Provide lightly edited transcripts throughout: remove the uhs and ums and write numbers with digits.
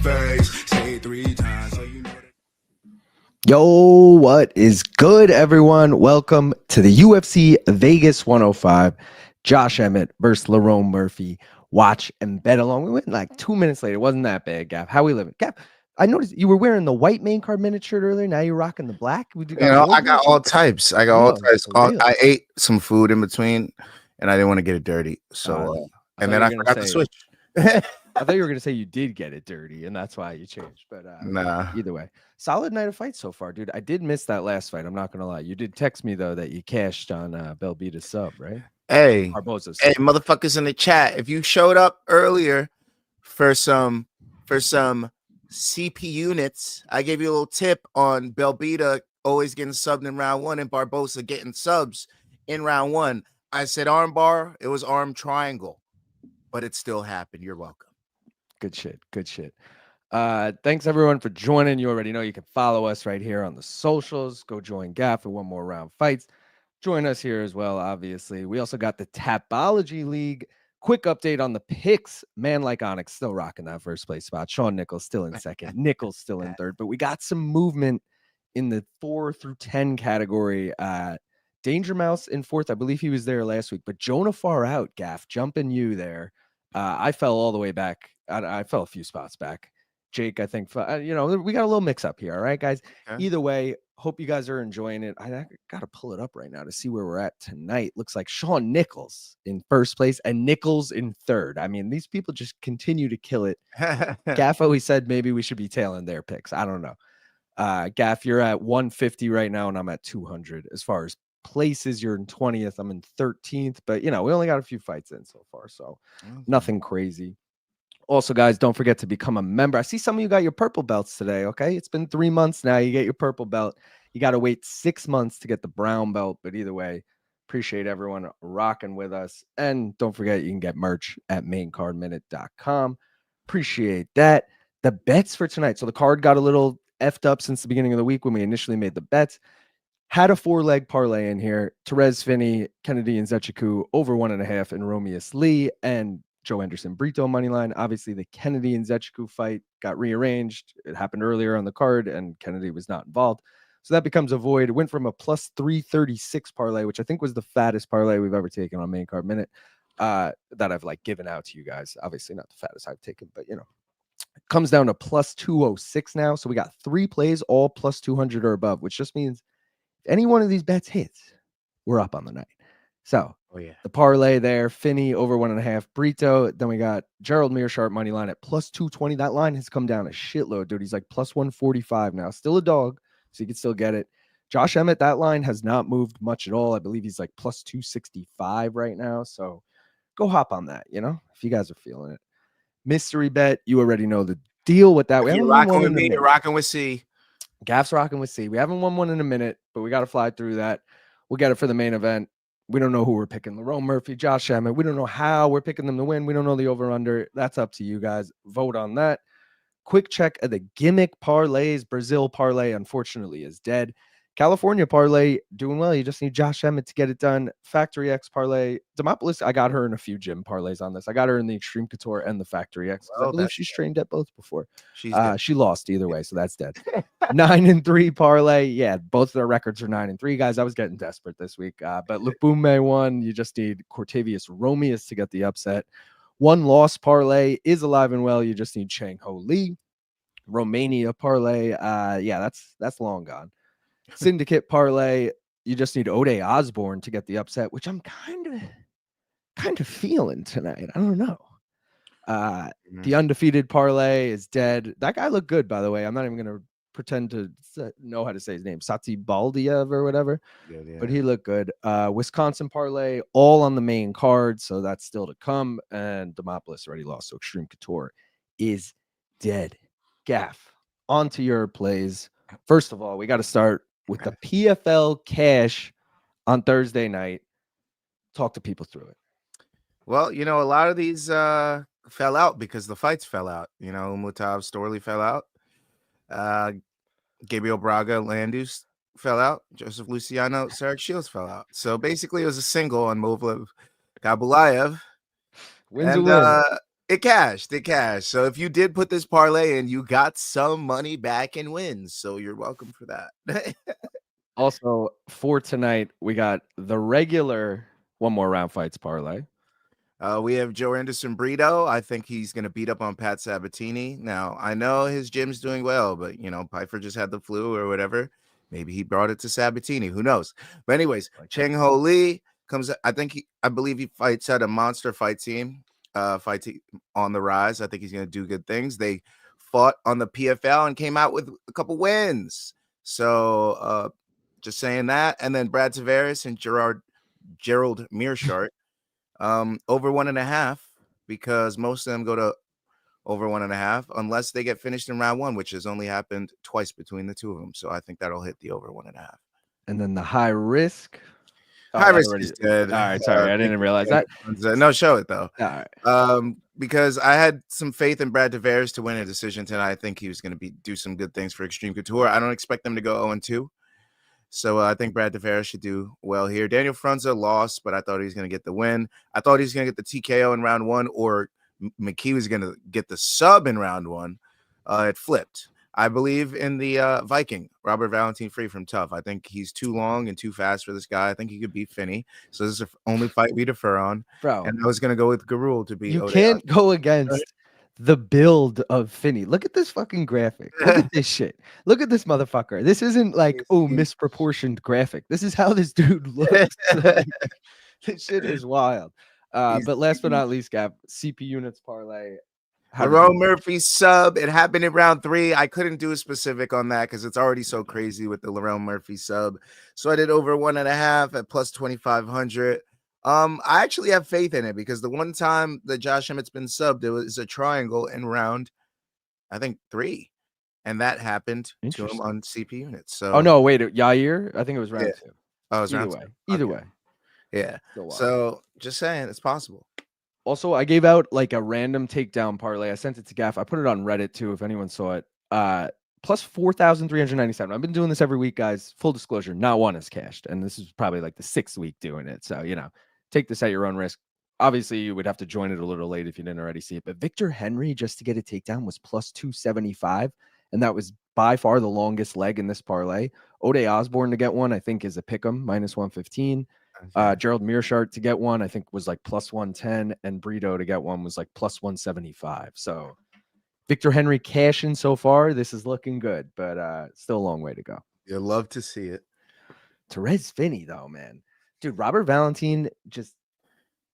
Say it 3 times so you know that. Yo, what is good, everyone? Welcome to the UFC Vegas 105. Josh Emmett versus Lerone Murphy. Watch and bet along. We went like 2 minutes later. It wasn't that bad, Gav. How we living? Gav, I noticed you were wearing the white main card minute shirt earlier. Now you're rocking the black. I got all types. I ate some food in between, and I didn't want to get it dirty. So, and then I forgot to switch. I thought you were going to say you did get it dirty, and that's why you changed. But nah. Either way, solid night of fights so far, dude. I did miss that last fight. I'm not going to lie. You did text me, though, that you cashed on Belbita's sub, right? Hey, Barboza's hey, sub. motherfuckers in the chat. If you showed up earlier for some CP units, I gave you a little tip on Belbita always getting subbed in round 1 and Barboza getting subs in round 1. I said arm bar. It was arm triangle, but it still happened. You're welcome. Good shit. Good shit. Thanks everyone for joining. You already know you can follow us right here on the socials. Go join Gaff for one more round fights. Join us here as well, obviously. We also got the Tapology League. Quick update on the picks. Man like Onyx still rocking that first place spot. Sean Nichols still in second. Nichols still in third. But we got some movement in the 4 through 10 category. Danger Mouse in fourth. I believe he was there last week. But Jonah far out, Gaff, jumping you there. I fell all the way back. I fell a few spots back. Jake, I think, we got a little mix up here. All right, guys. Okay. Either way, hope you guys are enjoying it. I got to pull it up right now to see where we're at tonight. Looks like Sean Nichols in first place and Nichols in third. I mean, these people just continue to kill it. Gaff always said maybe we should be tailing their picks. I don't know. Gaff, you're at 150 right now, and I'm at 200. As far as places, you're in 20th. I'm in 13th, but we only got a few fights in so far, so nothing crazy. Also, guys, don't forget to become a member. I see some of you got your purple belts today. Okay, it's been 3 months now. You get your purple belt. You got to wait 6 months to get the brown belt. But either way, appreciate everyone rocking with us. And don't forget, you can get merch at maincardminute.com. Appreciate that. The bets for tonight. So the card got a little effed up since the beginning of the week when we initially made the bets. Had a 4-leg parlay in here. Torrez, Finney, Kennedy, and Zechiku over 1.5 in Romious Lee and Joanderson Brito money line. Obviously, the Kennedy and Zechiku fight got rearranged. It happened earlier on the card, and Kennedy was not involved. So that becomes a void. It went from a plus 336 parlay, which I think was the fattest parlay we've ever taken on Main Card Minute, that I've given out to you guys. Obviously, not the fattest I've taken, but it comes down to plus 206 now. So we got 3 plays, all plus 200 or above, which just means if any one of these bets hits, we're up on the night. So the parlay there, Finney over 1.5, Brito. Then we got Gerald Meerschaert money line at plus 220. That line has come down a shitload, dude. He's like plus 145 now. Still a dog, so you can still get it. Josh Emmett, that line has not moved much at all. I believe he's like plus 265 right now. So go hop on that, if you guys are feeling it. Mystery bet, you already know the deal with that. You're rocking with me. You're rocking with C. Gaff's rocking with C. We haven't won one in a minute, but we got to fly through that. We'll get it for the main event. We don't know who we're picking. Lerone Murphy, Josh Emmett. We don't know how we're picking them to win. We don't know the over-under. That's up to you guys. Vote on that. Quick check of the gimmick parlays. Brazil parlay, unfortunately, is dead. California parlay, doing well. You just need Josh Emmett to get it done. Factory X parlay. Demopolis, I got her in a few gym parlays on this. I got her in the Extreme Couture and the Factory X. I believe she's trained at both before. She lost either way, so that's dead. 9-3 parlay. Yeah, both their records are 9-3, guys. I was getting desperate this week. But Lubume won. You just need Cortavious Romious to get the upset. 1 loss parlay is alive and well. You just need Chang Ho Lee. Romania parlay. That's long gone. Syndicate parlay, you just need Ode Osbourne to get the upset, which I'm kind of feeling tonight. I don't know. The undefeated parlay is dead. That guy looked good, by the way. I'm not even gonna pretend to know how to say his name, Sati Baldiev or whatever. But he looked good. Wisconsin parlay, all on the main card, so that's still to come. And Demopolis already lost, so Extreme Couture is dead. Gaff, on to your plays. First of all, we got to start with the PFL cash on Thursday night. Talk to people through it. Well, a lot of these fell out because the fights fell out. Mutav Storley fell out. Gabriel Braga Landus fell out. Joseph Luciano Sarek Shields fell out. So basically, it was a single on Movlev Gabulayev. Wins a win. It cashed. It cashed. So if you did put this parlay in, you got some money back in wins. So you're welcome for that. Also, for tonight, we got the regular one more round fights parlay. We have Joanderson Brito. I think he's going to beat up on Pat Sabatini. Now, I know his gym's doing well, but, Piper just had the flu or whatever. Maybe he brought it to Sabatini. Who knows? But anyways, Chang Ho Lee comes. I believe he fights at a monster fight team on the rise. I think he's going to do good things. They fought on the PFL and came out with a couple wins. So just saying that. And then Brad Tavares and Gerald Meerschaert. Over 1.5, because most of them go to over 1.5 unless they get finished in round 1, which has only happened twice between the two of them. So I think that'll hit the over 1.5. And then the high risk. High risk is dead. All right, sorry, I didn't realize that. No, show it though. All right. Because I had some faith in Brad Tavares to win a decision tonight. I think he was going to do some good things for Extreme Couture. I don't expect them to go 0-2. So I think Brad Tavares should do well here. Daniel Frunza lost, but I thought he was going to get the win. I thought he was going to get the TKO in round 1, or McKee was going to get the sub in round 1. It flipped. I believe in the Viking, Robert Valentin free from Tough. I think he's too long and too fast for this guy. I think he could beat Finney. So this is the only fight we defer on. Bro. And I was going to go with Gurule to beat You can't go against the build of Finney. Look at this fucking graphic. Look at this shit. Look at this motherfucker. This isn't like, misproportioned graphic. This is how this dude looks. Like, this shit is wild. But last but not least, Gab, CP units parlay. Lerone Murphy sub. It happened in round 3. I couldn't do a specific on that because it's already so crazy with the Lerone Murphy sub. So I did over 1.5 at plus 2,500. I actually have faith in it because the one time that Josh Emmett's been subbed, it was a triangle in round, I think 3, and that happened to him on CP units. So, oh no, wait, Yair, I think it was round 2. Oh, it was either round way, 2. either way, yeah. So just saying, it's possible. Also, I gave out like a random takedown parlay. I sent it to Gaff. I put it on Reddit too, if anyone saw it. Plus 4,397. I've been doing this every week, guys. Full disclosure, not one is cashed, and this is probably like the 6th week doing it. So take this at your own risk. Obviously, you would have to join it a little late if you didn't already see it. But Victor Henry, just to get a takedown, was plus 275. And that was by far the longest leg in this parlay. Ode Osbourne to get one, I think, is a pick'em, minus 115. Gerald Meerschaert to get one, I think, was like plus 110. And Brito to get one was like plus 175. So Victor Henry cashing so far. This is looking good, but still a long way to go. You'll love to see it. Torrez Finney, though, man. Dude, Robert Valentin, just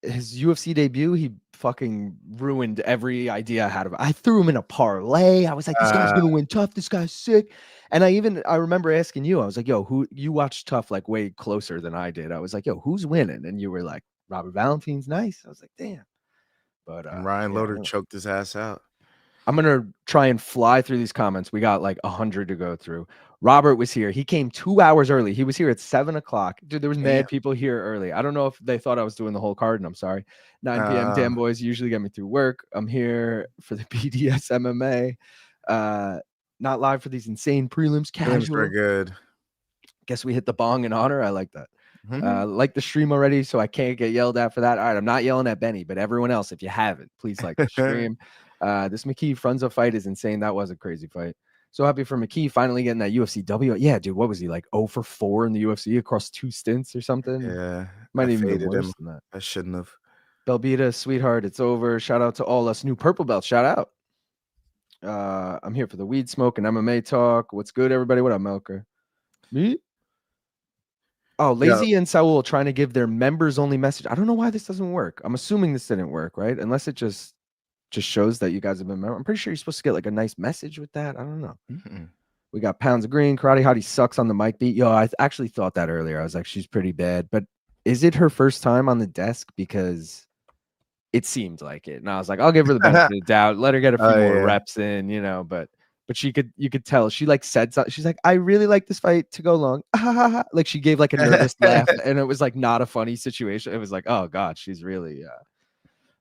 his UFC debut, he fucking ruined every idea I had of it. I threw him in a parlay. I was like, this guy's gonna win tough. This guy's sick. And I remember asking you, I was like, yo, who you watched tough like way closer than I did. I was like, yo, who's winning? And you were like, Robert Valentin's nice. I was like, damn. But and Ryan Loder choked his ass out. I'm going to try and fly through these comments. We got like 100 to go through. Robert was here. He came 2 hours early. He was here at 7 o'clock. Dude, there was mad people here early. I don't know if they thought I was doing the whole card, and I'm sorry. 9 p.m. Damn boys usually get me through work. I'm here for the BDS MMA. Not live for these insane prelims. Casual. Very good. Guess we hit the bong in honor. I like that. Like the stream already, so I can't get yelled at for that. All right, I'm not yelling at Benny, but everyone else, if you haven't, please like the stream. This McKee Frunza fight is insane. That was a crazy fight. So happy for McKee finally getting that UFC W. Yeah, dude, what was he like 0 for 4 in the UFC across 2 stints or something? Yeah, might even be worse than that. I shouldn't have. Belbita, sweetheart, it's over. Shout out to all us new purple belts. Shout out. I'm here for the weed smoke and MMA talk. What's good, everybody? What up, Melker? Me? Oh, Lazy and Saul trying to give their members only message. I don't know why this doesn't work. I'm assuming this didn't work, right? Unless it just shows that you guys have been members. I'm pretty sure you're supposed to get like a nice message with that. I don't know. We got Pounds of Green. Karate Hottie sucks on the mic beat. Yo, I actually thought that earlier. I was like, she's pretty bad. But is it her first time on the desk? Because it seemed like it. And I was like, I'll give her the benefit of the doubt. Let her get a few more reps in, but you could tell she like said something. She's like, I really like this fight to go long. Like she gave like a nervous laugh, and it was like not a funny situation. It was like, oh God, she's really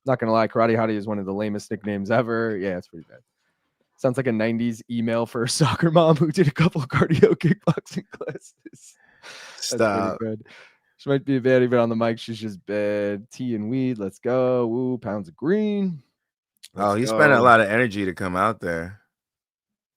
not gonna lie, Karate Hottie is one of the lamest nicknames ever. Yeah, it's pretty bad. Sounds like a 90s email for a soccer mom who did a couple of cardio kickboxing classes. Stop. Pretty good. She might be a baddie, but on the mic, she's just bad. Tea and weed. Let's go. Woo, Pounds of Green. Oh, he spent a lot of energy to come out there.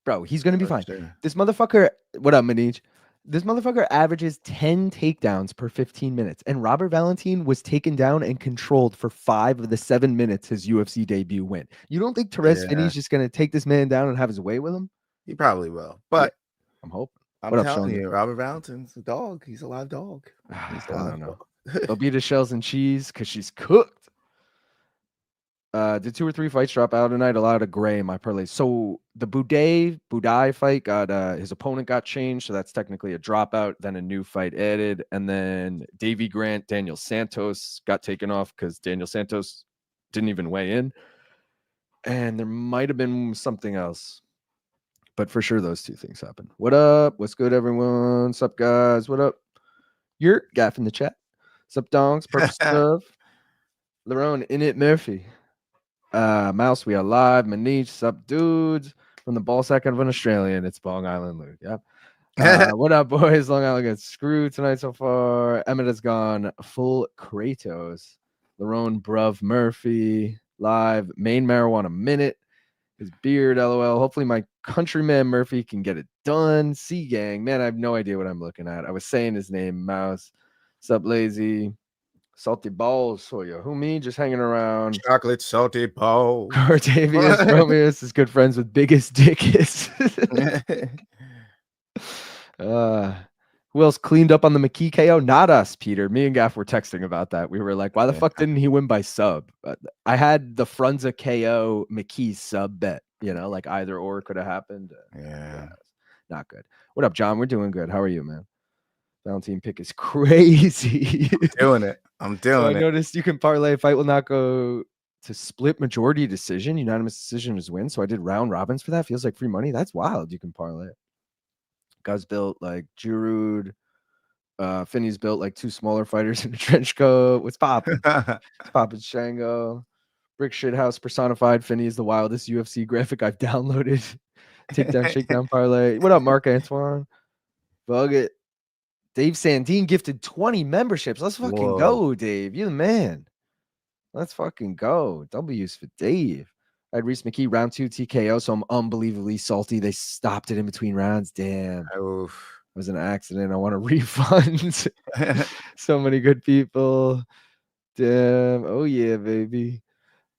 Bro, he's going to be fine. Sure. This motherfucker, what up, Manij? This motherfucker averages 10 takedowns per 15 minutes. And Robert Valentin was taken down and controlled for 5 of the 7 minutes his UFC debut went. You don't think Torrez Finney's just going to take this man down and have his way with him? He probably will. But yeah, I'm hoping. I'm what telling up, you, Robert Valentin's a dog. He's a live dog. He's a live dog. Belbita shells and cheese because she's cooked. Did 2 or 3 fights drop out tonight? A lot of gray in my parlay. So the Budai fight got his opponent got changed, so that's technically a dropout. Then a new fight added, and then Davy Grant, Daniel Santos got taken off because Daniel Santos didn't even weigh in, and there might have been something else, but for sure those 2 things happened. What up? What's good, everyone? What's up, guys? What up? You're gaff in the chat. What's up, dongs? Purple stuff. Lerone, in it, Murphy. Mouse, we are live. Manish, sup, dudes? From the ball sack of an Australian, it's Long Island Luke. Yep. What up, boys? Long Island gets screwed tonight so far. Emmett has gone full Kratos. Lerone, bruv, Murphy, live. Main marijuana minute. His beard, lol. Hopefully, my countryman Murphy can get it done. C gang, man, I have no idea what I'm looking at. I was saying his name, Mouse. Sup, lazy. Salty balls for you. Who, me? Just hanging around. Chocolate salty balls. Cortavious, Romious is good friends with Biggest Dickus. Who else cleaned up on the McKee KO? Not us, Peter. Me and Gaff were texting about that. We were like, why the fuck didn't he win by sub? I had the Frunza KO McKee sub bet. You know, like either or could have happened. Yeah. Not good. What up, John? We're doing good. How are you, man? Valentin pick is crazy. I'm doing it. I noticed you can parlay. Fight will not go to split majority decision. Unanimous decision is win. So I did round robins for that. Feels like free money. That's wild. You can parlay. Guys built like Gerald. Finney's built like 2 smaller fighters in a trench coat. What's popping? What's popping, Shango? Brick shit house personified. Finney is the wildest UFC graphic I've downloaded. Takedown, shakedown parlay. What up, Mark Antoine? Bug it. Dave Sandine gifted 20 memberships. Let's fucking go, Dave. You're the man. Let's fucking go. W's for Dave. I had Reese McKee round 2 TKO, so I'm unbelievably salty. They stopped it in between rounds. Damn. It was an accident. I want a refund. So many good people. Damn. Oh, yeah, baby.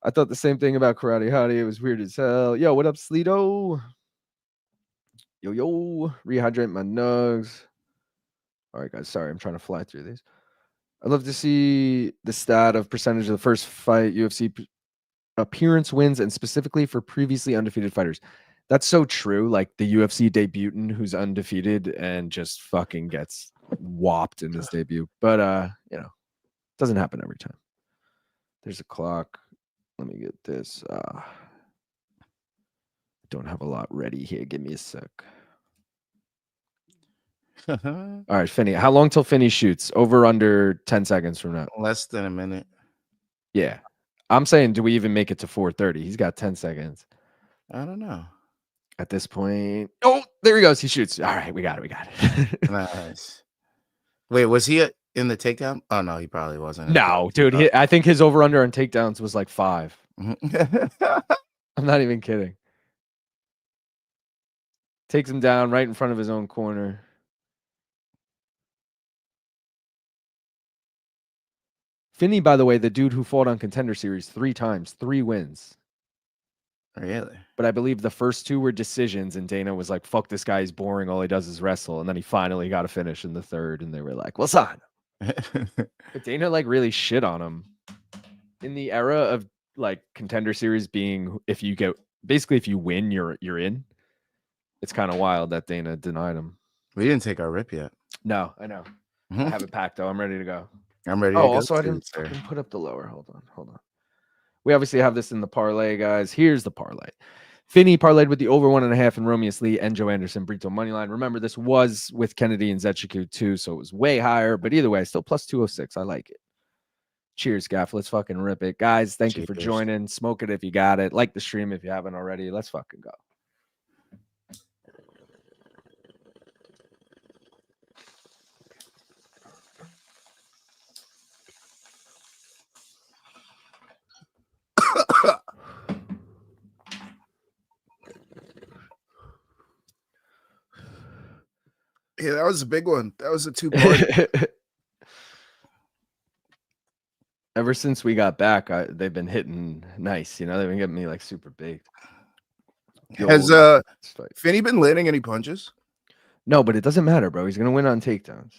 I thought the same thing about Karate Hottie. It was weird as hell. Yo, what up, Sleeto? Yo. Rehydrate my nugs. All right, guys. Sorry, I'm trying to fly through these. I'd love to see the stat of percentage of the first fight UFC appearance wins, and specifically for previously undefeated fighters. That's so true. Like the UFC debutant who's undefeated and just fucking gets whopped in his debut. But you know, it doesn't happen every time. There's a clock. Let me get this. Don't have a lot ready here. Give me a sec. All right, Finney. How long till Finney shoots? Over under 10 seconds from now? Less than a minute. Yeah. I'm saying, do we even make it to 4:30? He's got 10 seconds. I don't know. At this point. Oh, there he goes. He shoots. All right, we got it. Nice. Wait, was he in the takedown? Oh, no, he probably wasn't. No, dude. I think his over under on takedowns was like 5. I'm not even kidding. Takes him down right in front of his own corner. Finney, by the way, the dude who fought on Contender Series 3 times, 3 wins. Really? But I believe the first 2 were decisions, and Dana was like, fuck, this guy is boring. All he does is wrestle. And then he finally got a finish in the 3rd, and they were like, what's on? But Dana like really shit on him. In the era of like Contender Series being, if you win, you're in. It's kind of wild that Dana denied him. We didn't take our rip yet. No, I know. I have it packed, though. I'm ready to go. I'm ready to go. Also, I didn't put up the lower. Hold on. We obviously have this in the parlay, guys. Here's the parlay. Finney parlayed with the over 1.5 in Romious Lee and Joanderson Brito moneyline. Remember, this was with Kennedy and Zetchiku too, so it was way higher. But either way, still plus 206. I like it. Cheers, Gaff. Let's fucking rip it. Guys, thank you for joining. Smoke it if you got it. Like the stream if you haven't already. Let's fucking go. Yeah, that was a big one. That was a 2-part. Ever since we got back, they've been hitting nice. You know, they've been getting me like super baked. Has Finney been landing any punches? No, but it doesn't matter, bro. He's gonna win on takedowns.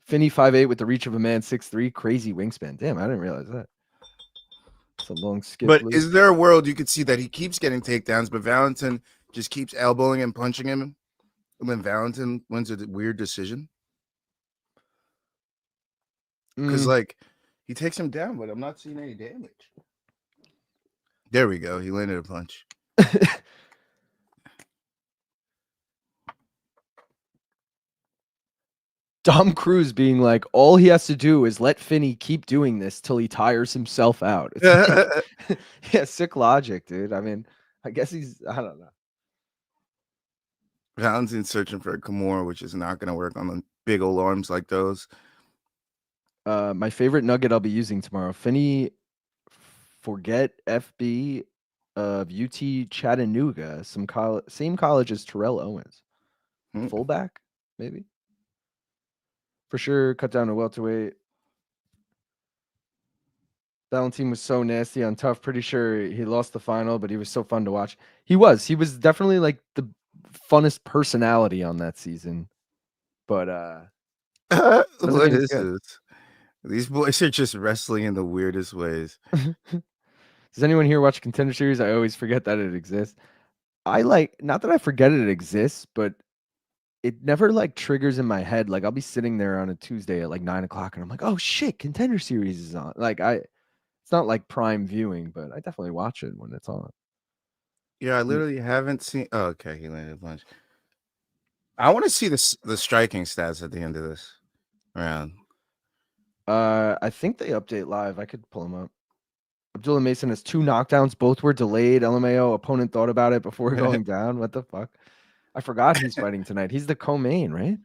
Finney 5'8" with the reach of a man 6'3", crazy wingspan. Damn, I didn't realize that. It's a long skip. But is there a world you could see that he keeps getting takedowns, but Valentin just keeps elbowing and punching him, and then Valentin wins a weird decision? Because like he takes him down, but I'm not seeing any damage. There we go. He landed a punch. Tom Cruise being like, all he has to do is let Finney keep doing this till he tires himself out. Yeah, sick logic, dude. I mean, I guess I don't know. Valentin's searching for a Kimura, which is not going to work on the big old arms like those. My favorite nugget I'll be using tomorrow. Finney, forget FB of UT Chattanooga, same college as Terrell Owens. Fullback, maybe. For sure, cut down to welterweight. Valentin was so nasty on Tough. Pretty sure he lost the final, but he was so fun to watch. He was definitely like the funnest personality on that season. But what is this? These boys are just wrestling in the weirdest ways. Does anyone here watch Contender Series? I always forget that it exists. Not that I forget it exists, but it never like triggers in my head. Like I'll be sitting there on a Tuesday at like 9 o'clock and I'm like, oh shit, Contender Series is on. Like it's not like prime viewing, but I definitely watch it when it's on. Yeah, I literally haven't seen. Oh, okay, he landed a punch. I want to see the striking stats at the end of this round. I think they update live. I could pull them up. Abdullah Mason has 2 knockdowns. Both were delayed. LMAO opponent thought about it before going down. What the fuck? I forgot he's fighting tonight. He's the co-main, right?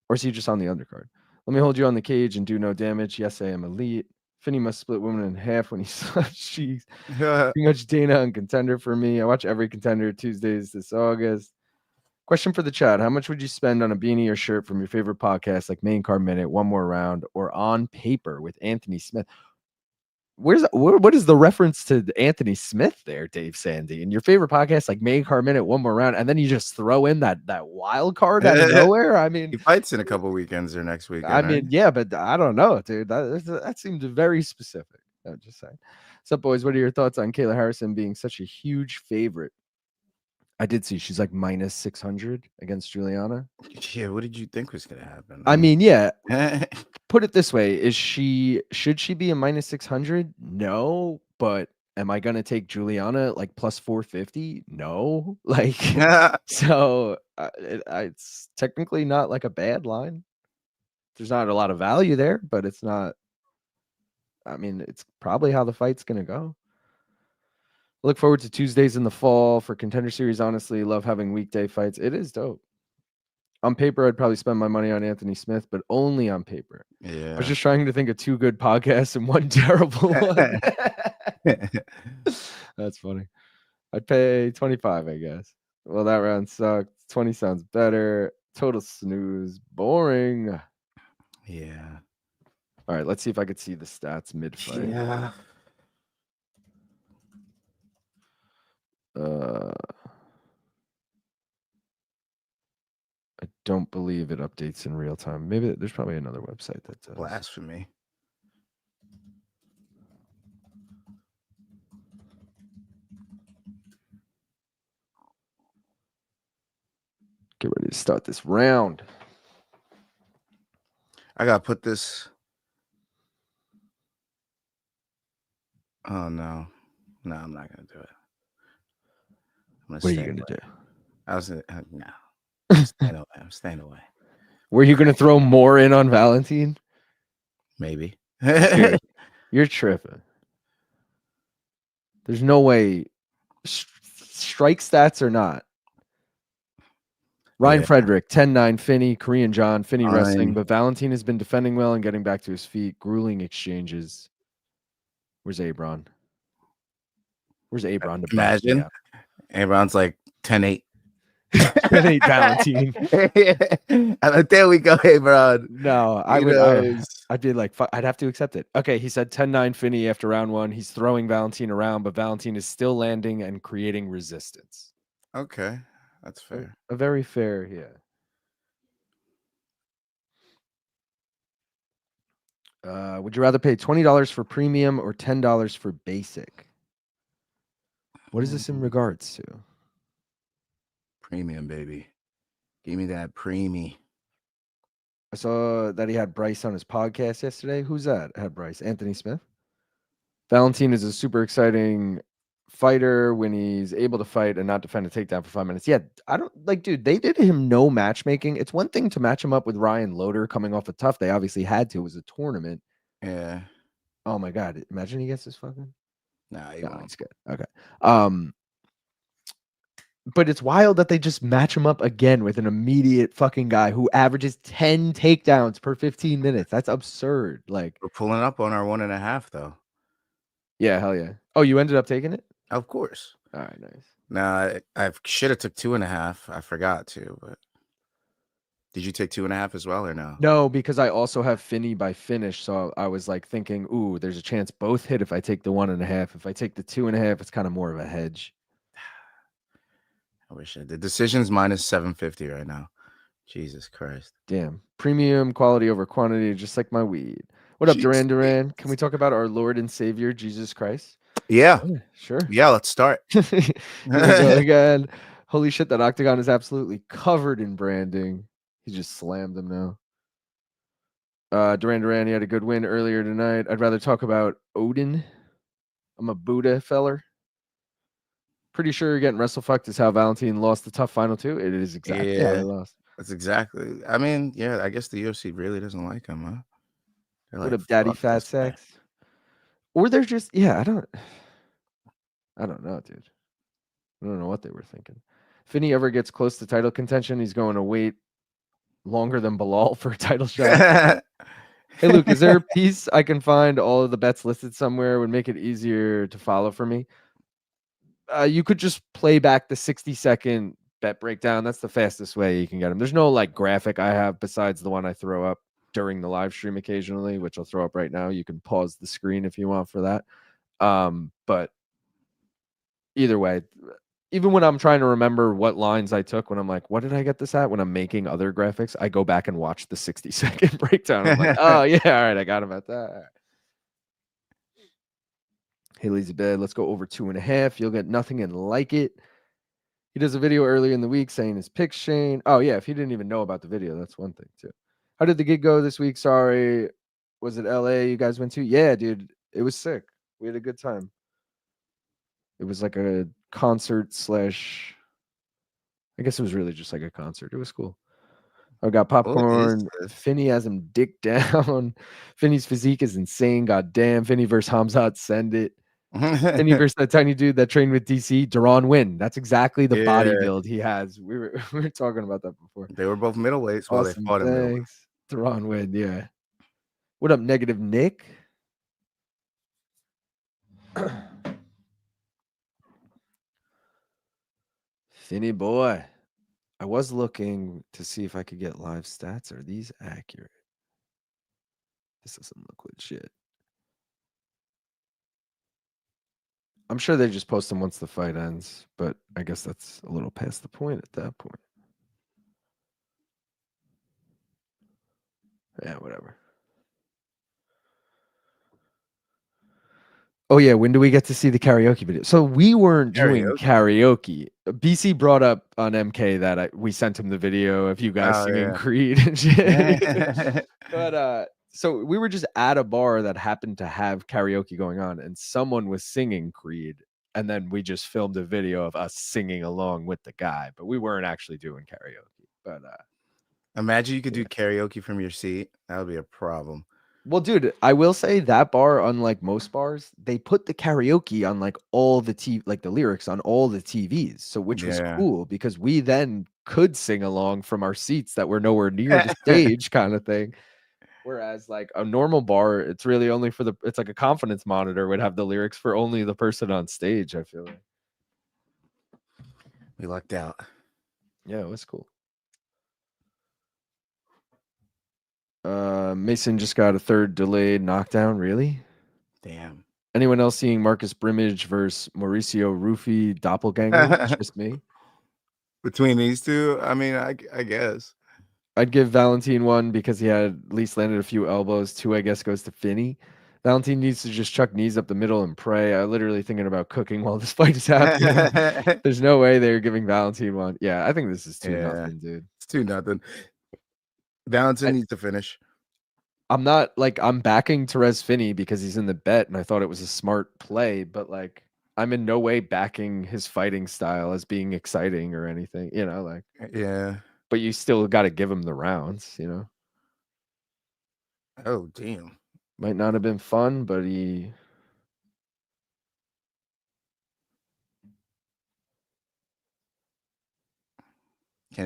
Or is he just on the undercard? Let me hold you on the cage and do no damage. Yes, I am elite. Finney must split women in half when he slaps cheeks. Too much Dana on Contender for me. I watch every Contender Tuesdays this August. Question for the chat. How much would you spend on a beanie or shirt from your favorite podcast like Main Card Minute, One More Round, or On Paper with Anthony Smith? What is the reference to Anthony Smith there, Dave Sandy? And your favorite podcast like Main Card Minute, One More Round, and then you just throw in that wild card out of nowhere? I mean, he fights in a couple weekends or next weekend. I mean, yeah, but I don't know, dude. That seemed very specific. I'm just saying. What's up, boys? What are your thoughts on Kayla Harrison being such a huge favorite? I did see she's like minus 600 against Juliana. Yeah, what did you think was going to happen? I mean, yeah. Put it this way: should she be a minus 600? No, but am I going to take Juliana like plus 450? No, like so. It's technically not like a bad line. There's not a lot of value there, but it's not. I mean, it's probably how the fight's going to go. Look forward to Tuesdays in the fall for Contender Series. Honestly, love having weekday fights. It is dope. On paper, I'd probably spend my money on Anthony Smith, but only on paper. Yeah. I was just trying to think of 2 good podcasts and 1 terrible one. That's funny. I'd pay 25, I guess. Well, that round sucked. 20 sounds better. Total snooze. Boring. Yeah. All right, let's see if I could see the stats mid-fight. Yeah. I don't believe it updates in real time. Maybe there's probably another website that does. Blasphemy. Get ready to start this round. I got to put this. Oh, no. No, I'm not going to do it. What are you going to do? I was no. I'm staying away. Were you going to throw more in on Valentin? Maybe. You're tripping. There's no way. Strike stats or not. Ryan Frederick, 10-9, Finney, Korean John, Finney wrestling, but Valentin has been defending well and getting back to his feet. Grueling exchanges. Where's Abron? Where's Abron? Imagine. Abron's like 10-8. That ain't Valentin. And there we go, hey, bro. No, I He would. knows. I'd be like, I'd have to accept it. Okay, he said 10-9 Finney after round 1. He's throwing Valentin around, but Valentin is still landing and creating resistance. Okay, that's fair. A very fair, yeah. Would you rather pay $20 for premium or $10 for basic? What is this in regards to? Premium, baby. Give me that preemie. I saw that he had Bryce on his podcast yesterday. Who's that? Had Bryce? Anthony Smith? Valentin is a super exciting fighter when he's able to fight and not defend a takedown for 5 minutes. Yeah, I don't like, dude, they did him no matchmaking. It's one thing to match him up with Ryan Loder coming off a tough. They obviously had to. It was a tournament. Yeah. Oh my God. Imagine he gets this fucking. Nah, He's good. Okay. But it's wild that they just match him up again with an immediate fucking guy who averages 10 takedowns per 15 minutes. That's absurd. Like, we're pulling up on our 1.5 though. Yeah, hell yeah. Oh, you ended up taking it? Of course. All right, nice. Nah, I should have took 2.5. I forgot to, but did you take 2.5 as well or no? No, because I also have Finney by finish. So I was like thinking, ooh, there's a chance both hit if I take the 1.5. If I take the 2.5, it's kind of more of a hedge. I wish I did. Decisions minus 750 right now. Jesus Christ. Damn. Premium quality over quantity, just like my weed. What up, Duran? Can we talk about our Lord and Savior, Jesus Christ? Yeah. Sure. Yeah, let's start. Here we go again. Holy shit, that octagon is absolutely covered in branding. He just slammed them now. Duran, he had a good win earlier tonight. I'd rather talk about Odin. I'm a Buddha feller. Pretty sure getting wrestle-fucked is how Valentin lost the tough final two. It is exactly how he lost. That's exactly. I mean, yeah, I guess the UFC really doesn't like him, huh? They're What like, up, Daddy "Fuck Fat this guy." Sex? Or they're just, yeah, I don't know, dude. I don't know what they were thinking. If Finney ever gets close to title contention, he's going to wait longer than Bilal for a title shot. Hey, Luke, is there a piece I can find all of the bets listed somewhere would make it easier to follow for me? You could just play back the 60-second bet breakdown. That's the fastest way you can get them. There's no like graphic I have besides the one I throw up during the live stream occasionally, which I'll throw up right now. You can pause the screen if you want for that. But either way, even when I'm trying to remember what lines I took, when I'm like, what did I get this at? When I'm making other graphics, I go back and watch the 60-second breakdown. I'm like, oh yeah, all right, I got him at that. Haley's bed. Let's go over 2.5. You'll get nothing and like it. He does a video earlier in the week saying his picks, Shane. Oh yeah, if he didn't even know about the video, that's one thing too. How did the gig go this week? Sorry, was it LA you guys went to? Yeah, dude, it was sick. We had a good time. It was like a concert slash. I guess it was really just like a concert. It was cool. I got popcorn. Finney has him dick down. Finney's physique is insane. God damn. Finney versus Hamzat. Send it. Finney versus that tiny dude that trained with DC. Duran win. That's exactly the body build he has. We were talking about that before. They were both middleweights while they fought in middleweight. Duran win. Yeah. What up, Negative Nick? Finney boy. I was looking to see if I could get live stats. Are these accurate? This is some liquid shit. I'm sure they just post them once the fight ends, but I guess that's a little past the point at that point. Yeah, whatever. Oh yeah, when do we get to see the karaoke video? So we weren't doing karaoke. BC brought up on MK that we sent him the video of you guys singing Creed and shit. But so we were just at a bar that happened to have karaoke going on, and someone was singing Creed, and then we just filmed a video of us singing along with the guy, but we weren't actually doing karaoke. But imagine you could do karaoke from your seat. That would be a problem. Well, dude, I will say that bar, unlike most bars, they put the karaoke on like all the like the lyrics on all the TVs. So which was cool because we then could sing along from our seats that were nowhere near the stage kind of thing. Whereas like a normal bar, it's really only for it's like a confidence monitor would have the lyrics for only the person on stage, I feel like. We lucked out. Yeah, it was cool. Mason just got a third delayed knockdown. Really? Damn. Anyone else seeing Marcus Brimage versus Mauricio Rufy doppelganger? It's just me. Between these two, I mean, I guess. I'd give Valentin one because he had at least landed a few elbows. Two, I guess, goes to Finney. Valentin needs to just chuck knees up the middle and pray. I'm literally thinking about cooking while this fight is happening. There's no way they're giving Valentin one. Yeah, I think this is 2-0, dude. It's 2-0. Valentin needs to finish. I'm not like I'm backing Torrez Finney because he's in the bet and I thought it was a smart play, but like I'm in no way backing his fighting style as being exciting or anything, you know, like Yeah. but you still got to give him the rounds, you know. Oh, damn. Might not have been fun, but can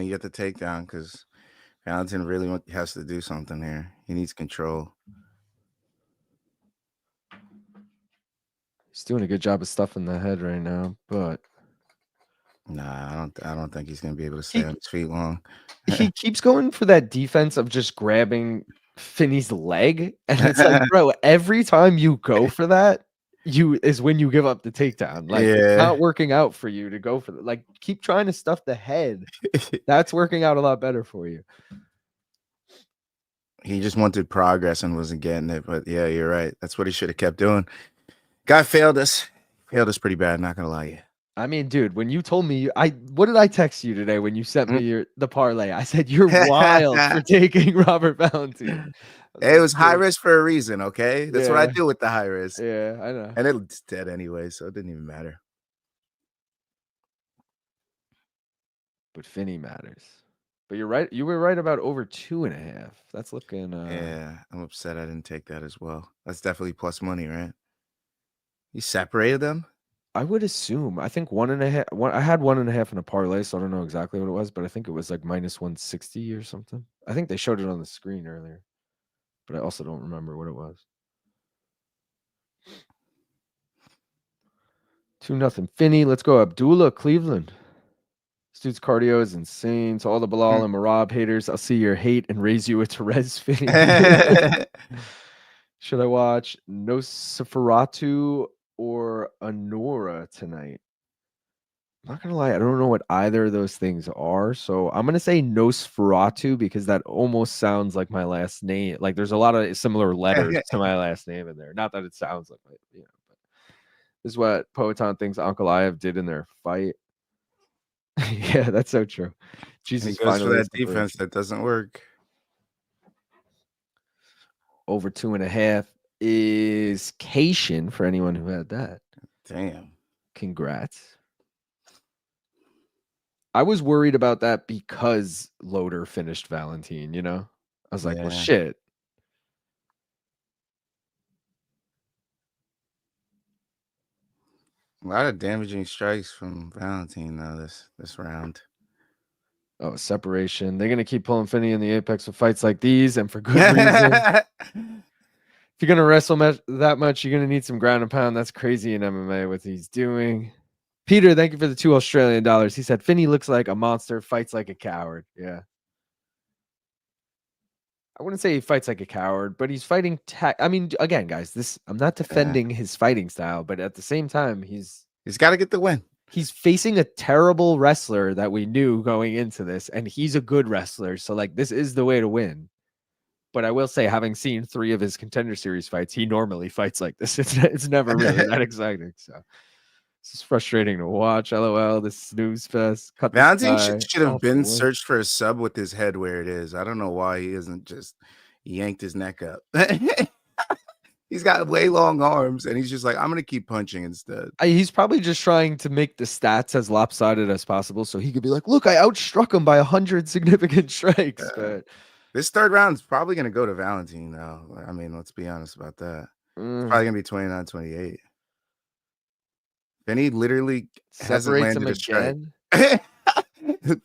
he get the takedown? Because Valentin really has to do something here. He needs control. he's doing a good job of stuffing the head right now, but Nah, I don't think he's gonna be able to stay on his feet long. he keeps going for that defense of just grabbing Finney's leg, and it's like, bro, every time you go for that, is when you give up the takedown. Like it's not working out for you to go for that. Like keep trying to stuff the head. That's working out a lot better for you. He just wanted progress and wasn't getting it. But yeah, you're right. That's what he should have kept doing. Guy failed us. Failed us pretty bad. Not gonna lie to you. I mean, dude, when you told me, what did I text you today when you sent me the parlay? I said you're wild for taking Robert Valentin. Hey, it was high risk for a reason, okay? That's what I do with the high risk. Yeah, I know. And it's dead anyway, so it didn't even matter. But Finney matters. But you're right. You were right about over 2.5. That's looking. Yeah, I'm upset I didn't take that as well. That's definitely plus money, right? You separated them? I would assume. I think 1.5. I had 1.5 in a parlay, so I don't know exactly what it was, but I think it was like minus 160 or something. I think they showed it on the screen earlier, but I also don't remember what it was. 2-0 Finney. Let's go Abdullah Cleveland. This dude's cardio is insane. So all the Bilal and Marab haters, I'll see your hate and raise you a Torrez Finney. Should I watch Nosferatu or Anora tonight? I'm not gonna lie, I don't know what either of those things are. So I'm gonna say Nosferatu because that almost sounds like my last name. Like there's a lot of similar letters to my last name in there. Not that it sounds like it, you know, but this is what Poetan thinks Uncle Iev did in their fight. Yeah, that's so true. Jesus, he goes for that defense that doesn't work. Over 2.5 is Cation for anyone who had that. Damn. Congrats. I was worried about that because Loader finished Valentin, you know? I was like, well, shit. A lot of damaging strikes from Valentin though this round. Oh, separation. They're gonna keep pulling Finney in the Apex with fights like these, and for good reason. If you're gonna wrestle that much, you're gonna need some ground and pound. That's crazy in MMA what he's doing. Peter, thank you for the $2 Australian. He said Finney looks like a monster, fights like a coward. Yeah. I wouldn't say he fights like a coward, but he's fighting I mean, again, guys, I'm not defending his fighting style, but at the same time, he's got to get the win. He's facing a terrible wrestler that we knew going into this, and he's a good wrestler. So, like, this is the way to win. But I will say, having seen 3 of his Contender Series fights, he normally fights like this. It's never really that exciting. So, this is frustrating to watch. LOL, this snooze fest. Valentin should have been searched for a sub with his head where it is. I don't know why he isn't just yanked his neck up. He's got way long arms, and he's just like, I'm going to keep punching instead. He's probably just trying to make the stats as lopsided as possible so he could be like, look, I outstruck him by 100 significant strikes. But this third round is probably going to go to Valentin, though. I mean, let's be honest about that. It's probably going to be 29-28. Finney literally hasn't landed a strike.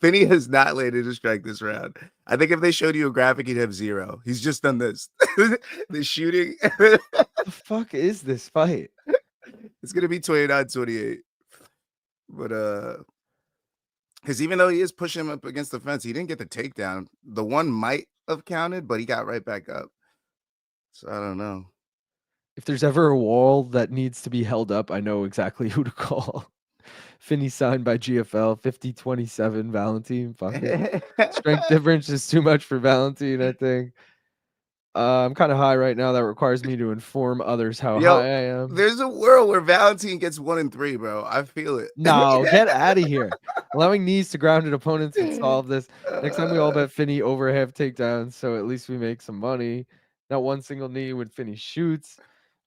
Finney has not landed a strike this round. I think if they showed you a graphic, he'd have 0. He's just done this. The shooting. What the fuck is this fight? It's gonna be 29-28. But Because even though he is pushing him up against the fence, he didn't get the takedown. The one might have counted, but he got right back up. So I don't know. If there's ever a wall that needs to be held up, I know exactly who to call. Finney signed by GFL, 50-27, Valentin. Fuck it. Strength difference is too much for Valentin, I think. I'm kind of high right now. That requires me to inform others how Yo, high I am. there's a world where Valentin gets 1-3, bro. I feel it. No, get out of here. Allowing knees to grounded opponents would solve this. Next time we all bet Finney over half takedowns, so at least we make some money. Not one single knee when Finney shoots.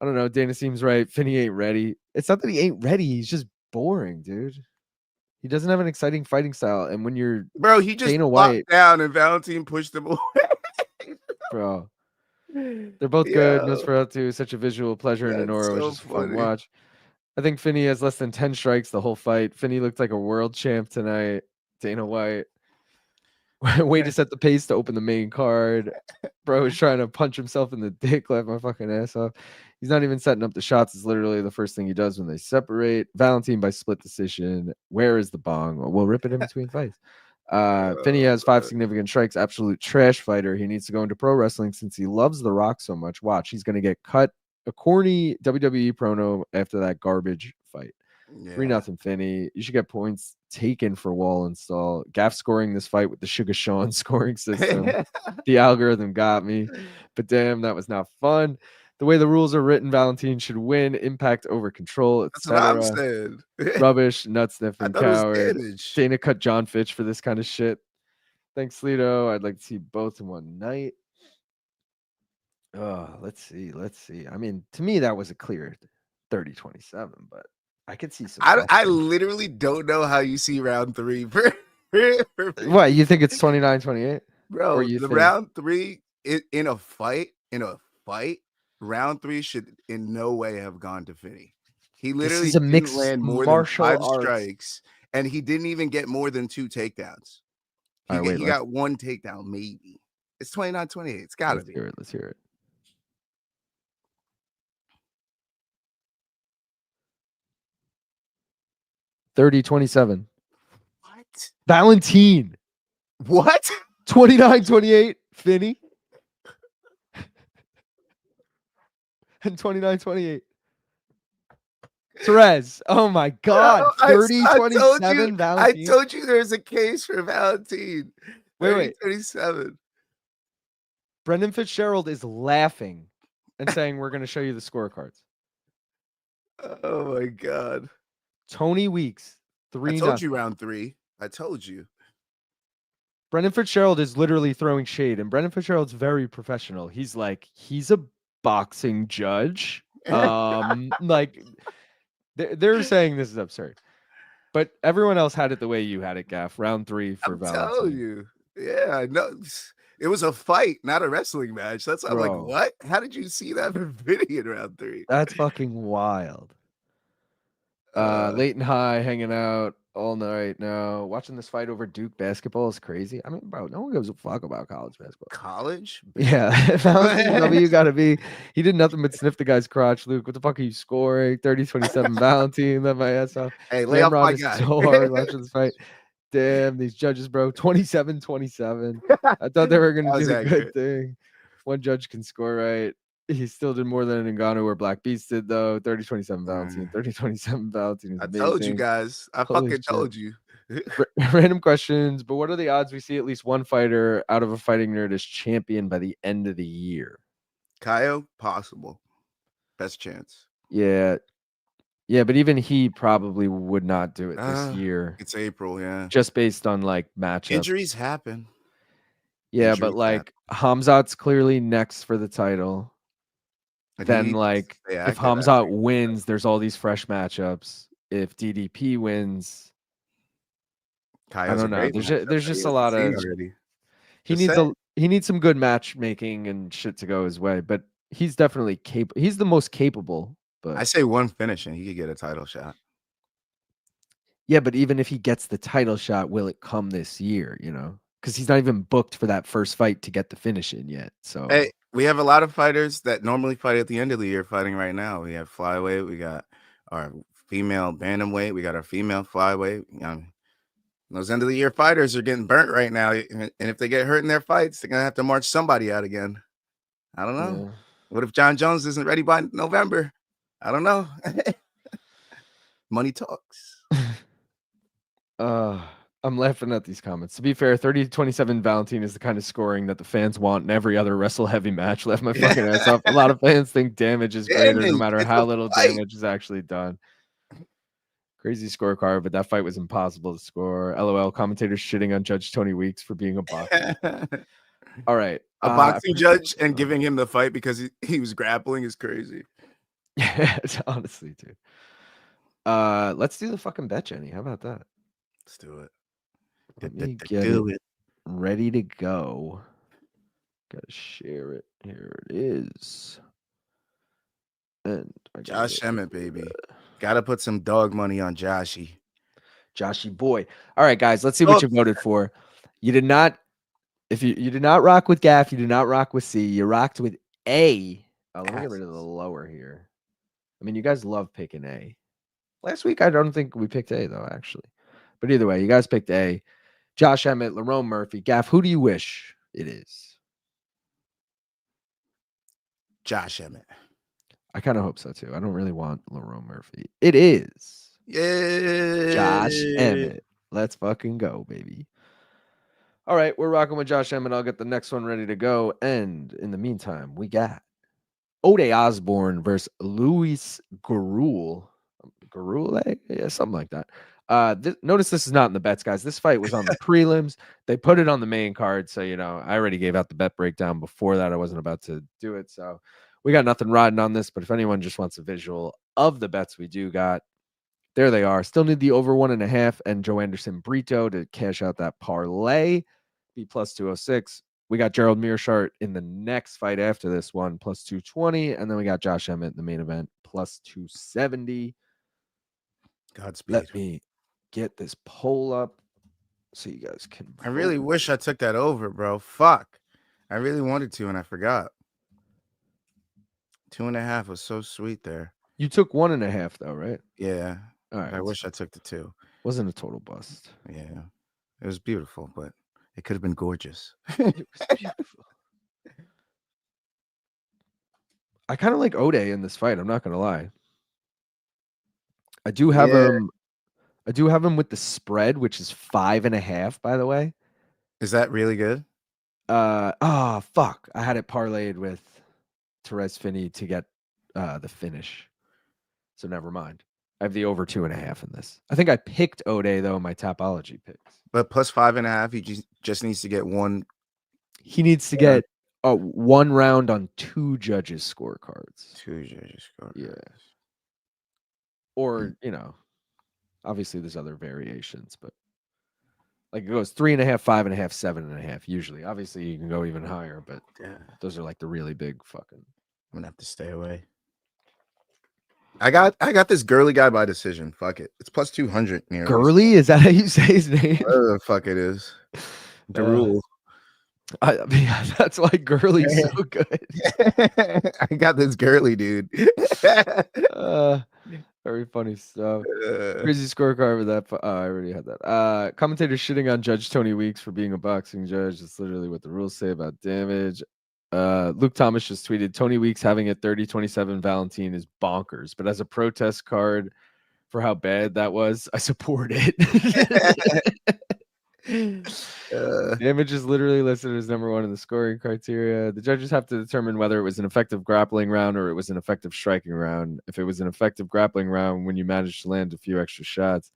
I don't know. Dana seems right. Finney ain't ready. It's not that he ain't ready. He's just boring, dude. He doesn't have an exciting fighting style. And when you're Bro, he just Dana blocked White, down and Valentin pushed him away. bro, they're both good. Nosferatu, such a visual pleasure, and That's Honora was so just a fun funny. watch. I think Finney has less than 10 strikes the whole fight. Finney looked like a world champ tonight. Dana White. Way to set the pace to open the main card. Bro is trying to punch himself in the dick, laugh my fucking ass off. He's not even setting up the shots. It's literally the first thing he does when they separate. Valentin by split decision. Where is the bong? We'll rip it in between fights. Finney has 5 significant strikes. Absolute trash fighter. He needs to go into pro wrestling since he loves The Rock so much. Watch, he's going to get cut. A corny WWE promo after that garbage fight. 3-0 Finney. You should get points taken for wall install. Gaff scoring this fight with the Sugar Sean scoring system. The algorithm got me, but damn, that was not fun. The way the rules are written, Valentin should win. Impact over control, That's what I'm etc. saying. Rubbish, nut I sniffing thought it was coward. damage. Dana cut John Fitch for this kind of shit. Thanks, Lito. I'd like to see both in one night. Let's see. I mean, to me, that was a clear 30-27, but I could see some. I literally don't know how you see round 3. What, you think it's 29-28? Bro, Or you the think- round 3 in a fight, round 3 should in no way have gone to Finney. He literally is a didn't mixed land more martial than 5 arts. strikes, and he didn't even get more than 2 takedowns. All right, He got 1 takedown, maybe. It's 29-28. It's gotta be. Let's hear it. $30-27. What? Valentin. What? 29-28. Finney. And 29-28. Torrez. Oh my God. 30-27. Valentin. I told you there's a case for Valentin. Wait. 37. Brendan Fitzgerald is laughing and saying we're going to show you the scorecards. Oh my God. Tony Weeks. 3-0. I told you round 3. I told you. Brendan Fitzgerald is literally throwing shade, and Brendan Fitzgerald's very professional. He's like, he's a boxing judge. Like they're saying this is absurd, but everyone else had it the way you had it, Gaff. Round 3 for Valentin. I told you. Yeah, I know. It was a fight, not a wrestling match. That's I'm like, what? How did you see that for Finney in round 3? That's fucking wild. Late and high, hanging out all night now. Watching this fight over Duke basketball is crazy. I mean, bro, no one gives a fuck about college basketball. College? Yeah. W gotta be. He did nothing but sniff the guy's crotch, Luke. What the fuck are you scoring? 30-27 Valentin. Let my ass off. Hey, lay off my guy. So hard watching this fight. Damn, these judges, bro. 27-27. I thought they were gonna do the good thing. One judge can score right. He still did more than Ngannou or Black Beast did, though. 30-27 Valentin. 30-27 Valentin is amazing. I told you guys. I fucking told you. Random questions, but what are the odds we see at least one fighter out of a fighting nerd as champion by the end of the year? Kaio, possible. Best chance. Yeah, but even he probably would not do it this year. It's April, yeah. Just based on like matchups. Injuries happen. Yeah, but like Hamzat's clearly next for the title. Then like if Hamzat wins, there's all these fresh matchups. If DDP wins, I don't know. There's just a lot of he needs some good matchmaking and shit to go his way, but he's definitely capable. He's the most capable. But I say one finish and he could get a title shot. Yeah, but even if he gets the title shot, will it come this year? You know, because he's not even booked for that first fight to get the finish in yet. So hey, we have a lot of fighters that normally fight at the end of the year fighting right now. We have flyweight, we got our female bantamweight, we got our female flyweight. Those end of the year fighters are getting burnt right now, and if they get hurt in their fights, they're gonna have to march somebody out again. I don't know. Yeah. What if John Jones isn't ready by November? I don't know. Money talks. I'm laughing at these comments. To be fair, 30-27 Valentin is the kind of scoring that the fans want in every other wrestle heavy match. Left my fucking ass up. A lot of fans think damage is greater no matter how little damage is actually done. Crazy scorecard, but that fight was impossible to score. LOL. Commentators shitting on Judge Tony Weeks for being a boxer. All right. A boxing judge and giving him the fight because he was grappling is crazy. Yeah, honestly, dude. Let's do the fucking bet, Jenny. How about that? Let's do it. Let me get it ready to go. Gotta share it. Here it is. And Josh Emmett, baby. Gotta put some dog money on Joshy boy. All right, guys, let's see what you voted for. You did not, if you did not rock with Gaff, you did not rock with C. You rocked with A. Oh, let me get rid of the lower here. I mean, you guys love picking A. Last week, I don't think we picked A, though, actually. But either way, you guys picked A. Josh Emmett, Lerone Murphy. Gaff, who do you wish it is? Josh Emmett. I kind of hope so, too. I don't really want Lerone Murphy. It is. Yeah. Josh Emmett. Let's fucking go, baby. All right, we're rocking with Josh Emmett. I'll get the next one ready to go. And in the meantime, we got Osbourne versus Luis Gurule. Gurule? Yeah, something like that. Notice this is not in the bets, guys. This fight was on the prelims. They put it on the main card. So, I already gave out the bet breakdown before that. I wasn't about to do it. So we got nothing riding on this. But if anyone just wants a visual of the bets we do got, there they are. Still need the over 1.5 and Joanderson Brito to cash out that parlay. Be plus 206. We got Gerald Meerschaert in the next fight after this one, plus 220. And then we got Josh Emmett in the main event, plus 270. Godspeed. Let me get this poll up so you guys can vote. I really wish I took that over, bro. Fuck. I really wanted to, and I forgot. 2.5 was so sweet there. You took 1.5, though, right? Yeah. All right. I wish I took the 2. Wasn't a total bust. Yeah. It was beautiful, but it could have been gorgeous. It was beautiful. I kind of like Ode in this fight. I'm not gonna lie. I do have him with the spread, which is 5.5. By the way, is that really good? Fuck! I had it parlayed with Torrez Finney to get the finish. So never mind. I have the over 2.5 in this. I think I picked Ode though in my Tapology picks. But plus 5.5, he just needs to get one. He needs to get 1 round on 2 judges' scorecards. 2 judges' scorecards. Yeah. Or, obviously there's other variations, but like it goes 3.5, 5.5, 7.5 usually. Obviously you can go even higher, but those are like the really big fucking. I'm gonna have to stay away. I got this Gurule guy by decision. Fuck it. It's plus 200 near. Gurule? Is that how you say his name? Whatever the fuck it is. Gurule. I mean, that's why Gurule's so good. I got this Gurule dude. Very funny stuff. Crazy scorecard with that. I already had that. Commentators shitting on Judge Tony Weeks for being a boxing judge. That's literally what the rules say about damage. Luke Thomas just tweeted, Tony Weeks having a 30-27 Valentin is bonkers, but as a protest card for how bad that was, I support it. Damage is literally listed as number 1 in the scoring criteria. The judges have to determine whether it was an effective grappling round or it was an effective striking round. If it was an effective grappling round, when you managed to land a few extra shots,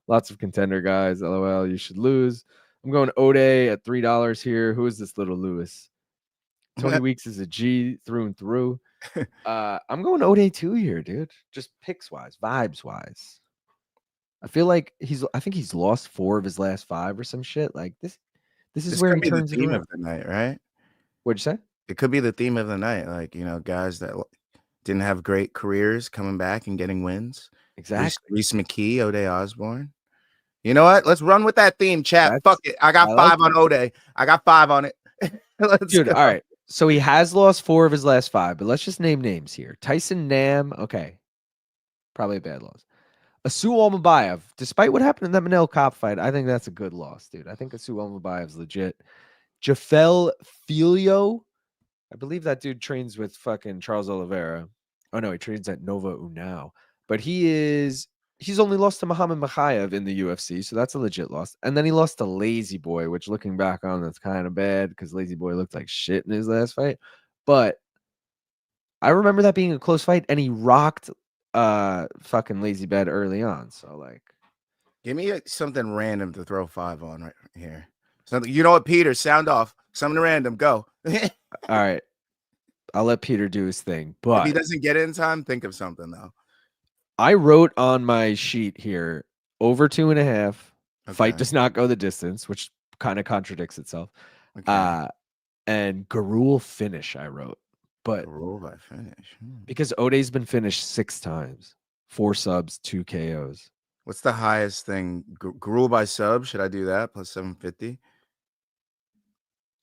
lots of contender guys, LOL, you should lose. I'm going Ode at $3 here. Who is this little Lewis? Tony Weeks is a G through and through. I'm going Ode 2 here, dude. Just picks wise, vibes wise. I feel like I think he's lost 4 of his last 5 or some shit. Like this is where he turns the theme it around. of the night, right? What'd you say? It could be the theme of the night. Like, guys that didn't have great careers coming back and getting wins. Exactly. Reese McKee, Ode Osbourne. You know what? Let's run with that theme, chat. Fuck it. I got 5 on Ode. I got 5 on it. Dude, all right. So he has lost 4 of his last 5, but let's just name names here. Tyson Nam, okay. Probably a bad loss. Asu Almabayev, despite what happened in that Manel Cop fight, I think that's a good loss, dude. I think Asu Almabayev's legit. Jafel Filio, I believe that dude trains with fucking Charles Oliveira. Oh no, he trains at Nova Unao. But he's only lost to Muhammad Makhayev in the UFC, so that's a legit loss. And then he lost to Lazy Boy, which looking back on, that's kind of bad because Lazy Boy looked like shit in his last fight. But I remember that being a close fight, and he rocked fucking Lazy Bed early on. So like, give me something random to throw 5 on right here. Something, you know what, Peter? Sound off. Something random. Go. all right, I'll let Peter do his thing. If But he doesn't get it in time, think of something though. I wrote on my sheet here over 2.5. Fight Okay. does not go the distance, which kind of contradicts itself. Okay. And Gurule finish, I wrote. But Roll by finish. because Ode's been finished 6 times, 4 subs, 2 KOs. What's the highest thing? Gurule by sub. Should I do that? Plus 750.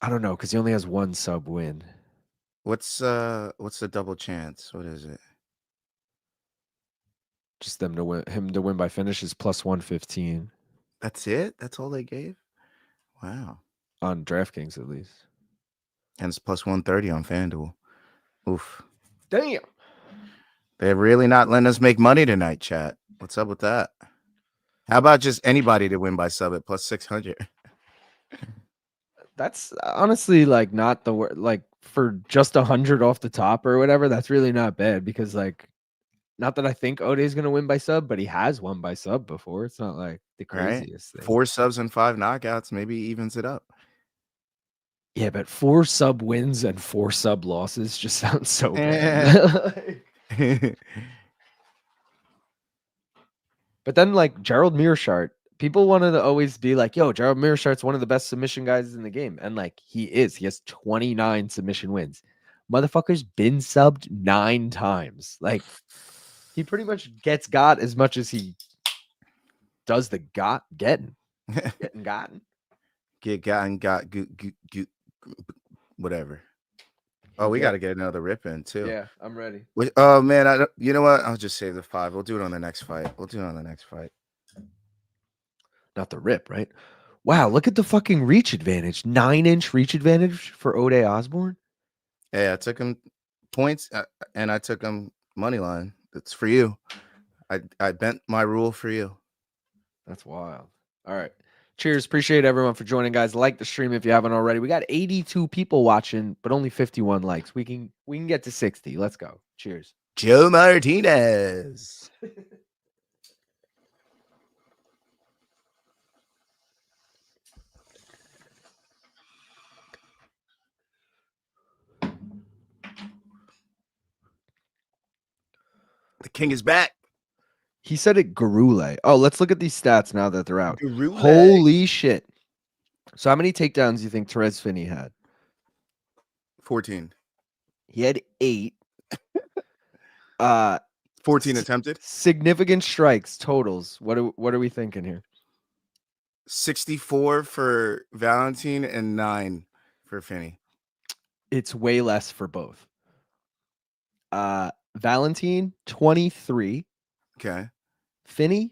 I don't know because he only has 1 sub win. What's the double chance? What is it? Just him to win by finish is plus 115 That's it? That's all they gave? Wow. on DraftKings at least. And it's plus 130 on FanDuel. Oof. Damn. They're really not letting us make money tonight, chat. What's up with that? How about just anybody to win by sub at plus 600? That's honestly like not the word, like for just 100 off the top or whatever. That's really not bad because like, not that I think Ode's going to win by sub, but he has won by sub before. It's not like the Right? craziest thing. 4 subs and 5 knockouts maybe evens it up. Yeah, but 4 sub wins and 4 sub losses just sounds so bad. But then like Gerald Meerschaert, people wanted to always be like, yo, Gerald Meerschaert's one of the best submission guys in the game. And like he is. He has 29 submission wins. Motherfucker's been subbed 9 times. Like he pretty much gets got as much as he does the getting gotten. Get gotten, got, whatever. Oh, we got to get another rip in too. Yeah, I'm ready. Oh man, you know what? I'll just save the 5. We'll do it on the next fight. Not the rip, right? Wow, look at the fucking reach advantage. 9-inch reach advantage for Ode Osbourne. Yeah, I took him points and I took him money line. It's for you. I bent my rule for you. That's wild. All right. Cheers. Appreciate everyone for joining, guys. Like the stream if you haven't already. We got 82 people watching, but only 51 likes. We can get to 60. Let's go. Cheers. Joe Martinez. The king is back. He said it Gurule. Oh, let's look at these stats now that they're out. Gurule. Holy shit. So how many takedowns do you think Torrez Finney had? 14. He had 8. 14 attempted. Significant strikes totals. What are we thinking here? 64 for Valentin and 9 for Finney. It's way less for both. Valentin 23. Okay. Finney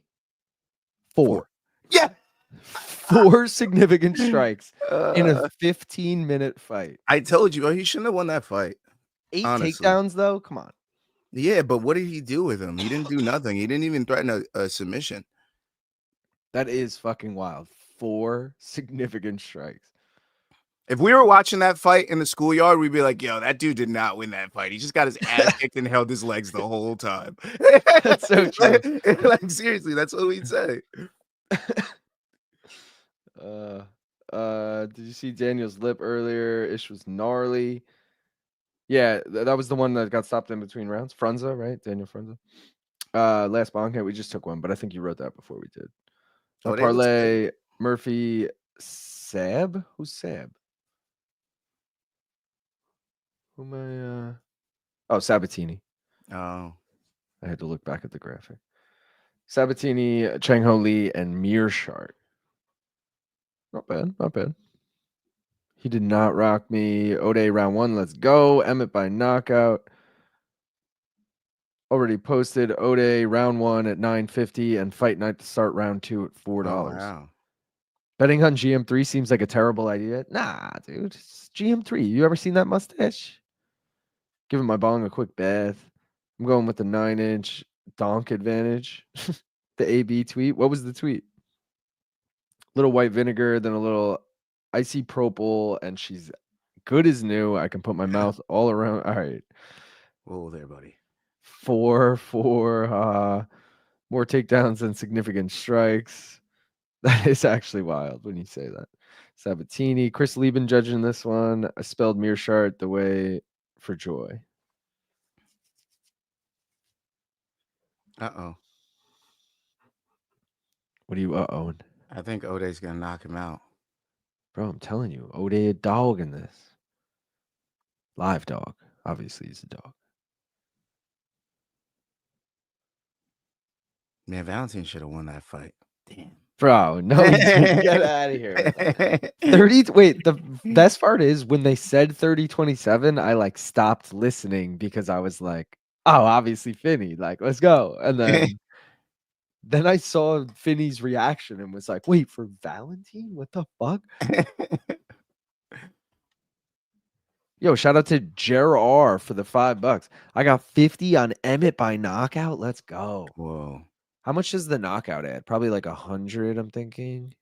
4. Yeah. 4 significant strikes in a 15-minute fight. I told you, he shouldn't have won that fight. 8 honestly. takedowns though. Come on. Yeah, but what did he do with him? He didn't do nothing. He didn't even threaten a submission. That is fucking wild. 4 significant strikes. If we were watching that fight in the schoolyard, we'd be like, yo, that dude did not win that fight. He just got his ass kicked and held his legs the whole time. That's so true. Like, seriously, that's what we'd say. Did you see Daniel's lip earlier? Ish was gnarly. Yeah, that was the one that got stopped in between rounds. Frunza, right? Daniel Frunza. Last bong hit, we just took one, but I think you wrote that before we did. Oh, they Parlay, Murphy, Sab? Who's Sab? Who am I? Oh, Sabatini. Oh. I had to look back at the graphic. Sabatini, Chang Ho Lee, and Meerschaert. Not bad, not bad. He did not rock me. Ode round 1, let's go. Emmett by knockout. Already posted Ode round 1 at $9.50 and Fight Night to start round 2 at $4. Oh, wow. Betting on GM3 seems like a terrible idea. Nah, dude. It's GM3. You ever seen that mustache? Giving my bong a quick bath. I'm going with the 9-inch donk advantage. The AB tweet. What was the tweet? Little white vinegar, then a little icy propyl, and she's good as new. I can put my mouth all around. All right. Whoa there, buddy. 4 more takedowns than significant strikes. That is actually wild when you say that. Sabatini, Chris Lieben judging this one. I spelled Meerschaert the way for joy. Uh-oh. What are you uh-ohing? I think Ode's going to knock him out. Bro, I'm telling you, Ode a dog in this. Live dog. Obviously, he's a dog. Man, Valentin should have won that fight. Damn. Bro, no, he didn't. Get out of here. 30. Wait, the best part is when they said 30-27, I like stopped listening because I was like, oh, obviously Finney. Like, let's go. And then I saw Finney's reaction and was like, wait, for Valentin? What the fuck? Yo, shout out to Gerald for the $5. I got 50 on Emmett by knockout. Let's go. Whoa. How much does the knockout add? Probably like 100, I'm thinking.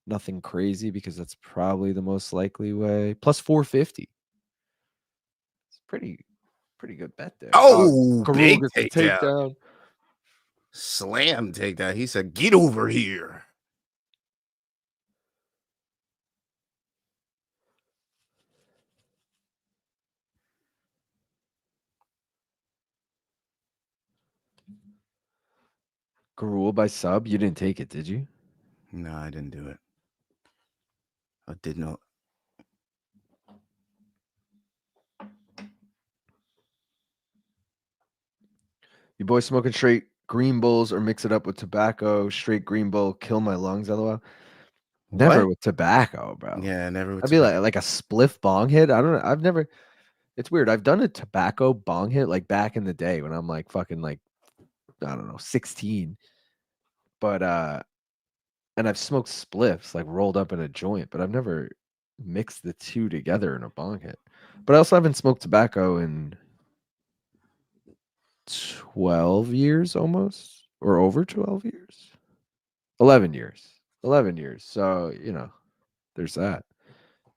Nothing crazy because that's probably the most likely way. Plus 450. It's pretty good bet there. Oh, Gurule big gets the takedown. takedown. Slam takedown. He said, get over here. Gurule by sub. You didn't take it, did you? No, I didn't do it. I did not. You boys smoking straight Green Bulls or mix it up with tobacco? Straight Green Bull, kill my lungs, LOL. Never What? with tobacco, bro. Yeah, never with I'd be tobacco. like a spliff bong hit. I don't know. I've never. It's weird. I've done a tobacco bong hit like back in the day when I'm like fucking like, I don't know, 16. But and I've smoked spliffs like rolled up in a joint, but I've never mixed the two together in a bong hit. But I also haven't smoked tobacco in 12 years almost, or over 12 years. 11 years. 11 years. So, you know, there's that.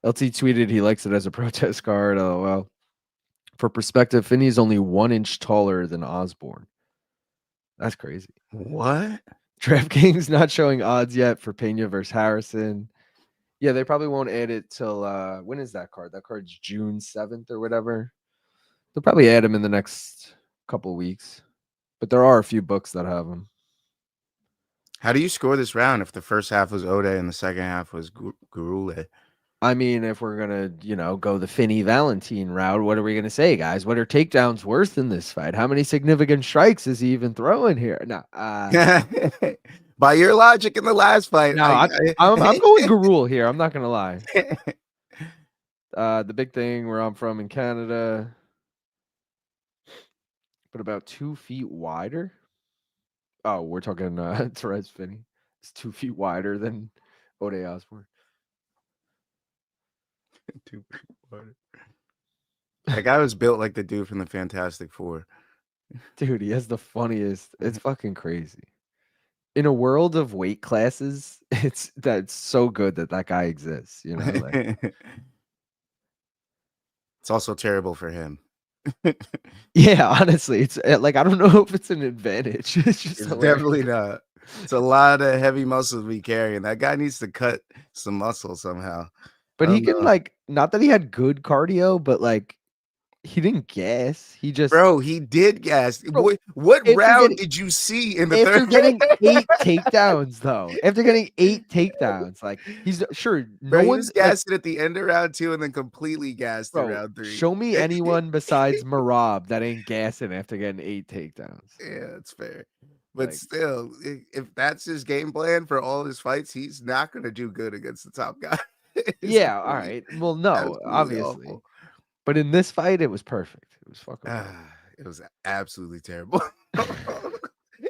LT tweeted he likes it as a protest card. LOL. For perspective, Finney is only 1 inch taller than Osbourne. That's crazy. What? DraftKings not showing odds yet for Pena versus Harrison. Yeah, they probably won't add it till when is that card? That card's June 7th or whatever. They'll probably add him in the next couple weeks. But there are a few books that have him. How do you score this round if the first half was Ode and the second half was Gurule? I mean, if we're gonna, go the Finney Valentin route, what are we gonna say, guys? What are takedowns worth in this fight? How many significant strikes is he even throwing here? No, By your logic in the last fight, no, I'm going Gurule here. I'm not gonna lie. The big thing where I'm from in Canada, but about 2 feet wider. Oh, we're talking Torrez Finney. It's 2 feet wider than Ode Osbourne. 2 feet wider. That guy was built like the dude from the Fantastic Four. Dude, he has the funniest. It's fucking crazy. In a world of weight classes, that's so good that guy exists. Like, it's also terrible for him. Yeah, honestly, it's like I don't know if it's an advantage. It's just definitely not. It's a lot of heavy muscles we carrying. That guy needs to cut some muscle somehow. But he can like, not that he had good cardio, but like he didn't gas. He just, bro, he did gas. Bro, what round did you see in the third? After getting 8 takedowns, though, after getting 8 takedowns, like he's sure no one's gassing at the end of round 2 and then completely gassed in round 3. Show me anyone besides Marab that ain't gassing after getting 8 takedowns. Yeah, that's fair. But still, if that's his game plan for all his fights, he's not going to do good against the top guy. Yeah, all right. Well, no, obviously. Awful. But in this fight, it was perfect. It was fucking It was absolutely terrible.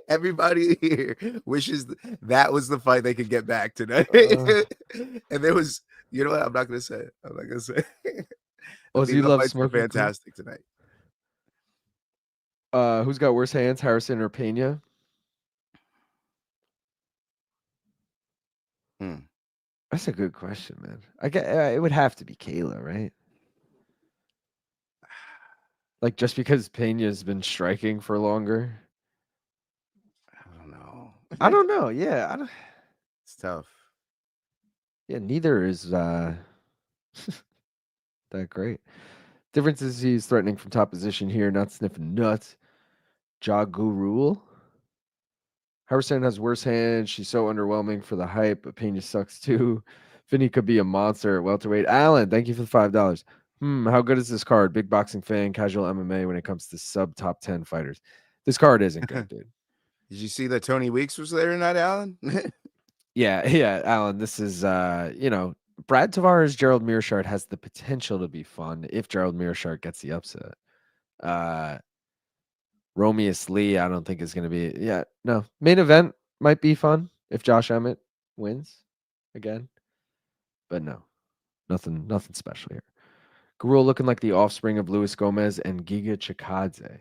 Everybody here wishes that was the fight they could get back tonight. And there was, you know what? I'm not gonna say it. I'm not gonna say it. Oh, so you The love fights were smoking? fantastic tonight. Who's got worse hands, Harrison or Pena? That's a good question, man. I get it would have to be Kayla, right? Like just because Pena's been striking for longer. I don't know. I don't know. Yeah, It's tough. yeah. Neither is that great. Difference is he's threatening from top position here, not sniffing nuts. Gurule. Harrison has worse hands. She's so underwhelming for the hype, but Pena sucks too. Finney could be a monster at welterweight. Alan, thank you for the $5. How good is this card? Big boxing fan, casual MMA when it comes to sub top 10 fighters. This card isn't good, dude. Did you see that Tony Weeks was there tonight, Alan? Yeah, Alan. This is Brad Tavares, Gerald Meerschaert has the potential to be fun if Gerald Meerschaert gets the upset. Romious Lee, I don't think is going to be. Yeah, no. Main event might be fun if Josh Emmett wins again, but no, nothing special here. Gurule looking like the offspring of Luis Gomez and Giga Chikadze.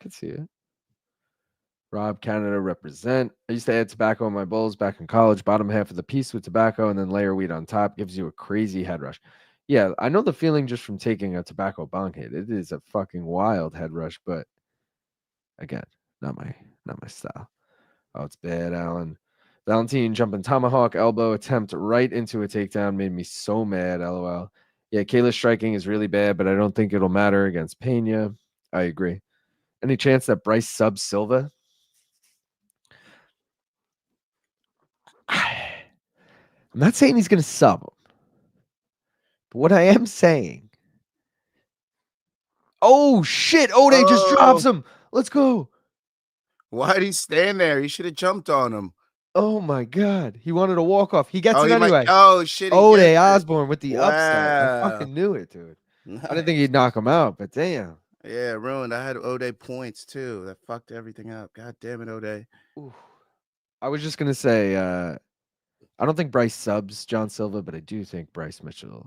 Could see it. Rob, Canada represent. I used to add tobacco in my bowls back in college. Bottom half of the piece with tobacco and then layer weed on top gives you a crazy head rush. Yeah, I know the feeling just from taking a tobacco bong hit. It is a fucking wild head rush, but again, not my style. Oh, it's bad, Alan. Valentin jumping tomahawk elbow attempt right into a takedown made me so mad. LOL. Yeah, Kayla's striking is really bad, but I don't think it'll matter against Pena. I agree. Any chance that Bryce subs Silva? I'm not saying he's going to sub him, but what I am saying. Oh shit! Ode just drops him. Let's go. Why did he stand there? He should have jumped on him. Oh my god! He wanted a walk off. He gets it anyway. Oh shit! Ode Osbourne with the upset. I fucking knew it, dude. Nice. I didn't think he'd knock him out, but damn. Yeah, ruined. I had Ode points too. That fucked everything up. God damn it, Ode. Ooh. I was just gonna say, I don't think Bryce subs John Silva, but I do think Bryce Mitchell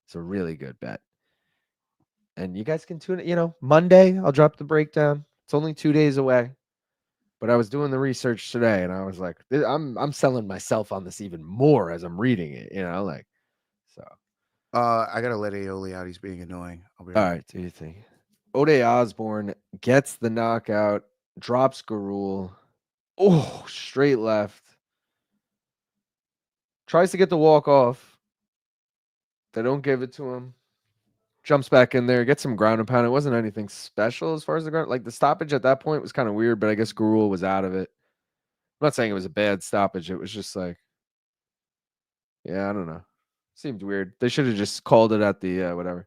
is a really good bet. And you guys can tune it. Monday I'll drop the breakdown. It's only 2 days away. But I was doing the research today, and I was like, I'm selling myself on this even more as I'm reading it. So. I gotta let Aioli out. He's being annoying. All right, do you think? Ode Osbourne gets the knockout, drops Gurule. Oh, straight left. Tries to get the walk off. They don't give it to him. Jumps back in there, gets some ground and pound. It wasn't anything special as far as the ground. Like the stoppage at that point was kind of weird, but I guess Gurule was out of it. I'm not saying it was a bad stoppage. It was just like, yeah, I don't know. Seemed weird. They should have just called it at the whatever.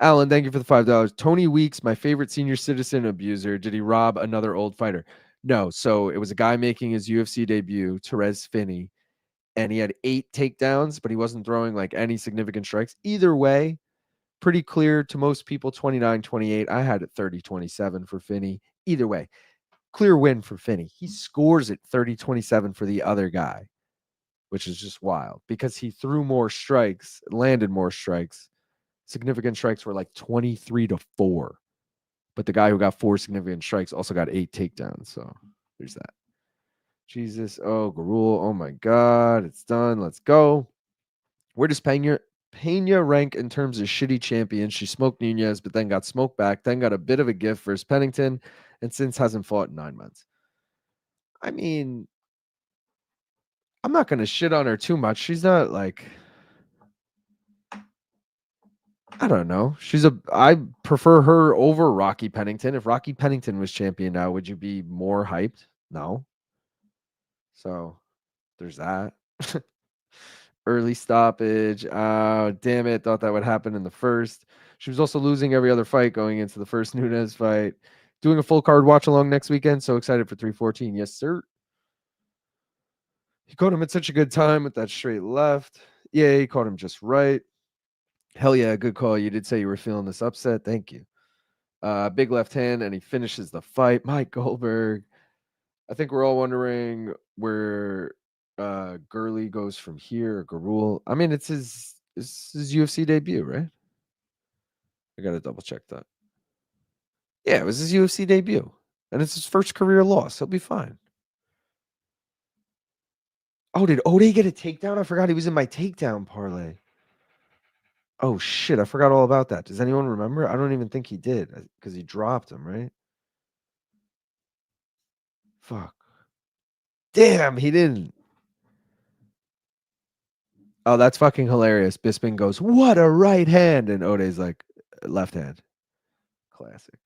Alan, thank you for the $5. Tony Weeks, my favorite senior citizen abuser. Did he rob another old fighter? No. So it was a guy making his UFC debut, Torrez Finney, and he had 8 takedowns, but he wasn't throwing like any significant strikes. Either way, pretty clear to most people, 29-28. I had it 30-27 for Finney. Either way, clear win for Finney. He scores it 30-27 for the other guy, which is just wild because he threw more strikes, landed more strikes. Significant strikes were like 23-4. But the guy who got 4 significant strikes also got 8 takedowns. So there's that. Jesus. Oh, Gurule. Oh my God. It's done. Let's go. Where does Pena rank in terms of shitty champions? She smoked Nunez, but then got smoked back, then got a bit of a gift versus Pennington, and since hasn't fought in 9 months. I mean, I'm not going to shit on her too much. She's not like, I don't know. I prefer her over Rocky Pennington. If Rocky Pennington was champion now, would you be more hyped? No. So there's that. Early stoppage. Damn it. Thought that would happen in the first. She was also losing every other fight going into the first Nunez fight. Doing a full card watch along next weekend. So excited for 314. Yes, sir. He caught him at such a good time with that straight left. Yeah, he caught him just right. Hell yeah, good call. You did say you were feeling this upset. Thank you. Big left hand, and he finishes the fight. Mike Goldberg. I think we're all wondering where Gurley goes from here. Or Gurule. I mean, it's his UFC debut, right? I gotta double check that. Yeah, it was his UFC debut, and it's his first career loss. He'll be fine. Oh, did Ode get a takedown? I forgot he was in my takedown parlay. Oh shit, I forgot all about that. Does anyone remember? I don't even think he did because he dropped him, right? Fuck. Damn, he didn't. Oh, that's fucking hilarious. Bisping goes, "What a right hand," and Ode's like, "Left hand." Classic.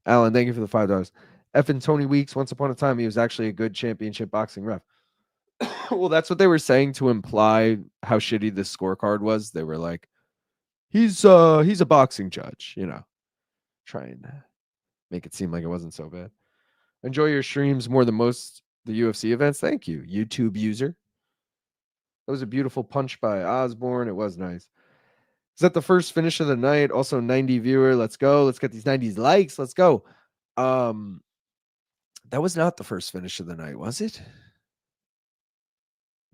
Alan, thank you for the $5. Effing Tony Weeks. Once upon a time, he was actually a good championship boxing ref. Well, that's what they were saying to imply how shitty this scorecard was. They were like, he's a boxing judge, you know, trying to make it seem like it wasn't so bad. Enjoy your streams more than most the UFC events. Thank you, YouTube user. That was a beautiful punch by Osbourne. It was nice. Is that the first finish of the night? Also 90 viewer. Let's go. Let's get these 90s likes. Let's go. That was not the first finish of the night, was it?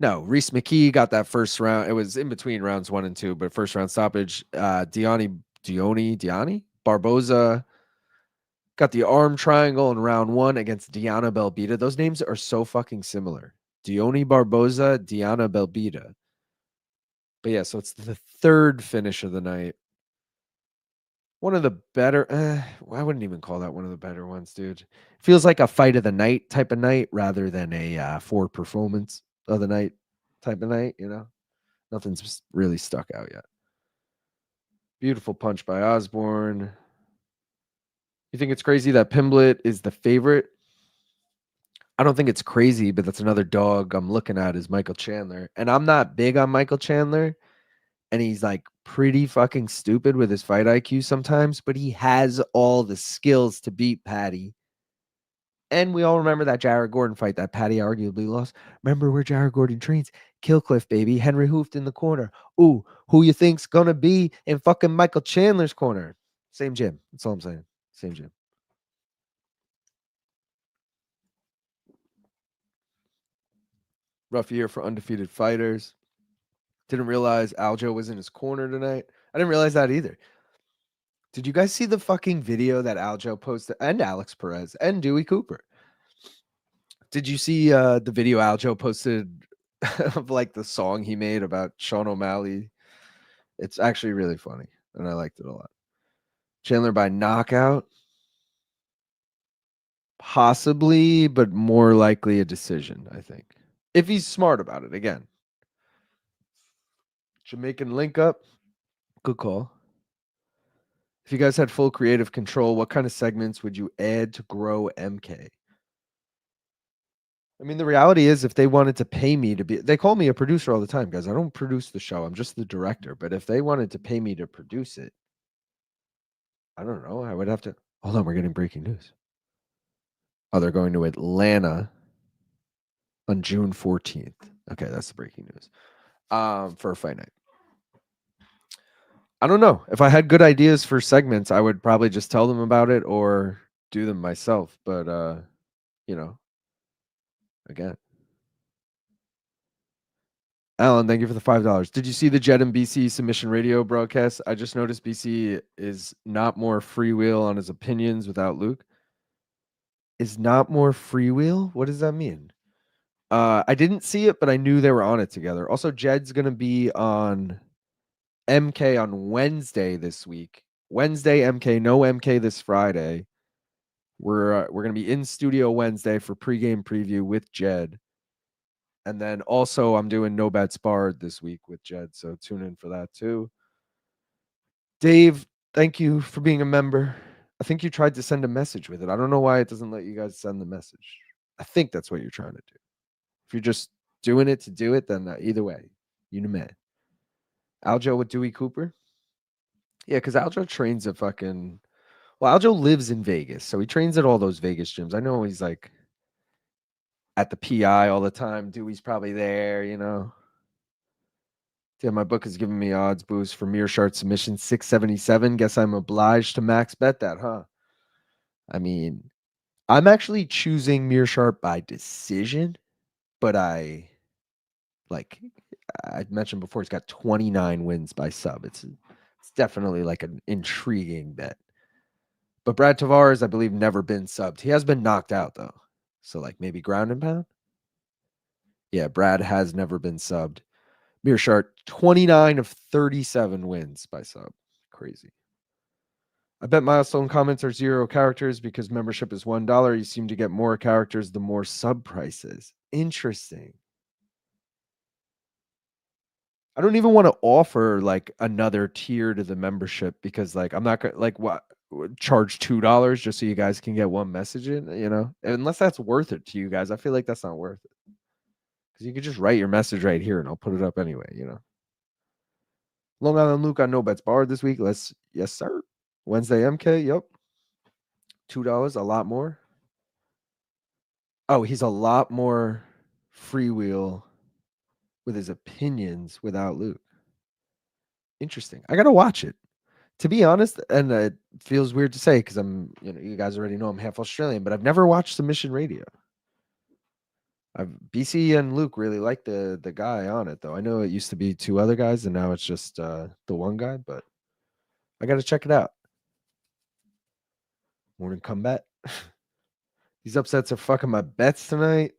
No, Reese McKee got that first round. It was in between rounds 1 and 2, but first round stoppage. Diani Barboza got the arm triangle in round 1 against Diana Belbita. Those names are so fucking similar. Dioni Barboza, Diana Belbita. But yeah, so it's the third finish of the night. One of the better, I wouldn't even call that one of the better ones, dude. Feels like a fight of the night type of night rather than a Ford performance of the night type of night, you know? Nothing's really stuck out yet. Beautiful punch by Osbourne. You think it's crazy that Pimblett is the favorite? I don't think it's crazy, but that's another dog I'm looking at is Michael Chandler. And I'm not big on Michael Chandler. And he's like pretty fucking stupid with his fight IQ sometimes, but he has all the skills to beat Patty. And we all remember that Jared Gordon fight that Patty arguably lost. Remember where Jared Gordon trains? Killcliff, baby. Henry Hooft in the corner. Ooh, who you think's gonna be in fucking Michael Chandler's corner? Same gym. That's all I'm saying. Same gym. Rough year for undefeated fighters. Didn't realize Aljo was in his corner tonight. I didn't realize that either. Did you guys see the fucking video that Aljo posted and Alex Perez and Dewey Cooper? Did you see the video Aljo posted of like the song he made about Sean O'Malley? It's actually really funny and I liked it a lot. Chandler by knockout? Possibly, but more likely a decision, I think. If he's smart about it, again. Jamaican link up? Good call. If you guys had full creative control, what kind of segments would you add to grow MK? I mean, the reality is if they wanted to pay me to be, they call me a producer all the time, guys. I don't produce the show. I'm just the director. But if they wanted to pay me to produce it, I don't know. I would have to, hold on, we're getting breaking news. Oh, they're going to Atlanta on June 14th. Okay, that's the breaking news. For a fight night. I don't know. If I had good ideas for segments, I would probably just tell them about it or do them myself. But you know, again. Alan, thank you for the $5. Did you see the Jet and BC submission radio broadcast? I just noticed BC is not more freewheel on his opinions without Luke. Is not more freewheel? What does that mean? I didn't see it, but I knew they were on it together. Also, Jed's gonna be on MK on Wednesday this week. Wednesday MK, no MK this Friday. We're gonna be in studio Wednesday for pregame preview with Jed, and then also I'm doing No Bad Sparred this week with Jed, so tune in for that too. Dave, thank you for being a member. I think you tried to send a message with it. I don't know why it doesn't let you guys send the message. I think that's what you're trying to do. If you're just doing it to do it, then either way, you know, man. Aljo with Dewey Cooper. Yeah, because Aljo trains at fucking. Well, Aljo lives in Vegas, so he trains at all those Vegas gyms. I know he's like at the PI all the time. Dewey's probably there, you know. Yeah, my book is giving me odds boost for Meerschaert submission 677. Guess I'm obliged to max bet that, huh? I mean, I'm actually choosing Meerschaert by decision, but I mentioned before, he's got 29 wins by sub. It's definitely like an intriguing bet. But Brad Tavares, I believe, never been subbed. He has been knocked out though. So like maybe ground and pound. Yeah, Brad has never been subbed. Meerschaert, 29 of 37 wins by sub. Crazy. I bet milestone comments are 0 characters because membership is $1. You seem to get more characters the more sub prices. Interesting. I don't even want to offer like another tier to the membership because like I'm not gonna like what charge $2 just so you guys can get one message in, you know, unless that's worth it to you guys. I feel like that's not worth it because you could just write your message right here and I'll put it up anyway, you know. Long Island Luke on No Bets Barred this week. Yes, sir. Wednesday MK. Yep. $2, a lot more. Oh, he's a lot more freewheel with his opinions without Luke. Interesting. I gotta watch it. To be honest, and it feels weird to say because I'm, you know, you guys already know I'm half Australian, but I've never watched Submission Radio. BC and Luke really like the guy on it though. I know it used to be 2 other guys and now it's just the one guy, but I gotta check it out. Morning combat. These upsets are fucking my bets tonight.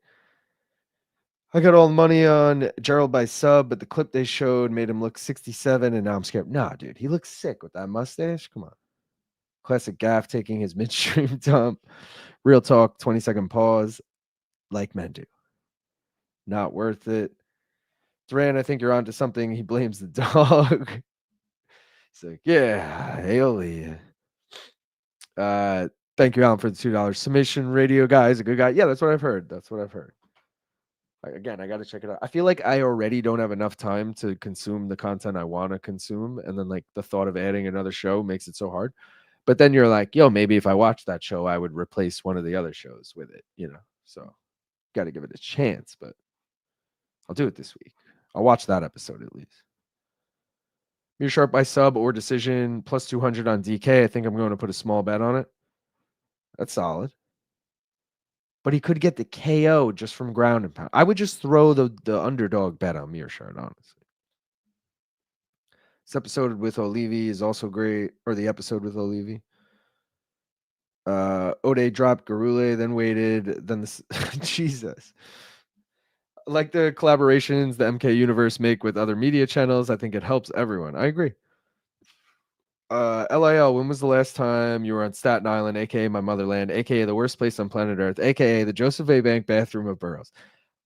I got all the money on Gerald by sub, but the clip they showed made him look 67, and now I'm scared. Nah, dude, he looks sick with that mustache. Come on. Classic gaff taking his midstream dump. Real talk, 20-second pause, like men do. Not worth it. Duran, I think you're onto something. He blames the dog. He's like, yeah, aioli. Thank you, Alan, for the $2 submission. Radio guy is a good guy. Yeah, that's what I've heard. Again, I got to check it out. I feel like I already don't have enough time to consume the content I want to consume. And then like the thought of adding another show makes it so hard. But then you're like, yo, maybe if I watch that show, I would replace one of the other shows with it, you know? So got to give it a chance, but I'll do it this week. I'll watch that episode at least. Meerschaert by sub or decision plus 200 on DK. I think I'm going to put a small bet on it. That's solid. But he could get the KO just from ground and pound. I would just throw the underdog bet on Meerschaert, honestly. This episode with Olivi is also great, or the episode with Olivi. Ode dropped Gurule, then waited, then this Jesus. Like the collaborations the MK Universe make with other media channels, I think it helps everyone. I agree. LIL, when was the last time you were on Staten Island, aka my motherland, aka the worst place on planet Earth, aka the Joseph A. Bank bathroom of boroughs?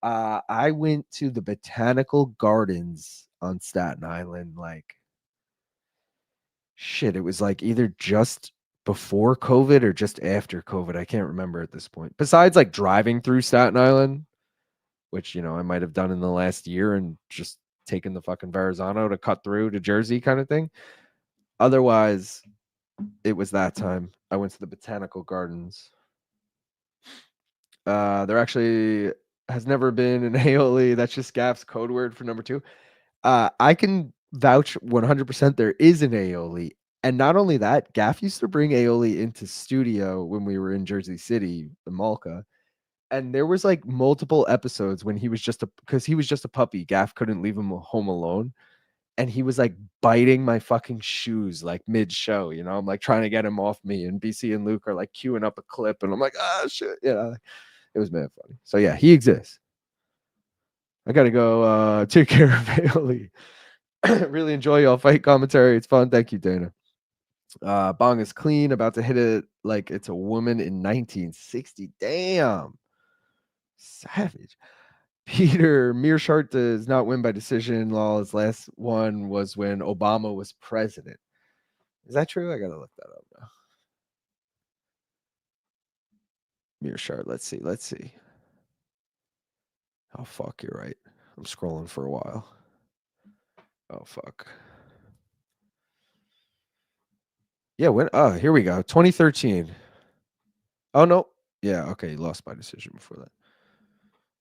I went to the Botanical Gardens on Staten Island, like shit. It was like either just before COVID or just after COVID. I can't remember at this point. Besides like driving through Staten Island, which, you know, I might have done in the last year and just taken the fucking Verrazano to cut through to Jersey kind of thing. Otherwise, it was that time. I went to the Botanical Gardens. There actually has never been an aioli. That's just Gaff's code word for number 2. I can vouch 100% there is an aioli. And not only that, Gaff used to bring aioli into studio when we were in Jersey City, the Malka. And there was like multiple episodes when he was just because he was just a puppy. Gaff couldn't leave him home alone. And he was like biting my fucking shoes like mid-show, you know. I'm like trying to get him off me, and BC and Luke are like queuing up a clip, and I'm like, ah, shit, yeah. It was mad funny. So yeah, he exists. I gotta go take care of Bailey. Really enjoy y'all fight commentary. It's fun. Thank you, Dana. Bong is clean, about to hit it like it's a woman in 1960. Damn. Savage. Peter Meerschaert does not win by decision. His last one was when Obama was president. Is that true? I gotta look that up now. Meerschaert. Let's see. Oh fuck, you're right. I'm scrolling for a while. Oh fuck. Yeah, when here we go. 2013. Oh no. Yeah, okay, he lost by decision before that.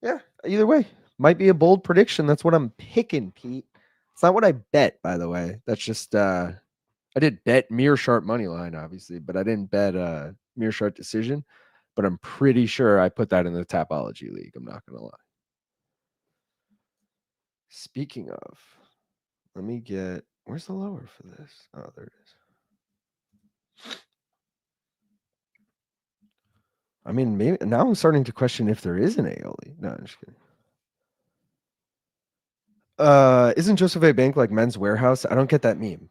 Yeah, either way. Might be a bold prediction. That's what I'm picking, Pete. It's not what I bet, by the way. That's just I did bet Meerschaert money line, obviously, but I didn't bet Meerschaert decision. But I'm pretty sure I put that in the Tapology League. I'm not gonna lie. Speaking of, let me get where's the lower for this? Oh, there it is. I mean, maybe now I'm starting to question if there is an aioli. No, I'm just kidding. Isn't Joseph A. Bank like Men's Warehouse? I don't get that meme.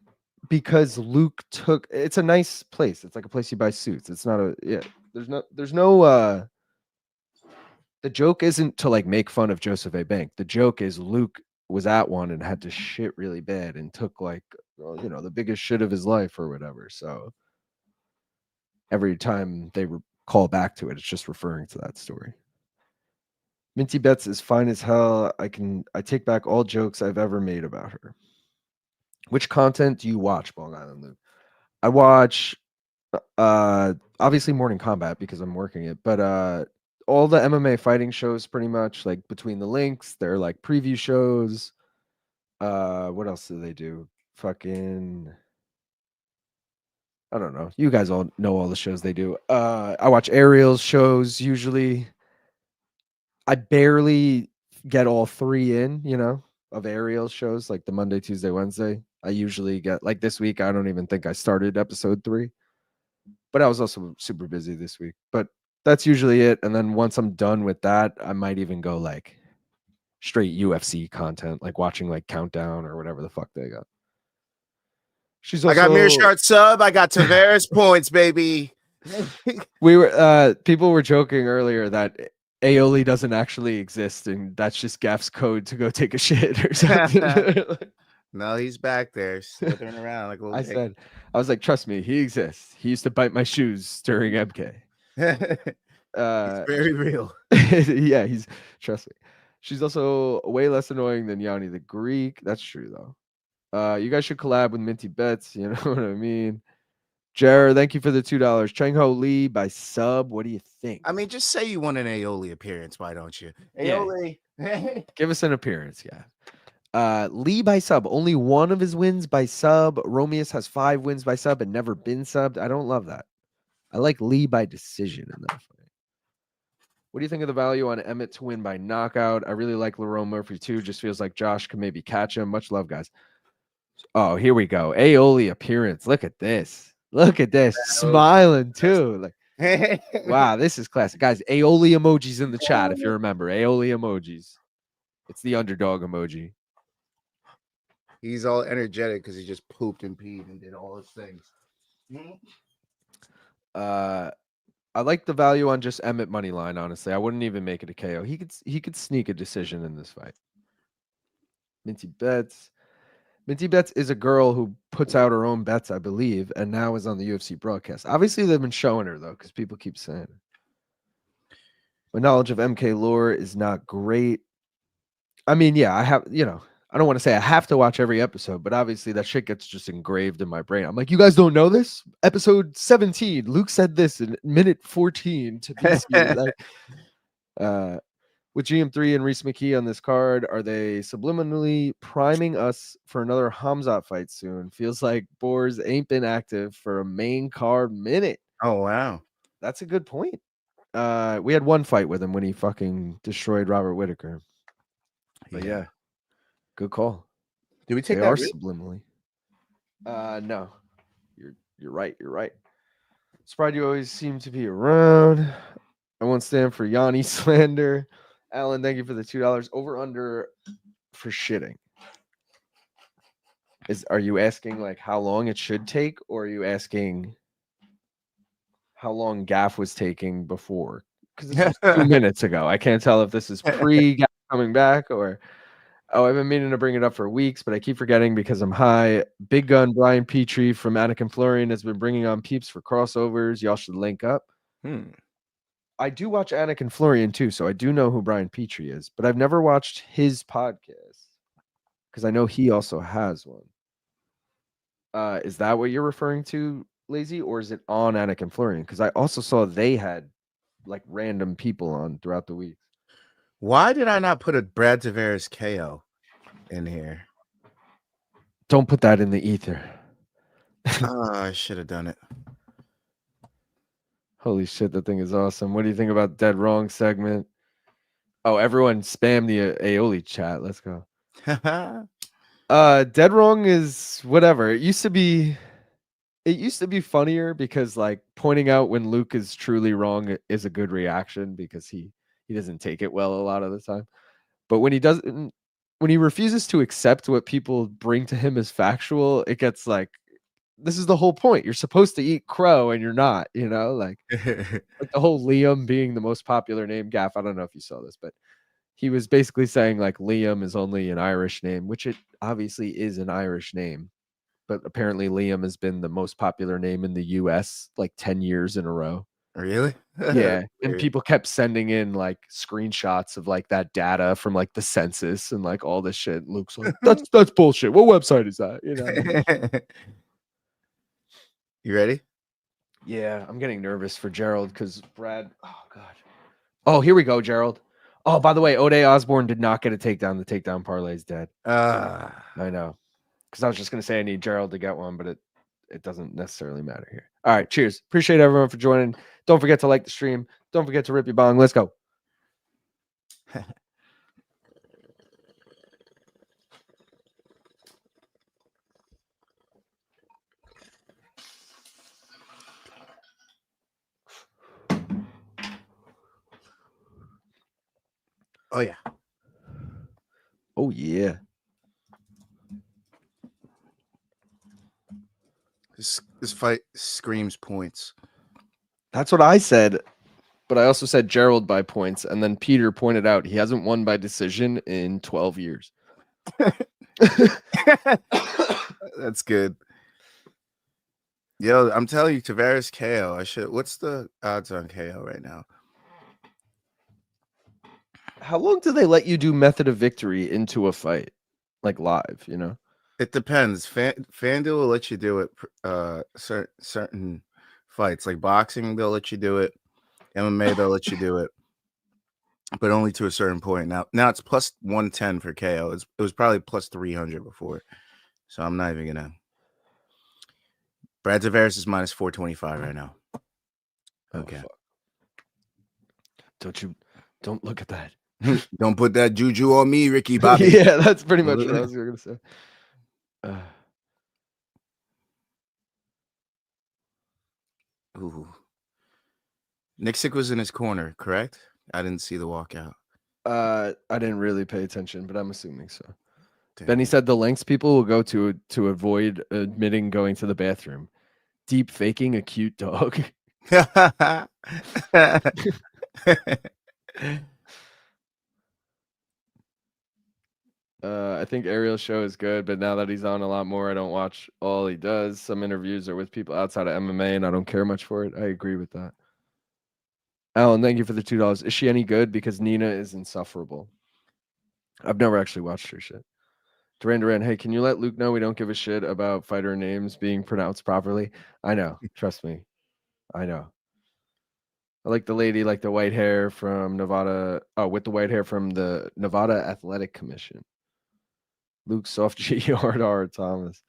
Because Luke took it's a nice place. It's like a place you buy suits. It's not a there's no the joke isn't to like make fun of Joseph A. Bank. The joke is Luke was at one and had to shit really bad and took like the biggest shit of his life or whatever. So every time they call back to it, it's just referring to that story. Minty Betts is fine as hell. I take back all jokes I've ever made about her. Which content do you watch, Long Island Luke? I watch obviously Morning Combat because I'm working it, but all the MMA fighting shows pretty much, like Between the Links, they're like preview shows. What else do they do? Fucking I don't know. You guys all know all the shows they do. I watch Ariel's shows usually. I barely get all three in, of Ariel's shows, like the Monday, Tuesday, Wednesday. I usually get like this week. I don't even think I started episode 3, but I was also super busy this week. But that's usually it. And then once I'm done with that, I might even go like straight UFC content, like watching like Countdown or whatever the fuck they got. I got Meerschaert sub. I got Tavares points, baby. People were joking earlier that aioli doesn't actually exist, and that's just Gaff's code to go take a shit or something. No, he's back there slithering around like a little I was like, trust me, he exists. He used to bite my shoes during MK. It's very real. Yeah, trust me. She's also way less annoying than Yanni the Greek. That's true though. You guys should collab with Minty Betts. You know what I mean? Jared, thank you for the $2. Chang Ho Lee by sub. What do you think? I mean, just say you want an aioli appearance. Why don't you? Aioli. Yeah. Give us an appearance. Yeah. Lee by sub. Only one of his wins by sub. Romious has 5 wins by sub and never been subbed. I don't love that. I like Lee by decision in that fight. What do you think of the value on Emmett to win by knockout? I really like Lerone Murphy too. Just feels like Josh can maybe catch him. Much love, guys. Oh, here we go. Aioli appearance. Look at this. Look at this. Smiling too. Like, wow, this is classic. Guys, aioli emojis in the chat if you remember. Aioli emojis. It's the underdog emoji. He's all energetic because he just pooped and peed and did all those things. I like the value on just Emmett money line, honestly. I wouldn't even make it a KO. He could sneak a decision in this fight. Minty Betts. Minty Betts is a girl who puts out her own bets, I believe, and now is on the UFC broadcast. Obviously, they've been showing her, though, because people keep saying it. My knowledge of MK lore is not great. I mean, yeah, I have, I don't want to say I have to watch every episode, but obviously that shit gets just engraved in my brain. I'm like, you guys don't know this? Episode 17, Luke said this in minute 14 to BC. With GM3 and Reese McKee on this card, are they subliminally priming us for another Hamzat fight soon? Feels like Boers ain't been active for a main card minute. Oh, wow. That's a good point. We had one fight with him when he fucking destroyed Robert Whittaker. But yeah, good call. Did we take they that are subliminally? No. You're right. You're right. Sprite, you always seem to be around. I won't stand for Yanni slander. Alan, thank you for the $2. Over under for shitting. Are you asking like how long it should take, or are you asking how long Gaff was taking before? Because this was 2 minutes ago. I can't tell if this is pre-Gaff coming back or I've been meaning to bring it up for weeks, but I keep forgetting because I'm high. Big Gun Brian Petrie from Anakin Florian has been bringing on peeps for crossovers. Y'all should link up. I do watch Anakin Florian too, so I do know who Brian Petrie is, but I've never watched his podcast because I know he also has one. Is that what you're referring to, Lazy, or is it on Anakin Florian? Because I also saw they had like random people on throughout the week. Why did I not put a Brad Tavares KO in here? Don't put that in the ether. I should have done it. Holy shit, that thing is awesome. What do you think about Dead Wrong segment? Oh, everyone spam the Aioli chat. Let's go. Dead Wrong is whatever. It used to be funnier because like pointing out when Luke is truly wrong is a good reaction because he doesn't take it well a lot of the time. But when he refuses to accept what people bring to him as factual, it gets like, this is the whole point. You're supposed to eat crow and you're not, like the whole Liam being the most popular name gaff. I don't know if you saw this, but he was basically saying like Liam is only an Irish name, which it obviously is an Irish name. But apparently Liam has been the most popular name in the US like 10 years in a row. Really? Yeah. And people kept sending in like screenshots of like that data from like the census and like all this shit. Luke's like, that's bullshit. What website is that? You ready? Yeah, I'm getting nervous for Gerald because Brad. Oh god. Oh, here we go, Gerald. Oh, by the way, O'Day Osbourne did not get a takedown. The takedown parlay is dead. I know. Because I was just gonna say I need Gerald to get one, but it doesn't necessarily matter here. All right, cheers. Appreciate everyone for joining. Don't forget to like the stream. Don't forget to rip your bong. Let's go. Oh yeah. Oh yeah. This fight screams points. That's what I said. But I also said Gerald by points, and then Peter pointed out he hasn't won by decision in 12 years. That's good. Yo, I'm telling you, Tavares KO. What's the odds on KO right now? How long do they let you do method of victory into a fight, like live? It depends. FanDuel will let you do it. Certain fights, like boxing, they'll let you do it. MMA, they'll let you do it, but only to a certain point. Now it's plus 110 for KO. It was probably plus 300 before, so I'm not even gonna. Brad Tavares is minus 425 right now. Okay. Don't look at that. Don't put that juju on me, Ricky Bobby. Yeah, that's pretty much what I was gonna say. Ooh. Nixick was in his corner, correct? I didn't see the walkout. I didn't really pay attention, but I'm assuming so. Damn. Then he said the lengths people will go to avoid admitting going to the bathroom. Deep faking a cute dog. I think Ariel's show is good, but now that he's on a lot more, I don't watch all he does. Some interviews are with people outside of MMA, and I don't care much for it. I agree with that. Alan, thank you for the $2. Is she any good? Because Nina is insufferable. I've never actually watched her shit. Duran, hey, can you let Luke know we don't give a shit about fighter names being pronounced properly? I know. Trust me. I know. I like the lady, like the white hair from Nevada. Oh, with the white hair from the Nevada Athletic Commission. Luke Soft G Hard R Thomas.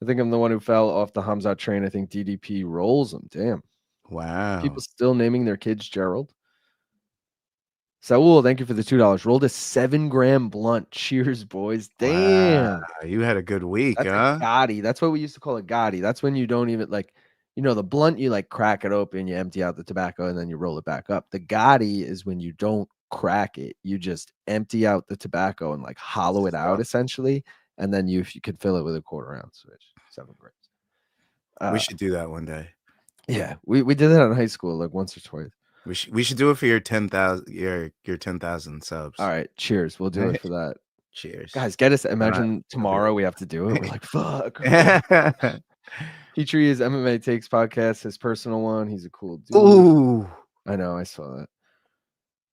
I think I'm the one who fell off the Hamzat train. I think DDP rolls him. Damn. Wow. People still naming their kids Gerald. Saul, thank you for the $2. Rolled a 7-gram blunt. Cheers, boys. Damn. Wow, you had a good week, That's huh? a Gotti. That's what we used to call a Gotti. That's when you don't even like, the blunt, you like crack it open, you empty out the tobacco, and then you roll it back up. The Gotti is when you don't crack it. You just empty out the tobacco and like hollow it out essentially. And then if you could fill it with a 1/4 ounce, which 7 grams. We should do that one day. Yeah, we did that in high school like once or twice. We should do it for your 10,000 your 10,000 subs. All right, cheers. We'll do it for that. Cheers, guys. Get us. Imagine tomorrow we have to do it. We're like, fuck. Petrie is MMA Takes podcast, his personal one. He's a cool dude. Ooh, I know. I saw that.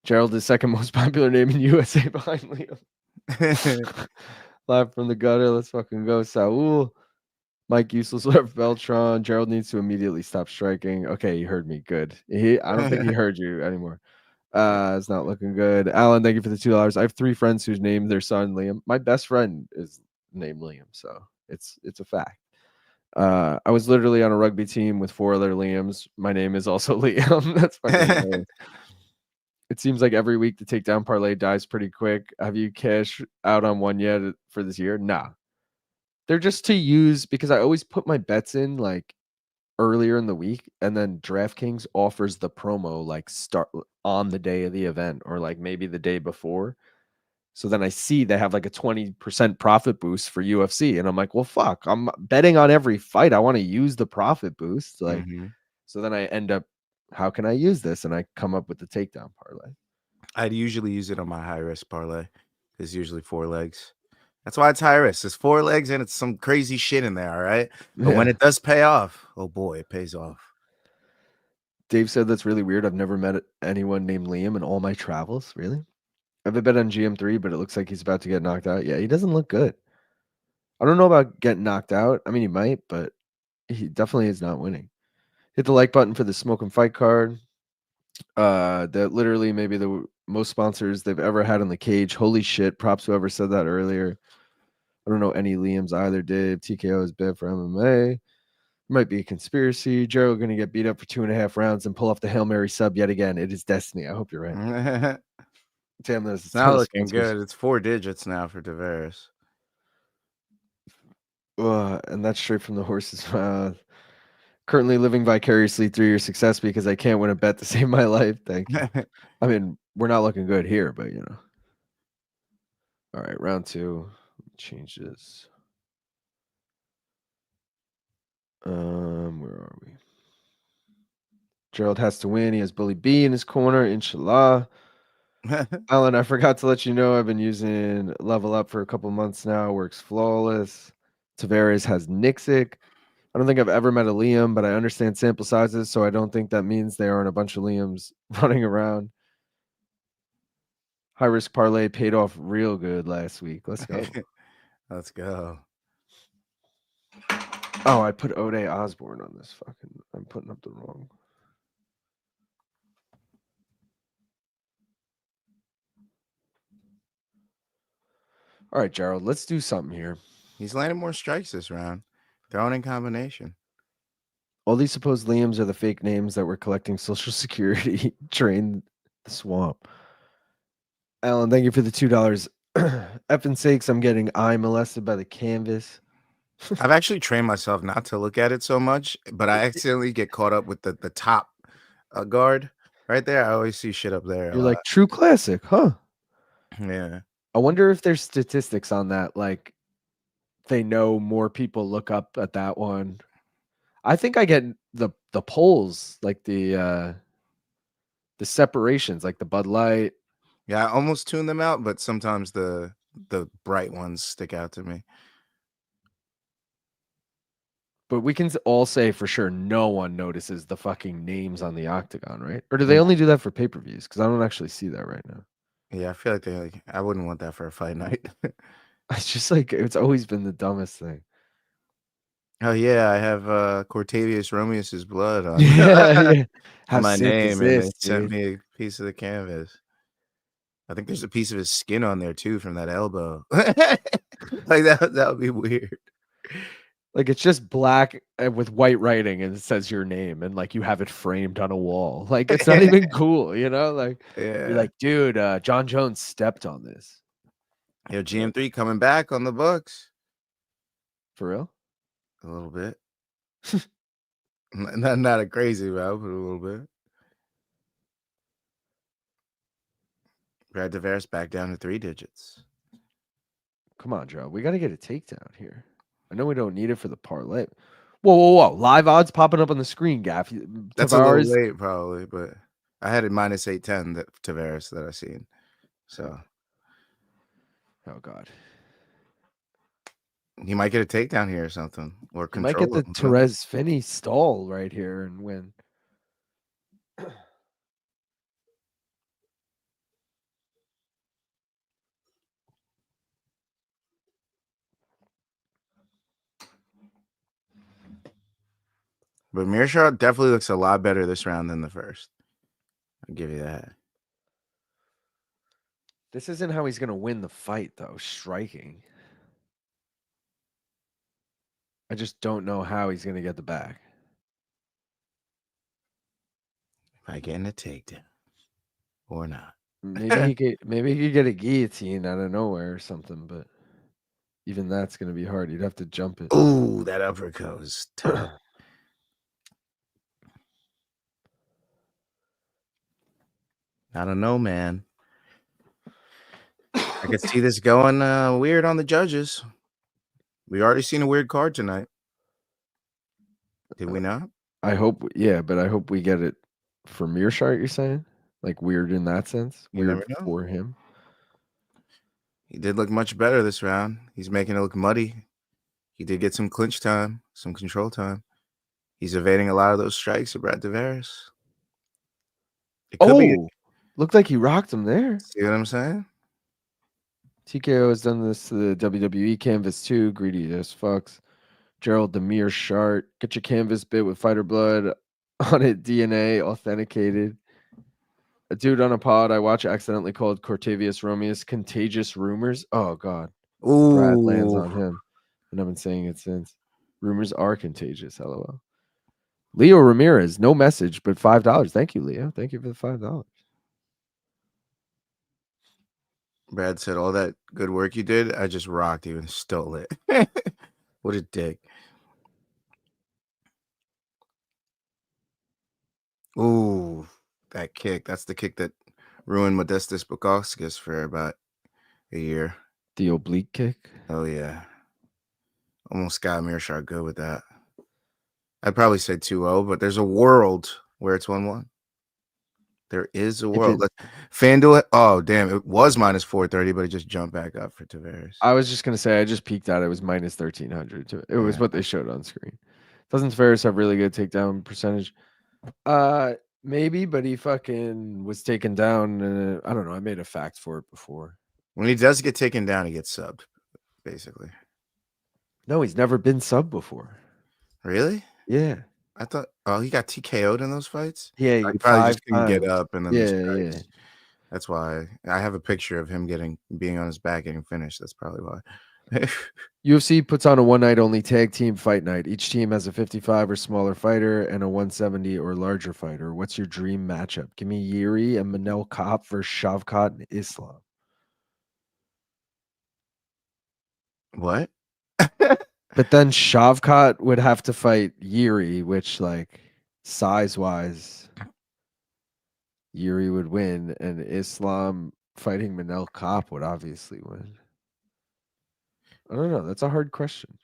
Gerald is second most popular name in USA behind Liam. Live from the gutter. Let's fucking go, Saul. Mike useless left Beltron. Gerald needs to immediately stop striking. Okay, he heard me. Good. I don't think he heard you anymore. It's not looking good. Alan, thank you for the $2. I have 3 friends whose named their son Liam. My best friend is named Liam, so it's a fact. I was literally on a rugby team with 4 other Liams. My name is also Liam. That's fucking hilarious. It seems like every week the takedown parlay dies pretty quick. Have you cashed out on one yet for this year? Nah. They're just to use because I always put my bets in like earlier in the week, and then DraftKings offers the promo like start on the day of the event or like maybe the day before. So then I see they have like a 20% profit boost for UFC. And I'm like, well, fuck, I'm betting on every fight. I want to use the profit boost. Like, so then I end up, how can I use this? And I come up with the takedown parlay. I'd usually use it on my high risk parlay. It's usually 4 legs. That's why it's high risk. It's 4 legs and it's some crazy shit in there. All right. But when it does pay off, oh boy, it pays off. Dave said that's really weird. I've never met anyone named Liam in all my travels. Really? I have a bet on GM3, but it looks like he's about to get knocked out. Yeah, he doesn't look good. I don't know about getting knocked out. I mean, he might, but he definitely is not winning. Hit the like button for the Smoke and Fight card. That literally maybe the most sponsors they've ever had in the cage. Holy shit. Props whoever said that earlier. I don't know any Liams either, Dave. TKO is bad for MMA. Might be a conspiracy. Gerald going to get beat up for 2.5 rounds and pull off the Hail Mary sub yet again. It is destiny. I hope you're right. Damn, there's It's not looking good. It's 4 digits now for Tavares. And that's straight from the horse's mouth. Currently living vicariously through your success because I can't win a bet to save my life. Thank you. I mean, we're not looking good here, but you know. All right, round 2. Change this. Where are we? Gerald has to win. He has Bully B in his corner. Inshallah. Alan, I forgot to let you know I've been using Level Up for a couple months now. Works flawless. Tavares has Nixic. I don't think I've ever met a Liam, but I understand sample sizes, so I don't think that means there aren't a bunch of Liams running around. High risk parlay paid off real good last week. Let's go. Let's go. Oh, I put Ode Osbourne on this fucking. I'm putting up the wrong. All right, Gerald, let's do something here. He's landing more strikes this round. Throwing in combination. All these supposed Liams are the fake names that were collecting Social Security. Drain the swamp. Alan, thank you for the $2. Effing sakes, I'm getting eye molested by the canvas. I've actually trained myself not to look at it so much, but I accidentally get caught up with the top guard right there. I always see shit up there. You're like, true classic, huh? Yeah. I wonder if there's statistics on that. Like, they know more people look up at that one. I think I get the polls, like the separations, like the Bud Light. Yeah, I almost tune them out, but sometimes the bright ones stick out to me. But we can all say for sure no one notices the fucking names on the octagon, right? Or do they only do that for pay-per-views? Because I don't actually see that right now. Yeah, I feel like I wouldn't want that for a fight night. It's just like it's always been the dumbest thing. Oh yeah, I have Cortavious Romious' blood on, Yeah. How on my sick name, is and this, they sent dude? me a piece of the canvas. I think there's a piece of his skin on there too from that elbow. Like that would be weird. Like it's just black with white writing and it says your name and like you have it framed on a wall. Like it's not even cool, you know? Like Yeah. you're like, dude, John Jones stepped on this. Yo, GM3 coming back on the books. For real? A little bit. not a crazy amount, but a little bit. Brad Tavares back down to 3 digits. Come on, Joe. We got to get a takedown here. I know we don't need it for the parlay. Whoa. Live odds popping up on the screen, Gaff. That's a little late, probably, but I had it minus 810 that Tavares that I seen. So, oh god, he might get a takedown here or something, or he might control get the him. Torrez Finney stall right here and win. But Meerschaert definitely looks a lot better this round than the first. I'll give you that. This isn't how he's gonna win the fight, though. Striking. I just don't know how he's gonna get the back. By getting a takedown or not. Maybe he could get a guillotine out of nowhere or something, but even that's gonna be hard. You'd have to jump it. Ooh, that uppercut was tough. I don't know, man. I could see this going weird on the judges. We already seen a weird card tonight. Did we not? I hope, yeah, but I hope we get it for Meerschaert, you're saying? Like weird in that sense? You Weird never know. for him? He did look much better this round. He's making it look muddy. He did get some clinch time, some control time. He's evading a lot of those strikes of Brad Tavares. It could be. Looked like he rocked him there. See what I'm saying? TKO has done this to the WWE canvas too. Greedy as fucks. Gerald the Meerschaert. Get your canvas bit with fighter blood on it, DNA authenticated. A dude on a pod I watch accidentally called Cortavious Romious contagious rumors. Oh god. Brad lands Ooh. on him. And I've been saying it since. Rumors are contagious, lol. Leo Ramirez, no message, but $5. Thank you, Leo. Thank you for the $5. Brad said, all that good work you did, I just rocked you and stole it. What a dick. Ooh, that kick. That's the kick that ruined Modestus Bukauskas for about a year. The oblique kick. Oh, yeah. Almost got Meerschaert good with that. I'd probably say 2-0, but there's a world where it's 1-1. There is a world. FanDuel, oh, damn. It was minus 430, but it just jumped back up for Tavares. I was just going to say, I just peeked out. It was minus 1,300. It was what they showed on screen. Doesn't Tavares have really good takedown percentage? Maybe, but he fucking was taken down. I don't know. I made a fact for it before. When he does get taken down, he gets subbed, basically. No, he's never been subbed before. Really? Yeah. I thought, he got TKO'd in those fights? Yeah, He probably just couldn't get up. And then yeah. That's why I have a picture of him being on his back getting finished. That's probably why. UFC puts on a one-night only tag team fight night. Each team has a 55 or smaller fighter and a 170 or larger fighter. What's your dream matchup? Give me Yuri and Manel Kape versus Shavkat and Islam. What? But then Shavkat would have to fight Yuri, which, like, size-wise, Yuri would win, and Islam fighting Manel Kape would obviously win. I don't know. That's a hard question.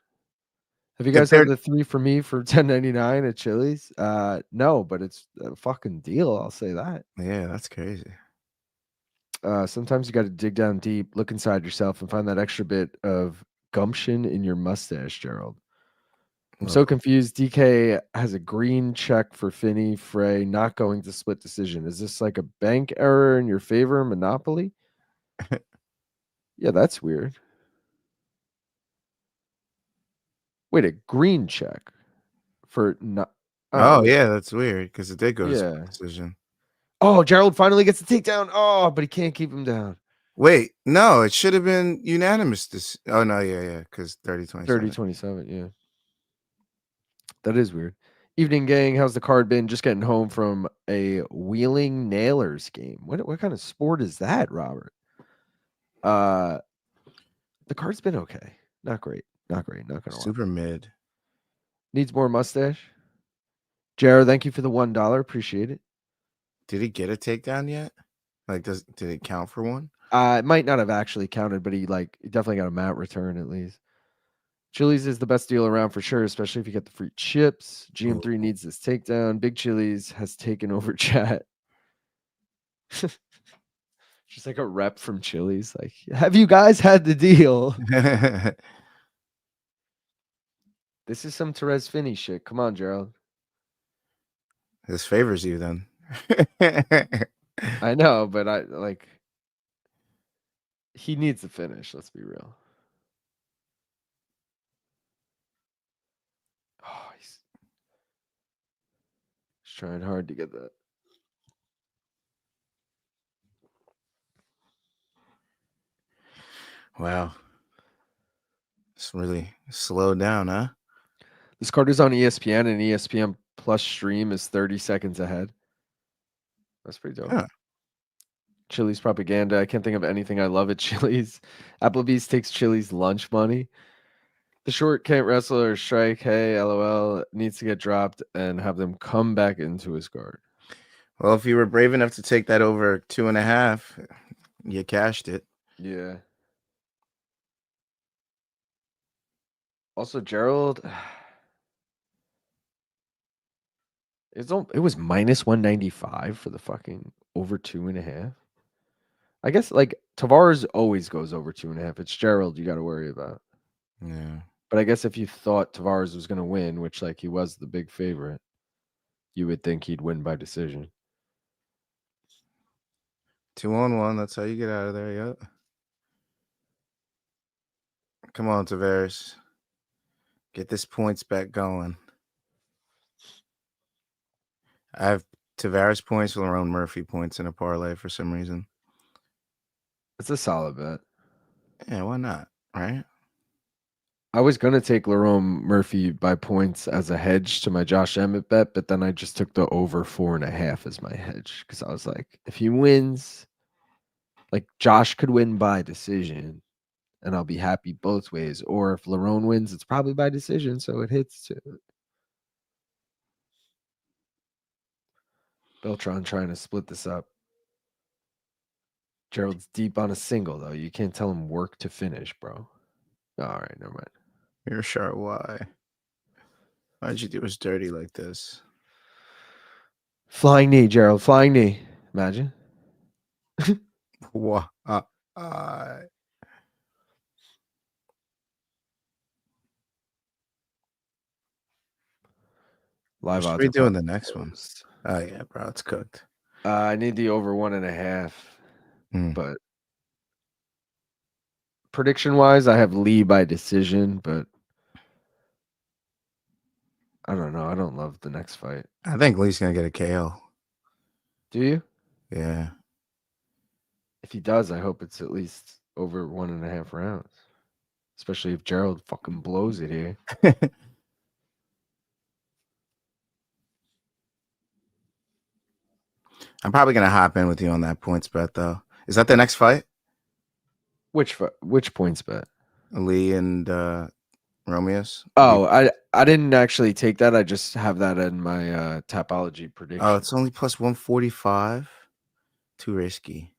Have you guys had the 3 for me for $10.99 at Chili's? No, but it's a fucking deal. I'll say that. Yeah, that's crazy. Sometimes you got to dig down deep, look inside yourself, and find that extra bit of gumption in your mustache, Gerald. I'm so confused. DK has a green check for Finney Frey not going to split decision. Is this like a bank error in your favor, Monopoly? Yeah, that's weird. Wait, a green check for not. Oh yeah, that's weird because it did go to split decision. Oh, Gerald finally gets the takedown. Oh, but he can't keep him down. Wait, no, it should have been unanimous. Oh no, yeah, because 30-27. 30-27, yeah. That is weird. Evening gang, how's the card been? Just getting home from a Wheeling Nailers game. What kind of sport is that, Robert? The card's been okay. Not great. Not gonna lie. Super mid. Needs more mustache. Jared, thank you for the $1. Appreciate it. Did he get a takedown yet? Like, did it count for one? It might not have actually counted, but he definitely got a mat return at least. Chili's is the best deal around for sure, especially if you get the free chips. GM3 needs this takedown. Big Chili's has taken over chat. Just like a rep from Chili's. Like, have you guys had the deal? This is some Torrez Finney shit. Come on, Gerald. This favors you then. I know, but he needs the finish. Let's be real. Oh, he's trying hard to get that. Wow. It's really slowed down, huh? This card is on ESPN, and ESPN Plus stream is 30 seconds ahead. That's pretty dope. Huh. Chili's propaganda. I can't think of anything I love at Chili's. Applebee's takes Chili's lunch money. The short can't wrestle or strike. Hey, LOL. Needs to get dropped and have them come back into his guard. Well, if you were brave enough to take that over 2.5, you cashed it. Yeah. Also, Gerald. It was minus 195 for the fucking over 2.5. I guess like Tavares always goes over 2.5. It's Gerald you got to worry about. Yeah. But I guess if you thought Tavares was going to win, which like he was the big favorite, you would think he'd win by decision. 2-on-1. That's how you get out of there. Yep. Come on, Tavares. Get this points bet going. I have Tavares points, Lerone Murphy points in a parlay for some reason. It's a solid bet. Yeah, why not? Right? I was going to take Lerone Murphy by points as a hedge to my Josh Emmett bet, but then I just took the over 4.5 as my hedge because I was like, if he wins, like Josh could win by decision and I'll be happy both ways. Or if Lerone wins, it's probably by decision, so it hits too. Beltron trying to split this up. Gerald's deep on a single, though. You can't tell him work to finish, bro. All right, never mind. Meerschaert, why? Why'd you do us dirty like this? Flying knee, Gerald. Flying knee. Imagine. Why? Live Should odds. we are doing the probably next one? closed. Oh, yeah, bro. It's cooked. I need the over 1.5. Mm. But prediction-wise, I have Lee by decision, but I don't know. I don't love the next fight. I think Lee's going to get a KO. Do you? Yeah. If he does, I hope it's at least over 1.5 rounds. Especially if Gerald fucking blows it here. I'm probably going to hop in with you on that points bet, though. Is that the next fight? Which points bet? Lee and Romious? Oh, I didn't actually take that. I just have that in my Tapology prediction. Oh, it's only plus 145. Too risky.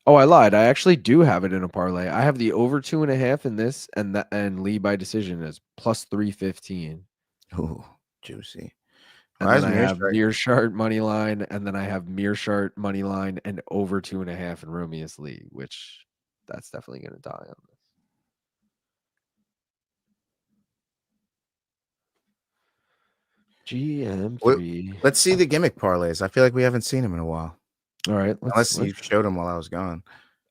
Oh, I lied. I actually do have it in a parlay. I have the over 2.5 in this, and Lee by decision is plus 315. Oh, juicy. And Why then is I have Meerschaert- Meerschaert money line, and then I have Meerschaert money line and over 2.5 in Romious Lee, which that's definitely going to die on this. GM3. Let's see the gimmick parlays. I feel like we haven't seen them in a while. All right. Unless you showed them while I was gone.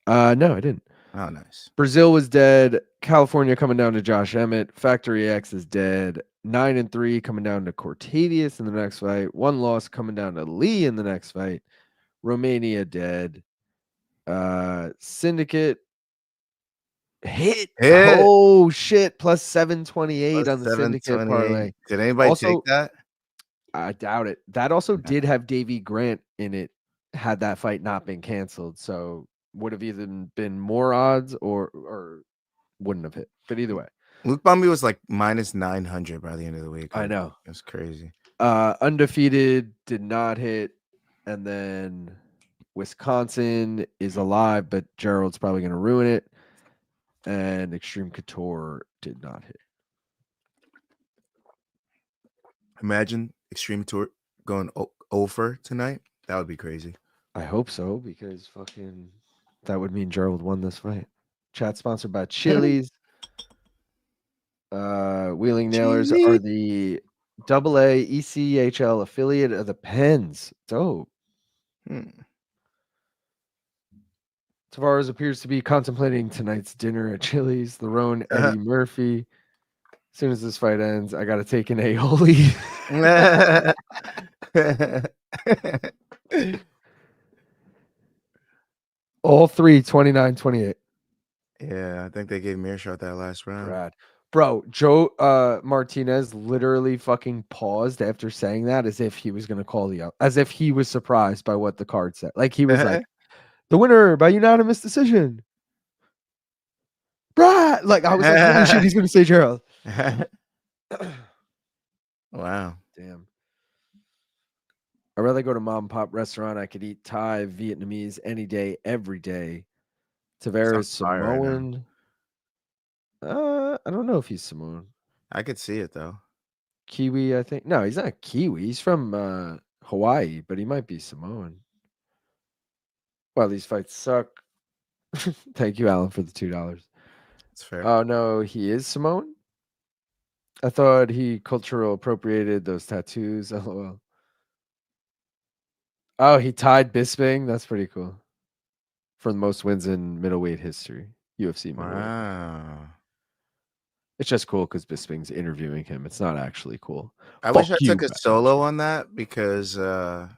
No, I didn't. Oh, nice. Brazil was dead. California coming down to Josh Emmett. Factory X is dead. 9-3 coming down to Cortavious in the next fight. 1 loss coming down to Lee in the next fight. Romania dead. Syndicate hit. Oh shit! Plus 728 on the Syndicate parlay. Did anybody take that? I doubt it. That also did have Davey Grant in it. Had that fight not been canceled, so would have either been more odds or wouldn't have hit. But either way, Luke Bumby was like minus 900 by the end of the week. I know. It was crazy. Undefeated did not hit, and then Wisconsin is alive, but Gerald's probably going to ruin it. And Extreme Couture did not hit. Imagine Extreme Couture going over tonight. That would be crazy. I hope so, because fucking that would mean Gerald won this fight. Chat sponsored by Chili's. Wheeling Nailers are the AA ECHL affiliate of the Pens. Dope. Tavares appears to be contemplating tonight's dinner at Chili's. Lerone, Eddie Murphy. As soon as this fight ends, I got to take an aioli. All three, 29-28. Yeah, I think they gave Meerschaert that last round. Brad. Bro, Joe Martinez literally fucking paused after saying that as if he was gonna call the out, as if he was surprised by what the card said. Like he was like, the winner by unanimous decision. Brad, like I was like, holy shit, he's gonna say Gerald. Wow. Damn. I'd rather go to mom and pop restaurant. I could eat Thai, Vietnamese any day, every day. Tavares, Sounds fire right now. Samoan. I don't know if he's Samoan. I could see it though. Kiwi, I think. No, he's not Kiwi. He's from Hawaii, but he might be Samoan. Well, these fights suck. Thank you, Alan, for the $2. It's fair. Oh no, he is Samoan. I thought he cultural appropriated those tattoos. LOL. Oh, he tied Bisping. That's pretty cool. For the most wins in middleweight history, UFC middleweight. Wow. It's just cool because Bisping's interviewing him. It's not actually cool. I wish I Fuck you, took a Brad. solo on that because well,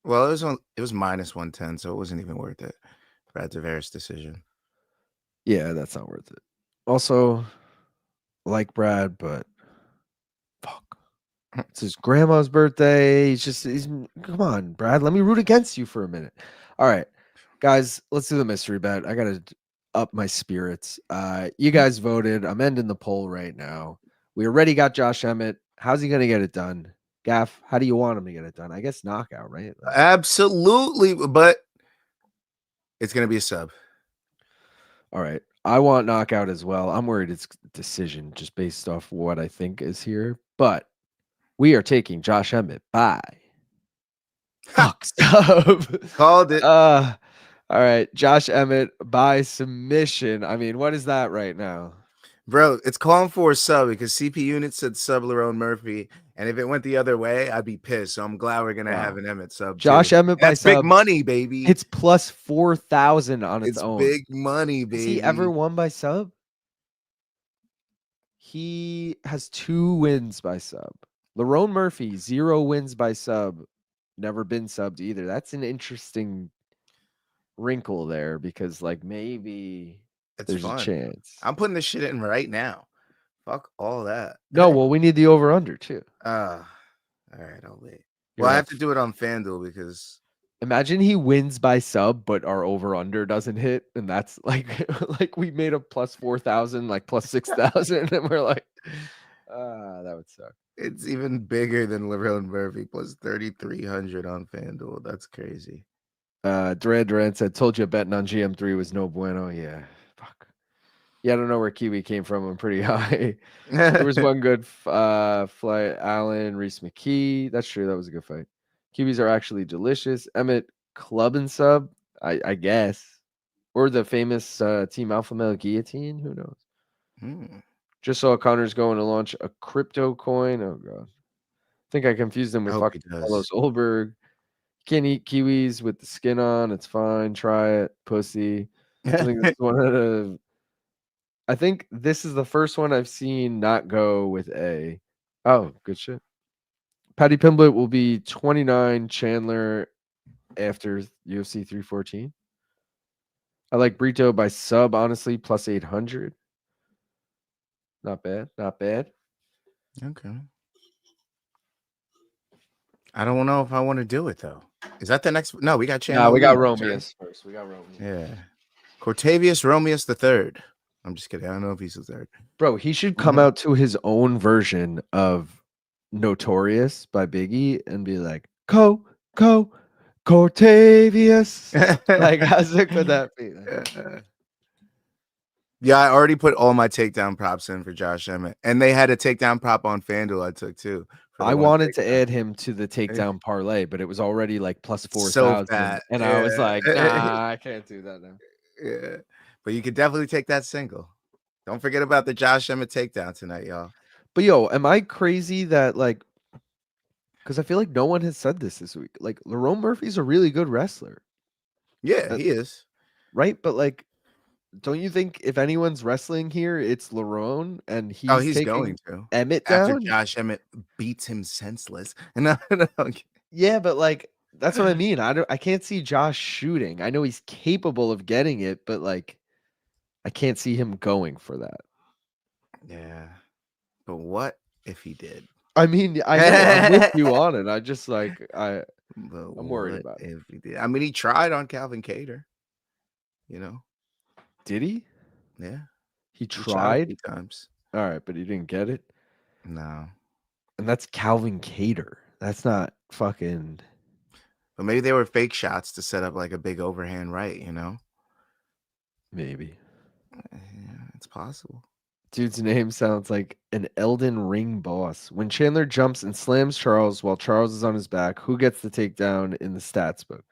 it was minus 110, so it wasn't even worth it. Brad Tavares decision. Yeah, that's not worth it. Also, like Brad, but fuck. It's his grandma's birthday. He's come on, Brad. Let me root against you for a minute. All right, guys, let's do the mystery bet. I gotta up my spirits. You guys voted. I'm ending the poll right now. We already got Josh Emmett. How's he gonna get it done? Gaff, how do you want him to get it done? I guess knockout, right? Absolutely, but it's gonna be a sub. All right. I want knockout as well. I'm worried it's decision just based off what I think is here. But we are taking Josh Emmett by fuck sub. Called it. All right. Josh Emmett by submission. I mean, what is that right now? Bro, it's calling for a sub because CP Unit said sub Lerone Murphy. And if it went the other way, I'd be pissed. So I'm glad we're gonna have an Emmett sub. Josh too. Emmett by That's big sub. money, baby. It's plus 4,000 on its own. Big money, baby. Has he ever won by sub? He has 2 wins by sub. Lerone Murphy, 0 wins by sub. Never been subbed either. That's an interesting wrinkle there because, like, maybe there's a chance. I'm putting this shit in right now. Fuck all that. No, well, we need the over-under too. All right, I'll wait. You're Well, I right. have to do it on FanDuel because Imagine he wins by sub, but our over-under doesn't hit, and that's like, like we made a plus 4,000, like plus 6,000, and we're like, that would suck. it's even bigger than Lerone Murphy plus 3,300 on FanDuel. That's crazy. Duran said, "Told you betting on GM3 was no bueno." Yeah, fuck. Yeah, I don't know where Kiwi came from. I'm pretty high. There was one good flight. Allen, Reese McKee. That's true. That was a good fight. Kiwis are actually delicious. Emmett club and sub, I guess, or the famous Team Alpha Male guillotine. Who knows? Just saw Connor's going to launch a crypto coin. Oh god, I think I confused him with fucking Carlos Olberg. Can't eat kiwis with the skin on. It's fine. Try it, pussy. I think this is one of the. I think this is the first one I've seen not go with a. Oh, good shit. Patty Pimblett will be 29. Chandler after UFC 314. I like Brito by sub, honestly, plus 800. Not bad. Not bad. Okay. I don't know if I want to do it though. Is that the next? No, we got Chandler. No, we got Romious first. We got Romious. Yeah. Cortavious Romious the third. I'm just kidding. I don't know if he's the third. Bro, he should come out to his own version of Notorious by Biggie and be like, Cortavious. Like, how sick would that be? Yeah, I already put all my takedown props in for Josh Emmett. And they had a takedown prop on FanDuel I took too. I wanted to add him to the takedown parlay, but it was already like plus 4,000. And I was like, nah, I can't do that now. Yeah. But you could definitely take that single. Don't forget about the Josh Emmett takedown tonight, y'all. But yo, am I crazy that like, because I feel like no one has said this week. Like, Lerone Murphy's a really good wrestler. Yeah, he is. Right? But like, don't you think if anyone's wrestling here, it's Lerone and he's going to Emmett down? After Josh Emmett beats him senseless. Yeah, but like that's what I mean. I can't see Josh shooting. I know he's capable of getting it, but like I can't see him going for that. Yeah. But what if he did? I mean, I know I'm with you on it. I just like I'm worried about it. If he did? I mean, he tried on Calvin Cater. You know? Did he? Yeah. He He tried a tried. few times. All right, but he didn't get it. No. And that's Calvin Cater. That's not fucking. But maybe they were fake shots to set up like a big overhand right, you know? Maybe. Yeah, it's possible. Dude's name sounds like an Elden Ring boss. When Chandler jumps and slams Charles while Charles is on his back, who gets the takedown in the stats book?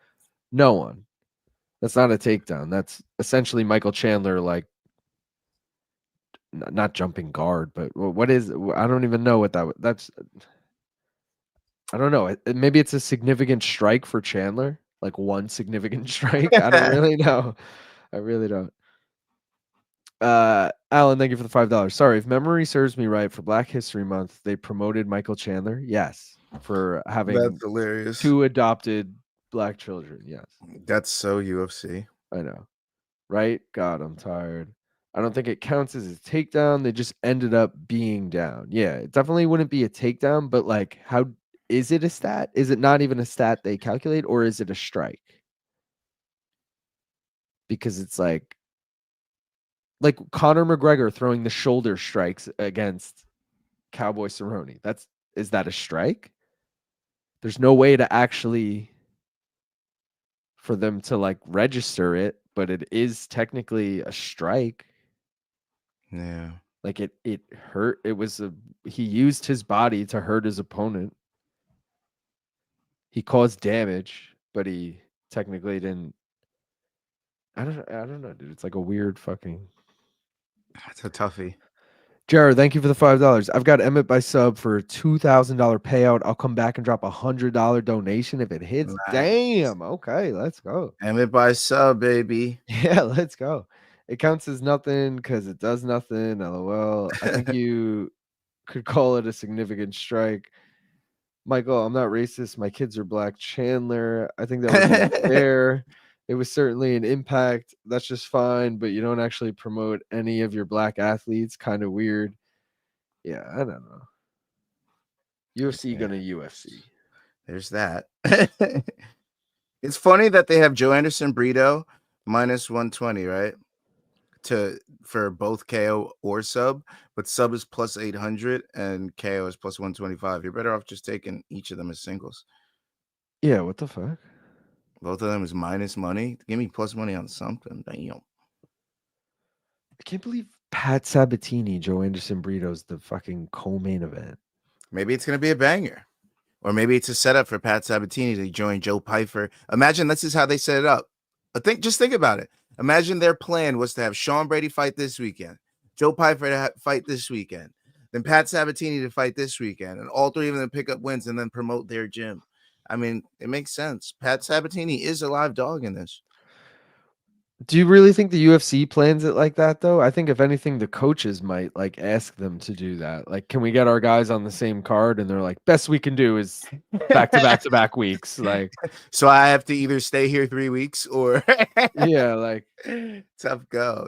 No one. That's not a takedown. That's essentially Michael Chandler, like, not jumping guard, but what is, I don't even know what that's, I don't know. Maybe it's a significant strike for Chandler, like one significant strike. I don't really know. I really don't. Alan, thank you for the $5. Sorry, if memory serves me right, for Black History Month, they promoted Michael Chandler. Yes, for having That's hilarious. 2 adopted black children. Yes, That's so UFC. I know. Right? God, I'm tired. I don't think it counts as a takedown. They just ended up being down. Yeah, it definitely wouldn't be a takedown, but like, how is it a stat? Is it not even a stat they calculate, or is it a strike? Because it's like Conor McGregor throwing the shoulder strikes against Cowboy Cerrone. Is that a strike? There's no way to actually for them to like register it, but it is technically a strike. Yeah. Like it hurt. He used his body to hurt his opponent. He caused damage, but he technically didn't. I don't know, dude. It's like a weird fucking. That's a toughie. Jared, thank you for the $5. I've got Emmett by sub for a $2,000 payout. I'll come back and drop $100 donation if it hits. Nice. Damn. Okay, let's go. Emmett by sub, baby. Yeah, let's go. It counts as nothing because it does nothing. LOL. I think you could call it a significant strike. Michael, I'm not racist. My kids are black. Chandler, I think that was fair. It was certainly an impact. That's just fine, but you don't actually promote any of your black athletes. Kind of weird. Yeah, I don't know. UFC gonna UFC. There's that. It's funny that they have Joanderson Brito minus 120, right? For both KO or sub, but sub is plus 800 and KO is plus 125. You're better off just taking each of them as singles. Yeah, what the fuck? Both of them is minus money. Give me plus money on something. Damn. I can't believe Pat Sabatini, Joanderson Brito's the fucking co-main event. Maybe it's gonna be a banger. Or maybe it's a setup for Pat Sabatini to join Joe Pyfer. Imagine this is how they set it up. Just think about it. Imagine their plan was to have Sean Brady fight this weekend, Joe Pyfer to fight this weekend, then Pat Sabatini to fight this weekend, and all three of them pick up wins and then promote their gym. I mean, it makes sense. Pat Sabatini is a live dog in this. Do you really think the UFC plans it like that, though? I think if anything, the coaches might like ask them to do that. Like, can we get our guys on the same card? And they're like, best we can do is back to back weeks. Like, so I have to either stay here 3 weeks or yeah, like tough go.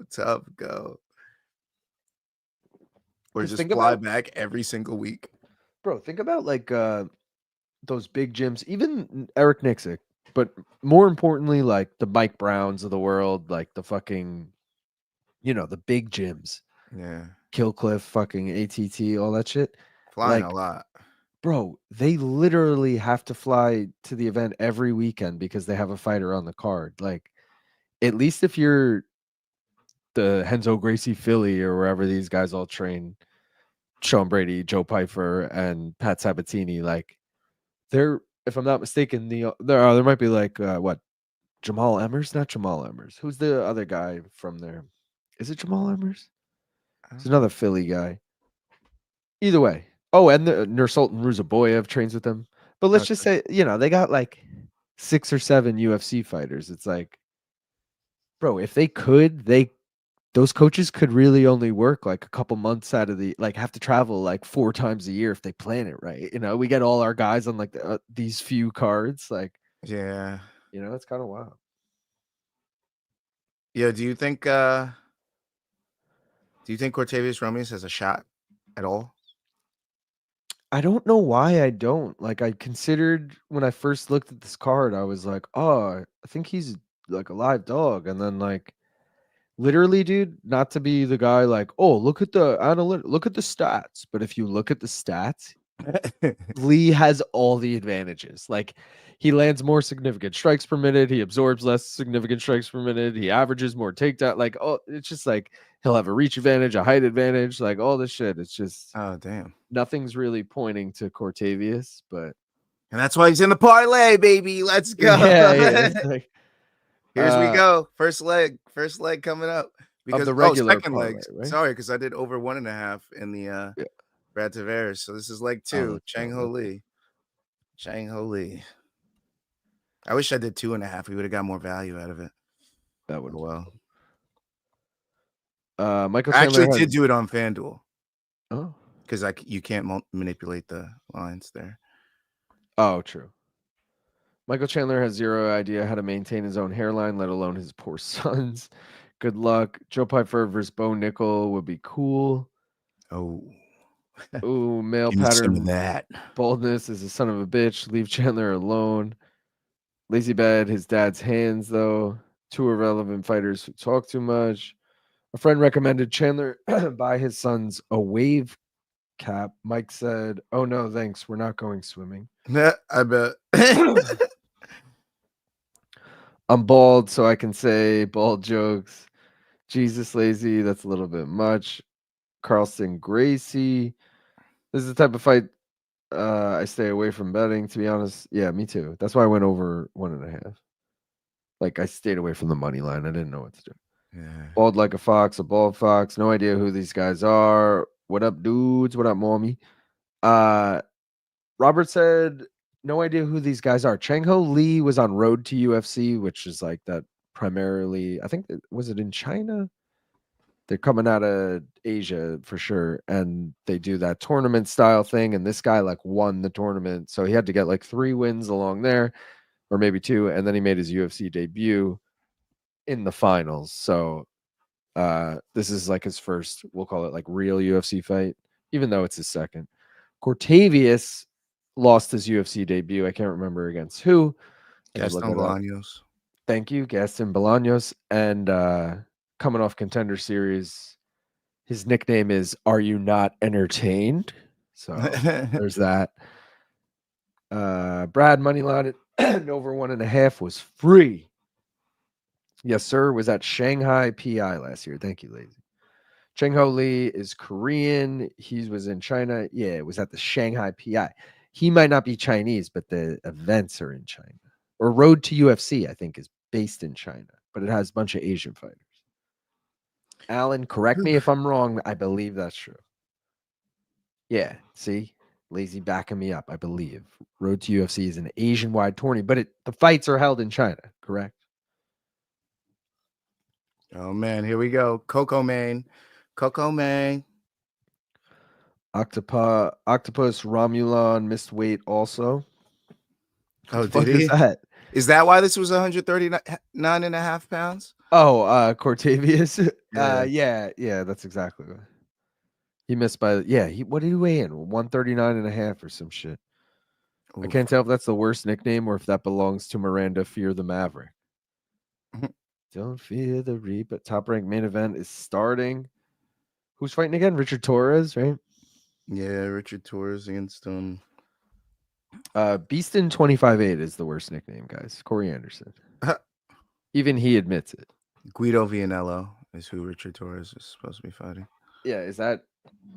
Or just think fly about, back every single week. bro. Think about like those big gyms, even Eric Nixick, but more importantly, like the Mike Browns of the world, like the fucking, the big gyms. Yeah. Killcliff, fucking ATT, all that shit. Flying Like, a lot. bro, they literally have to fly to the event every weekend because they have a fighter on the card. Like, at least if you're the Henzo Gracie Philly or wherever these guys all train, Sean Brady, Joe Pyfer, and Pat Sabatini, like, they're, if I'm not mistaken, there might be like what, Jamal Emmers? Not Jamal Emmers. Who's the other guy from there? Is it Jamal Emmers? It's another Philly guy. Either way. Oh, and the Nursultan Ruzaboyev trains with them. But let's just say, they got like 6 or 7 UFC fighters. It's like, bro, if they could, those coaches could really only work like a couple months out of have to travel like 4 times a year if they plan it right. We get all our guys on like these few cards. Like, yeah, it's kind of wild. Yeah, do you think Cortavious Romious has a shot at all? I don't know why I don't. Like, I considered when I first looked at this card, I was like, oh, I think he's like a live dog. And then, like, literally, dude, not to be the guy like, oh, look at the look at the stats. But if you look at the stats, Lee has all the advantages. Like, he lands more significant strikes per minute, he absorbs less significant strikes per minute, he averages more takedown. Like, oh, it's just like he'll have a reach advantage, a height advantage, like all this shit. It's just Oh, damn. nothing's really pointing to Cortavious, but And that's why he's in the parlay, baby. Let's go. yeah, it's like, Here's we go. First leg coming up. Because the regular second parlay, leg. right? Sorry, because I did over 1.5 in the Yeah. Brad Tavares. So this is leg 2. that's Chang fine. Ho Lee. Chang Ho Lee. I wish I did 2.5. We would have got more value out of it. That would well. Michael I Chandler actually did do it on FanDuel. Oh. Because you can't manipulate the lines there. Oh, true. Michael Chandler has zero idea how to maintain his own hairline, let alone his poor son's. Good luck. Joe Piper versus Bo Nickel would be cool. Oh. Ooh, male Give me some pattern of that. baldness is a son of a bitch. Leave Chandler alone. Lazy bad, his dad's hands, though. 2 irrelevant fighters who talk too much. A friend recommended Chandler buy his sons a wave cap. Mike said, oh, no, thanks. We're not going swimming. I bet. I'm bald, so I can say bald jokes. Jesus, lazy. That's a little bit much. Carlson Gracie. This is the type of fight I stay away from betting, to be honest. Yeah, me too. That's why I went over 1.5. Like, I stayed away from the money line. I didn't know what to do. Yeah. Bald like a fox, a bald fox. No idea who these guys are. What up, dudes? What up, mommy? Robert said, no idea who these guys are. Chang Ho Lee was on Road to UFC, which is like that primarily, I think, was it in China? They're coming out of Asia for sure. And they do that tournament style thing. And this guy like won the tournament. So he had to get like 3 wins along there, or maybe 2. And then he made his UFC debut in the finals. So this is like his first, we'll call it like real UFC fight, even though it's his second. Cortavious lost his UFC debut. I can't remember against who. Gaston Bolaños. Thank you, Gaston Bolaños. And coming off Contender Series, his nickname is Are You Not Entertained? So there's that. Brad moneyline at over 1.5 was free. Yes, sir. Was at Shanghai PI last year. Thank you, lazy. Chang Ho Lee is Korean. He was in China. Yeah, it was at the Shanghai PI. He might not be Chinese, but the events are in China. Or Road to UFC, I think, is based in China, but it has a bunch of Asian fighters. Alan, correct me if I'm wrong. I believe that's true. Yeah, see? Lazy backing me up, I believe. Road to UFC is an Asian-wide tourney, but the fights are held in China, correct? Oh, man, here we go. Coco Man. Octopus Romulan missed weight also. Oh, What did he? is that? Is that why this was 139.5 pounds? Oh, Cortavious. Yeah. Yeah, that's exactly what. He missed by what did he weigh in? 139.5 or some shit. Oof. I can't tell if that's the worst nickname or if that belongs to Miranda Fear the Maverick. Don't fear the Reaper. Top ranked main event is starting. Who's fighting again? Richard Torrez, right? Yeah, Richard Torrez against Beastin 25-8 is the worst nickname, guys. Corey Anderson. Even he admits it. Guido Vianello is who Richard Torrez is supposed to be fighting. Yeah, is that?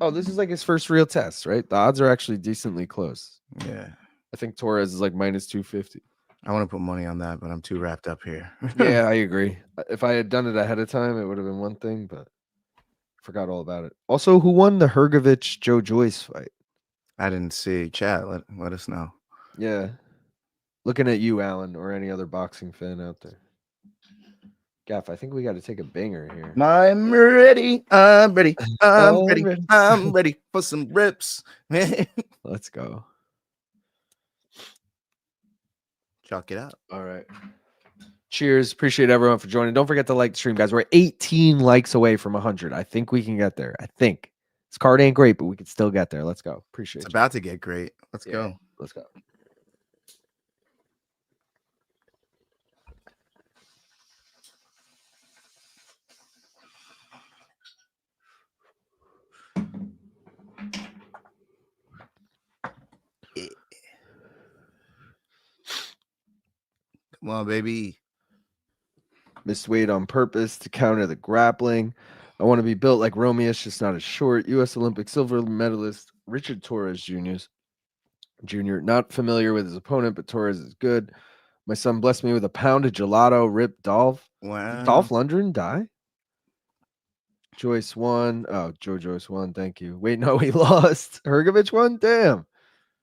Oh, this is like his first real test, right? The odds are actually decently close. Yeah. I think Torrez is like minus 250. I want to put money on that, but I'm too wrapped up here. Yeah, I agree. If I had done it ahead of time, it would have been one thing, but forgot all about it. Also, who won the Hrgovic Joe Joyce fight? I didn't see. Chat, let us know. Yeah. Looking at you, Alan, or any other boxing fan out there. Gaff, I think we got to take a banger here. I'm ready. I'm ready. I'm ready. I'm ready for some rips. Let's go. Chalk it up. All right. Cheers. Appreciate everyone for joining. Don't forget to like the stream, guys. We're 18 likes away from 100. I think we can get there. I think. This card ain't great, but we could still get there. Let's go. Appreciate It's you. about to get great. Let's go. Let's go. Come on, baby. Missed weight on purpose to counter the grappling. I want to be built like Romious, just not as short. U.S. Olympic silver medalist Richard Torrez Jr. Not familiar with his opponent, but Torrez is good. My son blessed me with a pound of gelato. Rip Dolph. Wow. Did Dolph Lundgren die? Joyce won. Oh, Joyce won. Thank you. Wait, no, he lost. Hrgovic won. Damn.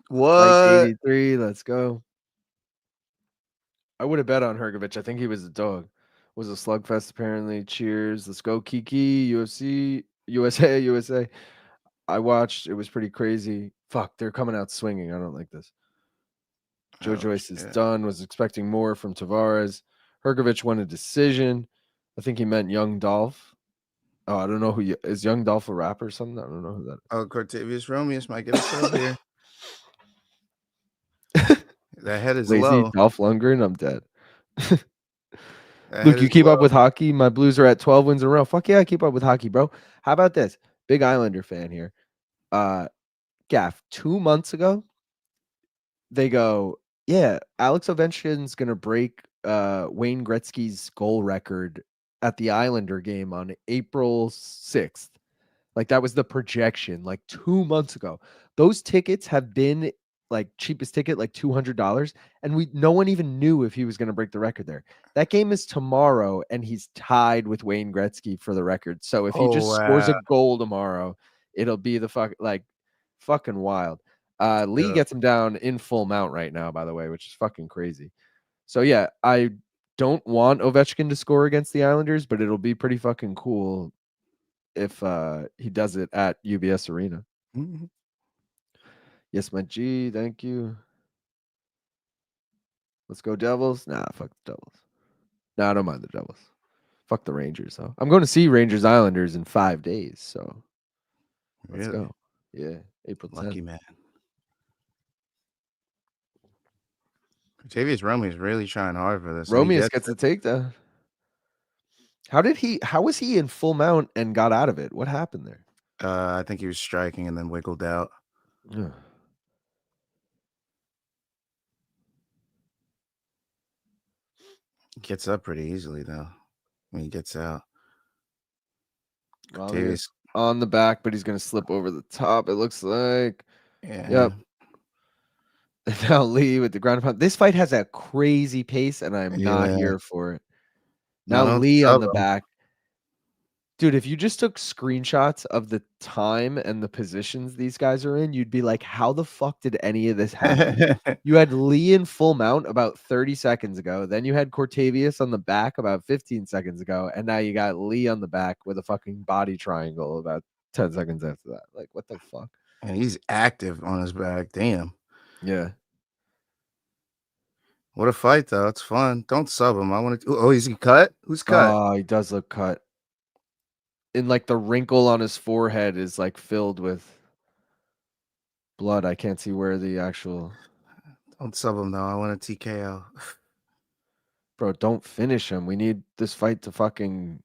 What? Like 83. Let's go. I would have bet on Hrgovic. I think he was a dog. Was a slugfest apparently. Cheers. Let's go, Kiki. UFC. USA. I watched. It was pretty crazy. Fuck, they're coming out swinging. I don't like this. Joyce is done. Was expecting more from Tavares. Hrgovic won a decision. I think he meant Young Dolph. Oh, I don't know who is Young Dolph a rapper or something. I don't know who that is. Oh, Cortavious Romious might get us over here. That head is Lazy low. Dolph Lundgren. I'm dead. Luke, you keep up with hockey? My Blues are at 12 wins in a row. Fuck yeah, I keep up with hockey, bro. How about this? Big Islander fan here. Gaff, 2 months ago, they go, yeah, Alex Ovechkin's going to break Wayne Gretzky's goal record at the Islander game on April 6th. Like, that was the projection, like 2 months ago. Those tickets have been like cheapest ticket, like $200. And no one even knew if he was going to break the record there. That game is tomorrow, and he's tied with Wayne Gretzky for the record. So if he just scores a goal tomorrow, it'll be the fucking wild. Lee gets him down in full mount right now, by the way, which is fucking crazy. So yeah, I don't want Ovechkin to score against the Islanders, but it'll be pretty fucking cool if he does it at UBS Arena. Mm-hmm. Yes, my G, thank you. Let's go Devils. Nah, fuck the Devils. Nah, I don't mind the Devils. Fuck the Rangers, though. I'm going to see Rangers Islanders in 5 days, so let's go. Yeah, April 10th. Lucky man. Cortavious Romious is really trying hard for this. Romious gets the takedown. How was he in full mount and got out of it? What happened there? I think he was striking and then wiggled out. Yeah. Gets up pretty easily though when he gets out. Cortavious on the back, but he's going to slip over the top, it looks like. Yeah. Yep. And now Lee with the ground pound. This fight has a crazy pace, and I'm not here for it. Now Lee on the back. Dude, if you just took screenshots of the time and the positions these guys are in, you'd be like, how the fuck did any of this happen? You had Lee in full mount about 30 seconds ago. Then you had Cortavious on the back about 15 seconds ago. And now you got Lee on the back with a fucking body triangle about 10 seconds after that. Like, what the fuck? And he's active on his back. Damn. Yeah. What a fight, though. It's fun. Don't sub him. I want to. Oh, is he cut? Who's cut? Oh, he does look cut. And like the wrinkle on his forehead is like filled with blood. I can't see where the actual. Don't sub him, though. I want a TKO. Bro, don't finish him. We need this fight to fucking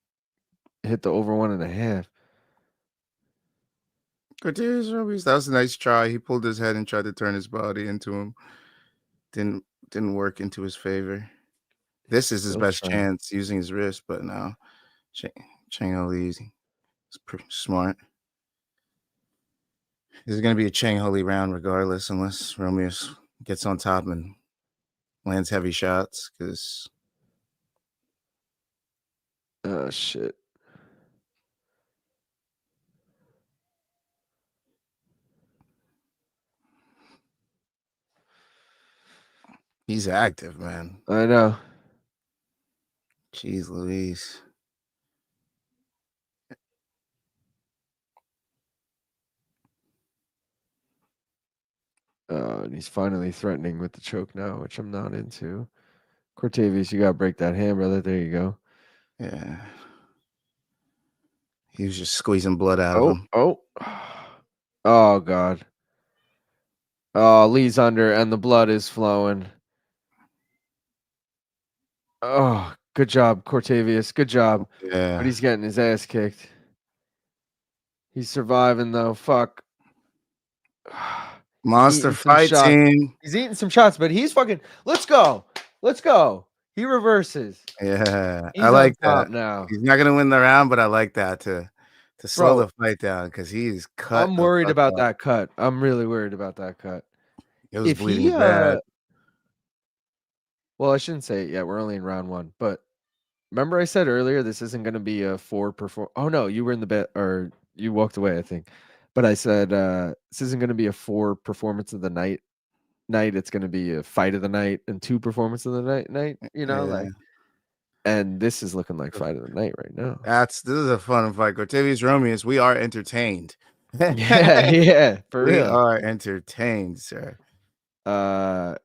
hit the over 1.5. Cortavious Romious, that was a nice try. He pulled his head and tried to turn his body into him. Didn't work into his favor. This is his best chance using his wrist, but no. Chang Holy is pretty smart. This is going to be a Chang Holy round regardless, unless Romious gets on top and lands heavy shots, because... Oh, shit. He's active, man. I know. Jeez Louise. And he's finally threatening with the choke now, which I'm not into. Cortavious, you got to break that hand, brother. There you go. Yeah. He was just squeezing blood out of him. Oh. Oh God. Oh, Lee's under and the blood is flowing. Oh, good job, Cortavious. Good job. Yeah. But he's getting his ass kicked. He's surviving though. Fuck. Monster Eating some fight shots. team. He's eating some shots, but he's fucking. Let's go. Let's go. He reverses. Yeah, He's I like on top that. now. He's not gonna win the round, but I like that to slow Bro, the fight down because he's cut. I'm the worried fuck about up. that cut. I'm really worried about that cut. It was If bleeding he bad. well, I shouldn't say it yet. We're only in round 1, but remember I said earlier this isn't going to be a 4 perform. Oh no, you were in the bet or you walked away, I think. But I said this isn't going to be a 4 performance of the night. It's going to be a fight of the night and 2 performance of the night, you know, Yeah. like and this is looking like fight of the night right now. This is a fun fight. Cortavious Romious, we are entertained. Yeah, for We real. are entertained, sir. I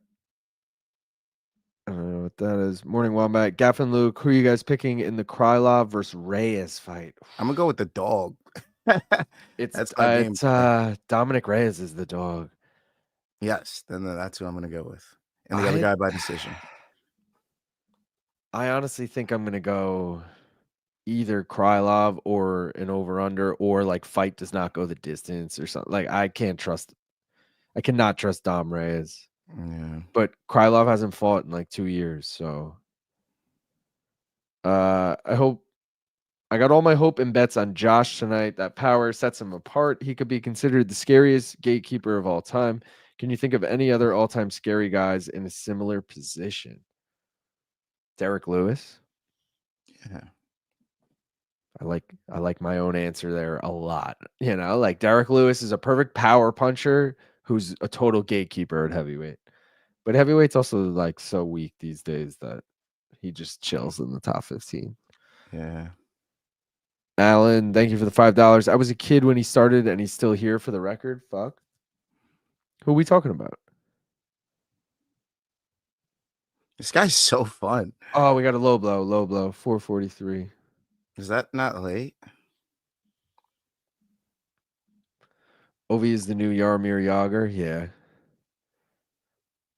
don't know what that is. Morning Wombat. Gaff and Luke, who are you guys picking in the Krylov versus Reyes fight? I'm gonna go with the dog. It's my game. Dominic Reyes is the dog. Yes, then that's who I'm gonna go with. And the other guy by decision. I honestly think I'm gonna go either Krylov or an over-under or like fight does not go the distance or something. Like I cannot trust Dom Reyes. Yeah. But Krylov hasn't fought in like 2 years, so I got all my hope and bets on Josh tonight. That power sets him apart. He could be considered the scariest gatekeeper of all time. Can you think of any other all-time scary guys in a similar position? Derek Lewis. Yeah. I like my own answer there a lot. You know, like Derek Lewis is a perfect power puncher who's a total gatekeeper at heavyweight. But heavyweight's also like so weak these days that he just chills in the top 15. Yeah. Alan, thank you for the $5. I was a kid when he started and he's still here for the record. Fuck. Who are we talking about? This guy's so fun. Oh, we got a low blow, 443. Is that not late? Ovi is the new Yarmir Yager. Yeah.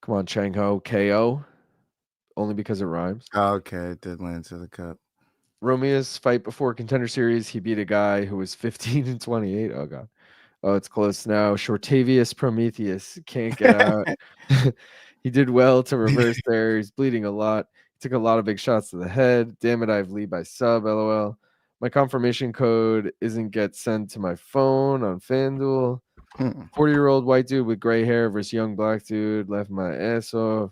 Come on, Chang Ho. KO. Only because it rhymes. Oh, okay, it did land to the cup. Romious fight before contender series. He beat a guy who was 15 and 28. Oh, God. Oh, it's close now. Shortavius Prometheus can't get out. He did well to reverse there. He's bleeding a lot. He took a lot of big shots to the head. Damn it, I have lead by sub, LOL. My confirmation code isn't get sent to my phone on FanDuel. 40-year-old white dude with gray hair versus young black dude left my ass off.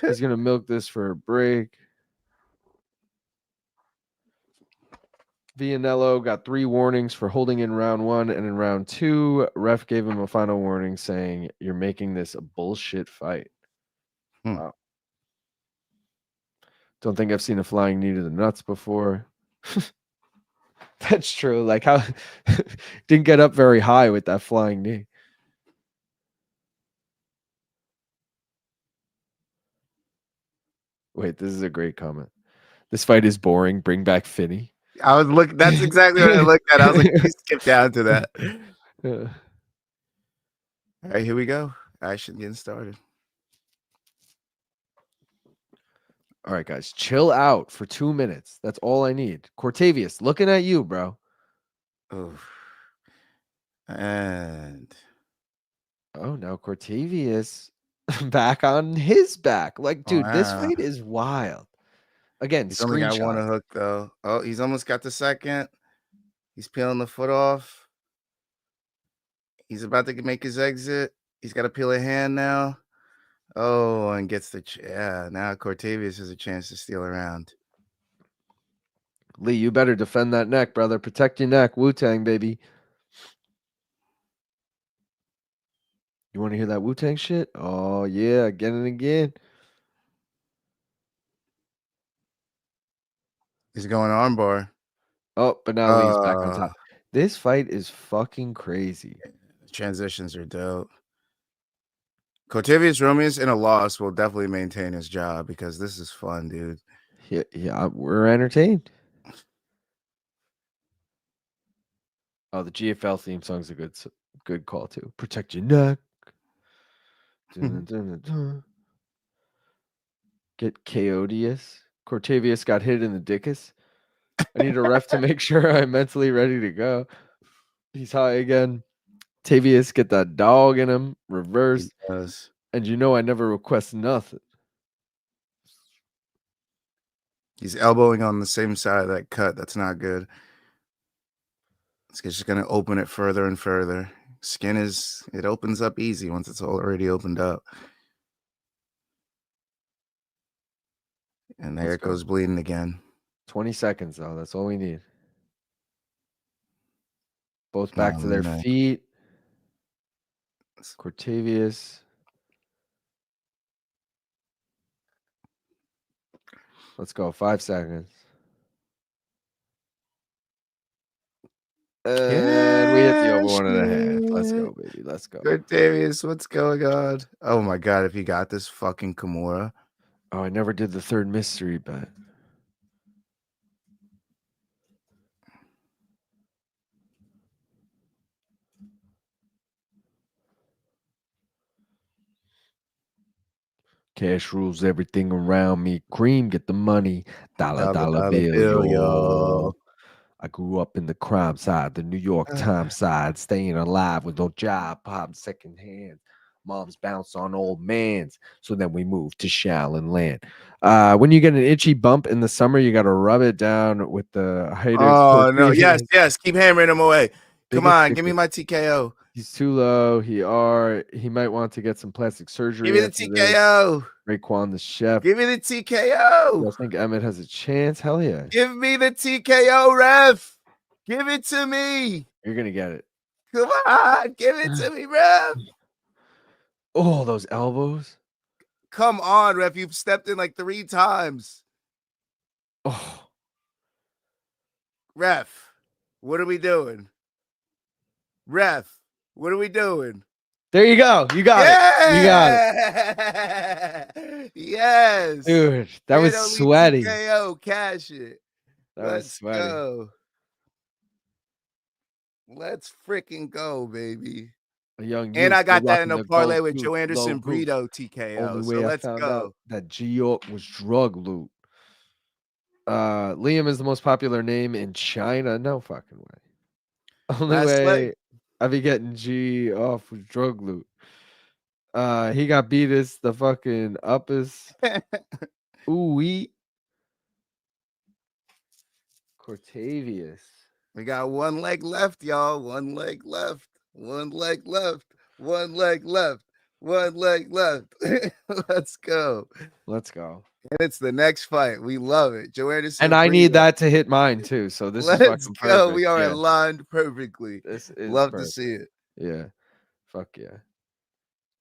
He's going to milk this for a break. Vianello got 3 warnings for holding in round 1, and in round 2, ref gave him a final warning saying, "You're making this a bullshit fight." Wow. Don't think I've seen a flying knee to the nuts before. That's true. Like how didn't get up very high with that flying knee. Wait, this is a great comment. This fight is boring. Bring back Finney. I was looking. That's exactly what I looked at. I was like, you skip down to that. All right, here we go. Action getting started. All right, guys, chill out for 2 minutes. That's all I need. Cortavious, looking at you, bro. Oof. And oh, now Cortavious back on his back. Like, dude, this wow. fight is wild. Again, He's only got one screenshot. hook though. Oh, he's almost got the second. He's peeling the foot off. He's about to make his exit. He's got to peel a hand now. Oh, and gets the yeah. Now Cortavious has a chance to steal around. Lee, you better defend that neck, brother. Protect your neck. Wu-Tang, baby. You want to hear that Wu-Tang shit? Oh, yeah, again and again. He's going armbar. Oh, but now Lee's back on top. This fight is fucking crazy. Transitions are dope. Cortavious Romious in a loss will definitely maintain his job because this is fun, dude. Yeah, we're entertained. Oh, the GFL theme song's a good Good call too. Protect your neck. Dun, dun, dun, dun. Get Cortavious. Cortavious got hit in the dickus. I need a ref to make sure I'm mentally ready to go. He's high again. Tavius, get that dog in him. He Reverse. does. And you know I never request nothing. He's elbowing on the same side of that cut. That's not good. It's just going to open it further and further. Skin it opens up easy once it's already opened up. And there it goes bleeding again. 20 seconds, though. That's all we need. Both back to their feet. Cortavious. Let's go. 5 seconds. And we hit the over 1.5. Let's go, baby. Let's go. Cortavious, what's going on? Oh my God, if he got this fucking Kimura. Oh, I never did the third mystery bet. Cash rules everything around me. Cream, get the money. Dollar bill, yo. I grew up in the crime side, the New York Times side, staying alive with no job, popping second hand. Mom's bounce on old mans. So then we moved to Shaolin Land. When you get an itchy bump in the summer, you got to rub it down with the Hydex. Oh, no. Yes. Keep hammering him away. Come on. Give me my TKO. He's too low. He might want to get some plastic surgery. Give me the TKO. Raekwon the chef. Give me the TKO. I think Emmett has a chance. Hell yeah. Give me the TKO, ref. Give it to me. You're going to get it. Come on. Give it to me, ref. Oh, those elbows. Come on, ref. You've stepped in like 3 times. Oh. Ref, what are we doing? Ref, what are we doing? There you go. You got it. You got it. Yes. Dude, that was sweaty. TKO, cash it. Let's sweaty. Go. Let's freaking go, baby. And I got that in a parlay with Joanderson Brito TKO. So let's go. That G York was drug loot. Liam is the most popular name in China. No fucking way. Only way I be getting G off with drug loot. He got beat as the fucking uppers. Ooh, Cortavious. We got 1 leg left, y'all. 1 leg left. 1 leg left. 1 leg left. 1 leg left. Let's go. Let's go. And it's the next fight. We love it. Joanderson. And I need that to hit mine too. So this is fucking perfect. Go. We are aligned perfectly. This is love to see it. Yeah. Fuck yeah.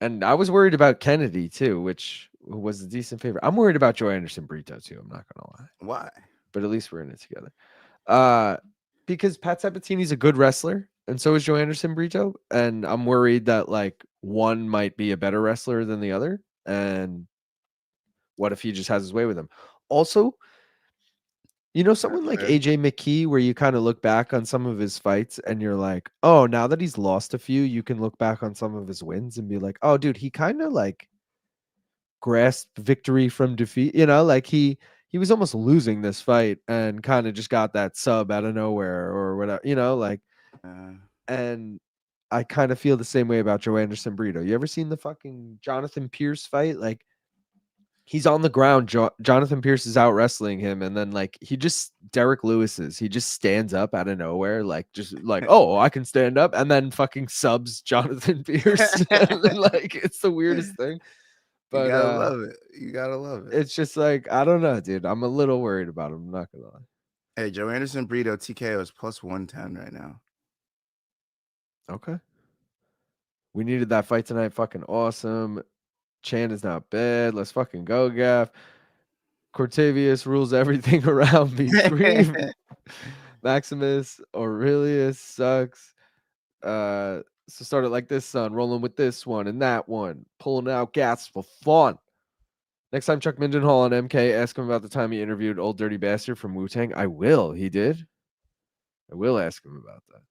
And I was worried about Kennedy too, which was a decent favorite. I'm worried about Joanderson Brito too. I'm not gonna lie. Why? But at least we're in it together. Because Pat Sabatini's a good wrestler, and so is Joanderson Brito. And I'm worried that like one might be a better wrestler than the other. And what if he just has his way with him? Also, you know, someone like AJ McKee, where you kind of look back on some of his fights and you're like, oh, now that he's lost a few, you can look back on some of his wins and be like, oh, dude, he kind of like grasped victory from defeat. You know, like he was almost losing this fight and kind of just got that sub out of nowhere or whatever, you know, like, and I kind of feel the same way about Joanderson Brito. You ever seen the fucking Jonathan Pierce fight? Like, he's on the ground. Jonathan Pierce is out wrestling him. And then like, he just Derek Lewis's, he just stands up out of nowhere. Like, just like, oh, I can stand up. And then fucking subs Jonathan Pierce. And then, like, it's the weirdest thing. But you gotta love it. You gotta love it. It's just like, I don't know, dude. I'm a little worried about him. I'm not gonna lie. Hey, Joanderson Brito TKO is plus 110 right now. Okay. We needed that fight tonight. Fucking awesome. Chang is not bad. Let's fucking go, Gaff. Cortavious rules everything around me. Scream. Maximus Aurelius sucks. So start it like this, son. Rolling with this one and that one. Pulling out gas for fun. Next time Chuck Mindenhall on MK, ask him about the time he interviewed Old Dirty Bastard from Wu-Tang. I will. He did. I will ask him about that.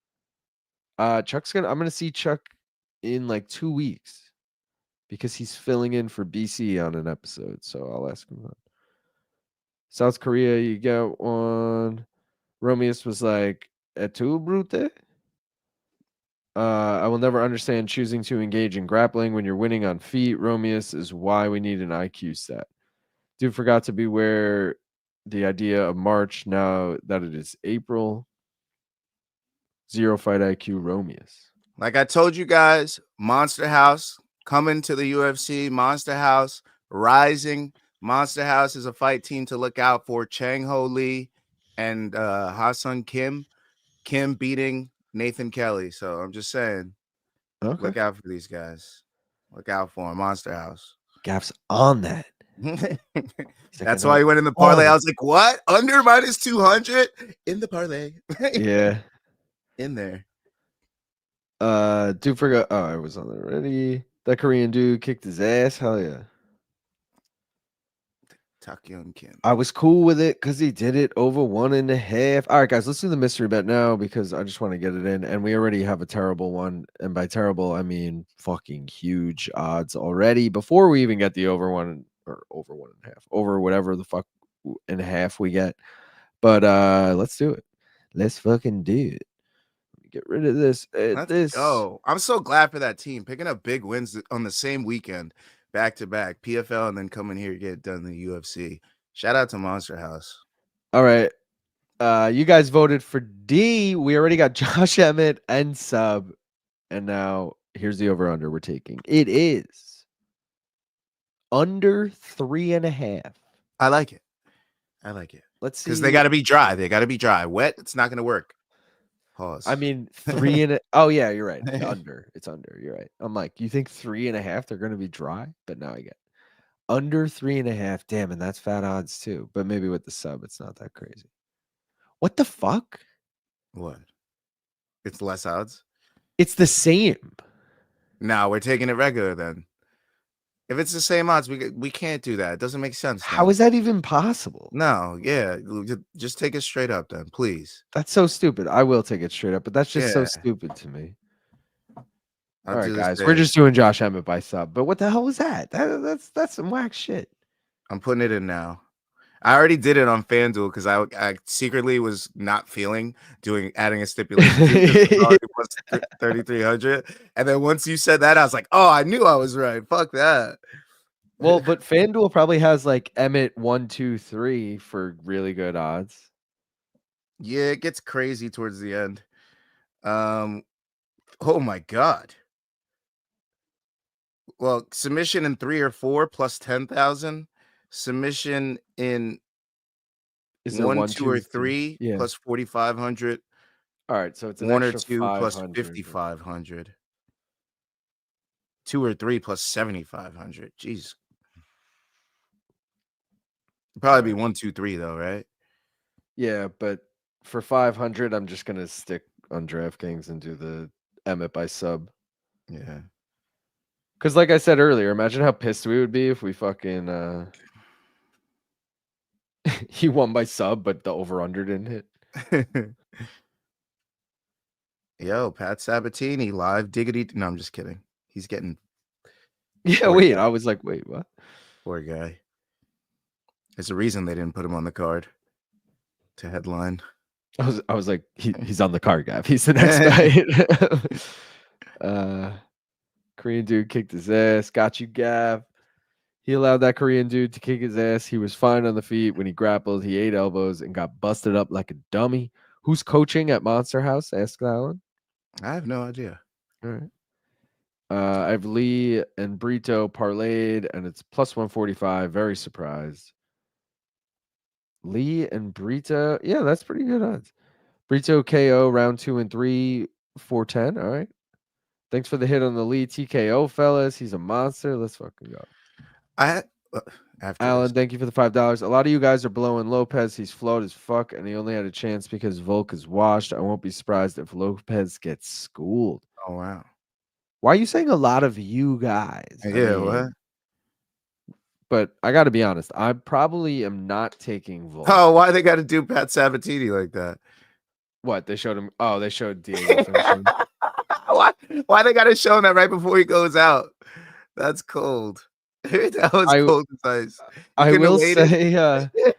I'm gonna see Chuck in like 2 weeks because he's filling in for BC on an episode. So I'll ask him that. South Korea, you got one. Romious was like, "Et tu, brute?" I will never understand choosing to engage in grappling when you're winning on feet. Romious is why we need an IQ set. Dude forgot to beware the idea of March now that it is April. 0 fight IQ Romious. Like I told you guys, Monster House coming to the UFC. Monster House rising. Monster House is a fight team to look out for. Chang Ho Lee and Ha-Sun Kim. Kim beating Nathan Kelly. So I'm just saying, look out for these guys. Look out for him. Monster House. Gaff's on that. That's why he went in the parlay. I was like, what? Under minus 200 in the parlay. Yeah. In there. Dude forgot. Oh, I was on there already. That Korean dude kicked his ass. Hell yeah. Takyeon Kim. I was cool with it because he did it over 1.5. All right, guys, let's do the mystery bet now because I just want to get it in. And we already have a terrible one. And by terrible, I mean fucking huge odds already before we even get the over 1 or over 1.5, over whatever the fuck and a half we get. But let's do it. Let's fucking do it. Get rid of this. Let's go. I'm so glad for that team picking up big wins on the same weekend, back to back, PFL, and then coming here to get it done in the UFC. Shout out to Monster House. All right. You guys voted for D. We already got Josh Emmett and sub. And now here's the over under we're taking. It is under 3.5. I like it. Let's see. Because they got to be dry. Wet, it's not going to work. Pause. I mean, 3 oh yeah, you're right. Under. It's under. You're right. I'm like, you think 3.5 they're gonna be dry? But now I get under 3.5. Damn, and that's fat odds too. But maybe with the sub, it's not that crazy. What the fuck? What? It's less odds? It's the same. No, we're taking it regular then. If it's the same odds, we can't do that. It doesn't make sense. How is that even possible? No, yeah. Just take it straight up then, please. That's so stupid. I will take it straight up, but that's just so stupid to me. All right, guys. We're just doing Josh Emmett by sub. But what the hell was that? That's some whack shit. I'm putting it in now. I already did it on FanDuel because I secretly was not feeling adding a stipulation. 3,300. And then once you said that, I was like, oh, I knew I was right. Fuck that. Well, but FanDuel probably has like Emmett 1, 2, 3 for really good odds. Yeah, it gets crazy towards the end. Oh my God. Well, submission in 3 or 4 plus 10,000. Submission in 1, 2, or 3 plus 4,500. All right, so it's 1 or 2 plus 5,500. 2 or 3 plus 7,500. Jeez. Probably be 1, 2, 3 though, right? Yeah, but for 500, I'm just gonna stick on DraftKings and do the Emmett by sub. Yeah. Because like I said earlier, imagine how pissed we would be if we fucking he won by sub, but the over-under didn't hit. Yo, Pat Sabatini, live diggity. No, I'm just kidding. He's getting. Yeah, wait. I was like, wait, what? Poor guy. There's a reason they didn't put him on the card to headline. I was like, he's on the card, Gav. He's the next guy. Korean dude kicked his ass. Got you, Gav. He allowed that Korean dude to kick his ass. He was fine on the feet. When he grappled, he ate elbows and got busted up like a dummy. Who's coaching at Monster House? Ask Alan. I have no idea. All right. I have Lee and Brito parlayed, and it's plus 145. Very surprised. Lee and Brito. Yeah, that's pretty good odds. Brito KO round 2 and 3, 410. All right. Thanks for the hit on the Lee TKO, fellas. He's a monster. Let's fucking go. Alan, thank you for the $5. A lot of you guys are blowing Lopez. He's flawed as fuck, and he only had a chance because Volk is washed. I won't be surprised if Lopez gets schooled. Oh, wow. Why are you saying a lot of you guys? Yeah, what? But I got to be honest. I probably am not taking Volk. Oh, why they got to do Pat Sabatini like that? What? They showed him. Oh, they showed Diego finishing. why they gotta show him that right before he goes out? That's cold. That was I cold as ice. I couldn't have will waited? say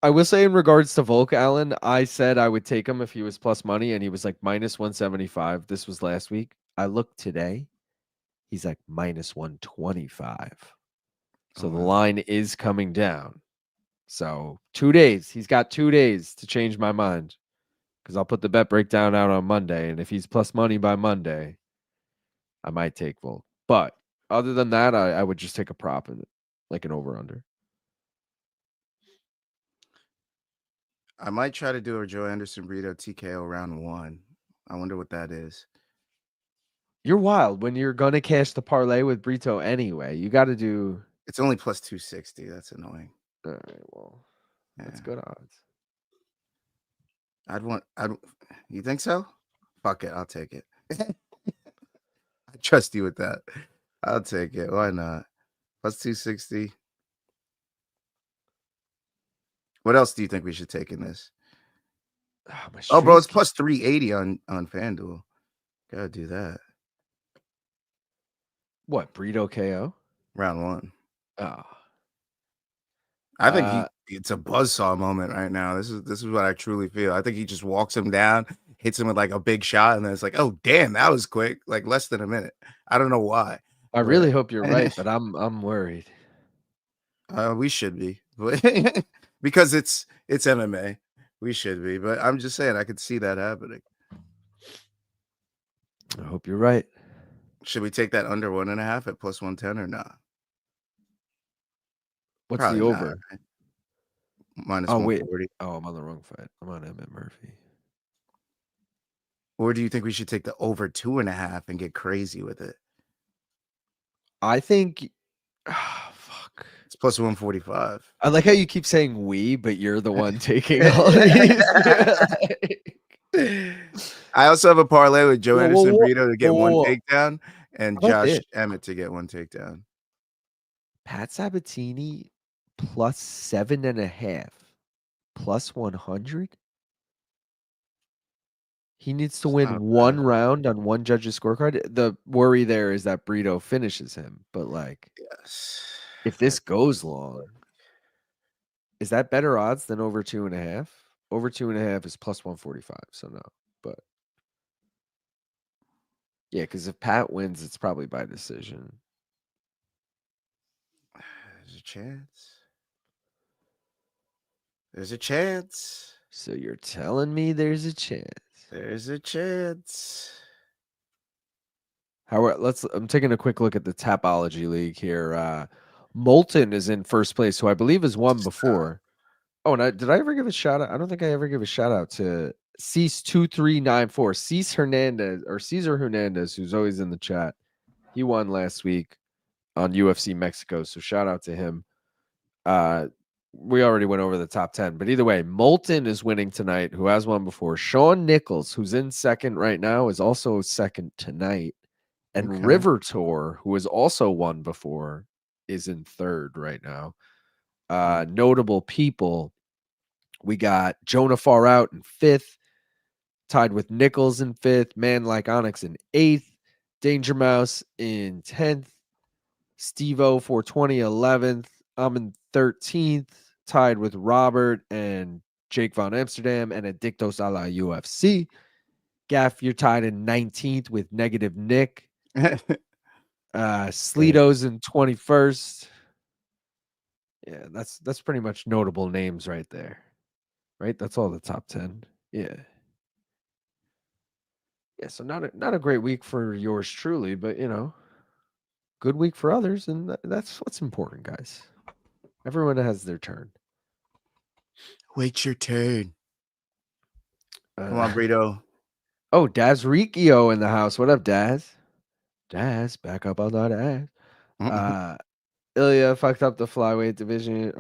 I will say in regards to Volk Allen, I said I would take him if he was plus money, and he was like minus 175. This was last week. I looked today. He's like minus 125. So the wow. line is coming down. So 2 days. He's got 2 days to change my mind. Because I'll put the bet breakdown out on Monday. And if he's plus money by Monday, I might take Volk. But other than that, I would just take a prop in it, like an over-under. I might try to do a Joanderson Brito TKO round 1. I wonder what that is. You're wild when you're going to cash the parlay with Brito anyway. You got to do. It's only plus 260. That's annoying. All right, well, that's Yeah. good odds. You think so? Fuck it. I'll take it. I trust you with that. I'll take it. Why not? Plus 260. What else do you think we should take in this? Oh, bro, it's plus 380 on FanDuel. Gotta do that. What, Brito KO? Round 1. Oh. I think it's a buzzsaw moment right now. This is what I truly feel. I think he just walks him down, hits him with like a big shot, and then it's like, oh damn, that was quick. Like less than a minute. I don't know why. I really hope you're right, but I'm worried. We should be, but because it's MMA. We should be, but I'm just saying I could see that happening. I hope you're right. Should we take that under 1.5 at plus 110 or not? What's Probably the not, over? right? Minus Oh, wait. 140. Oh, I'm on the wrong fight. I'm on Emmett Murphy. Or do you think we should take the over 2.5 and get crazy with it? I think. Oh, fuck. It's plus 145. I like how you keep saying we, but you're the one taking all these. I also have a parlay with Joanderson Brito to get one whoa. takedown and Josh Emmett to get one takedown. Pat Sabatini plus 7.5 plus 100. He needs to win one round on one judge's scorecard. The worry there is that Brito finishes him, but like, yes, if this goes long, is that better odds than over 2.5? Over 2.5 is plus 145, so no. But yeah, because if Pat wins, it's probably by decision. There's a chance. There's a chance. So you're telling me there's a chance? There's a chance. Howard, I'm taking a quick look at the Tapology League here. Moulton is in first place, who I believe has won before. Oh, and did I ever give a shout out? I don't think I ever give a shout out to Cease2394. Cesar Hernandez, who's always in the chat. He won last week on UFC Mexico, so shout out to him. We already went over the top 10, but either way, Moulton is winning tonight, who has won before. Sean Nichols, who's in second right now, is also second tonight. And River Tour, who has also won before, is in third right now. Notable people, we got Jonah Far Out in fifth, tied with Nichols in fifth, Man Like Onyx in eighth, Danger Mouse in 10th, Steve-O 420 11th, I'm in 13th, tied with Robert and Jake Von Amsterdam and Addictos a la UFC. Gaff, you're tied in 19th with Negative Nick. Sleeto's in 21st. Yeah, that's pretty much notable names right there. Right? That's all the top 10. Yeah. Yeah, so not a great week for yours truly, but you know, good week for others, and that's what's important, guys. Everyone has their turn. Wait your turn. Come on, Brito. Oh, Daz Riccio in the house. What up, Daz? Daz, back up on that ass. Ilya fucked up the featherweight division.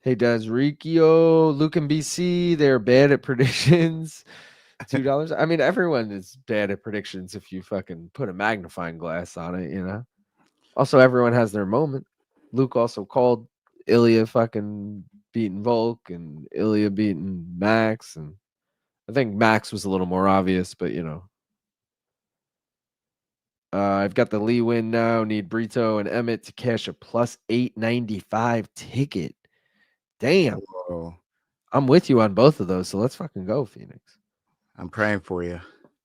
Hey, Daz Riccio, Luke and BC, they're bad at predictions. $2. I mean, everyone is bad at predictions if you fucking put a magnifying glass on it, you know? Also, everyone has their moment. Luke also called Ilya fucking beating Volk and Ilya beating Max, and I think Max was a little more obvious, but I've got the Lee win now. Need Brito and Emmett to cash a plus 895 ticket. Damn. Whoa. I'm with you on both of those. So let's fucking go, Phoenix. I'm praying for you.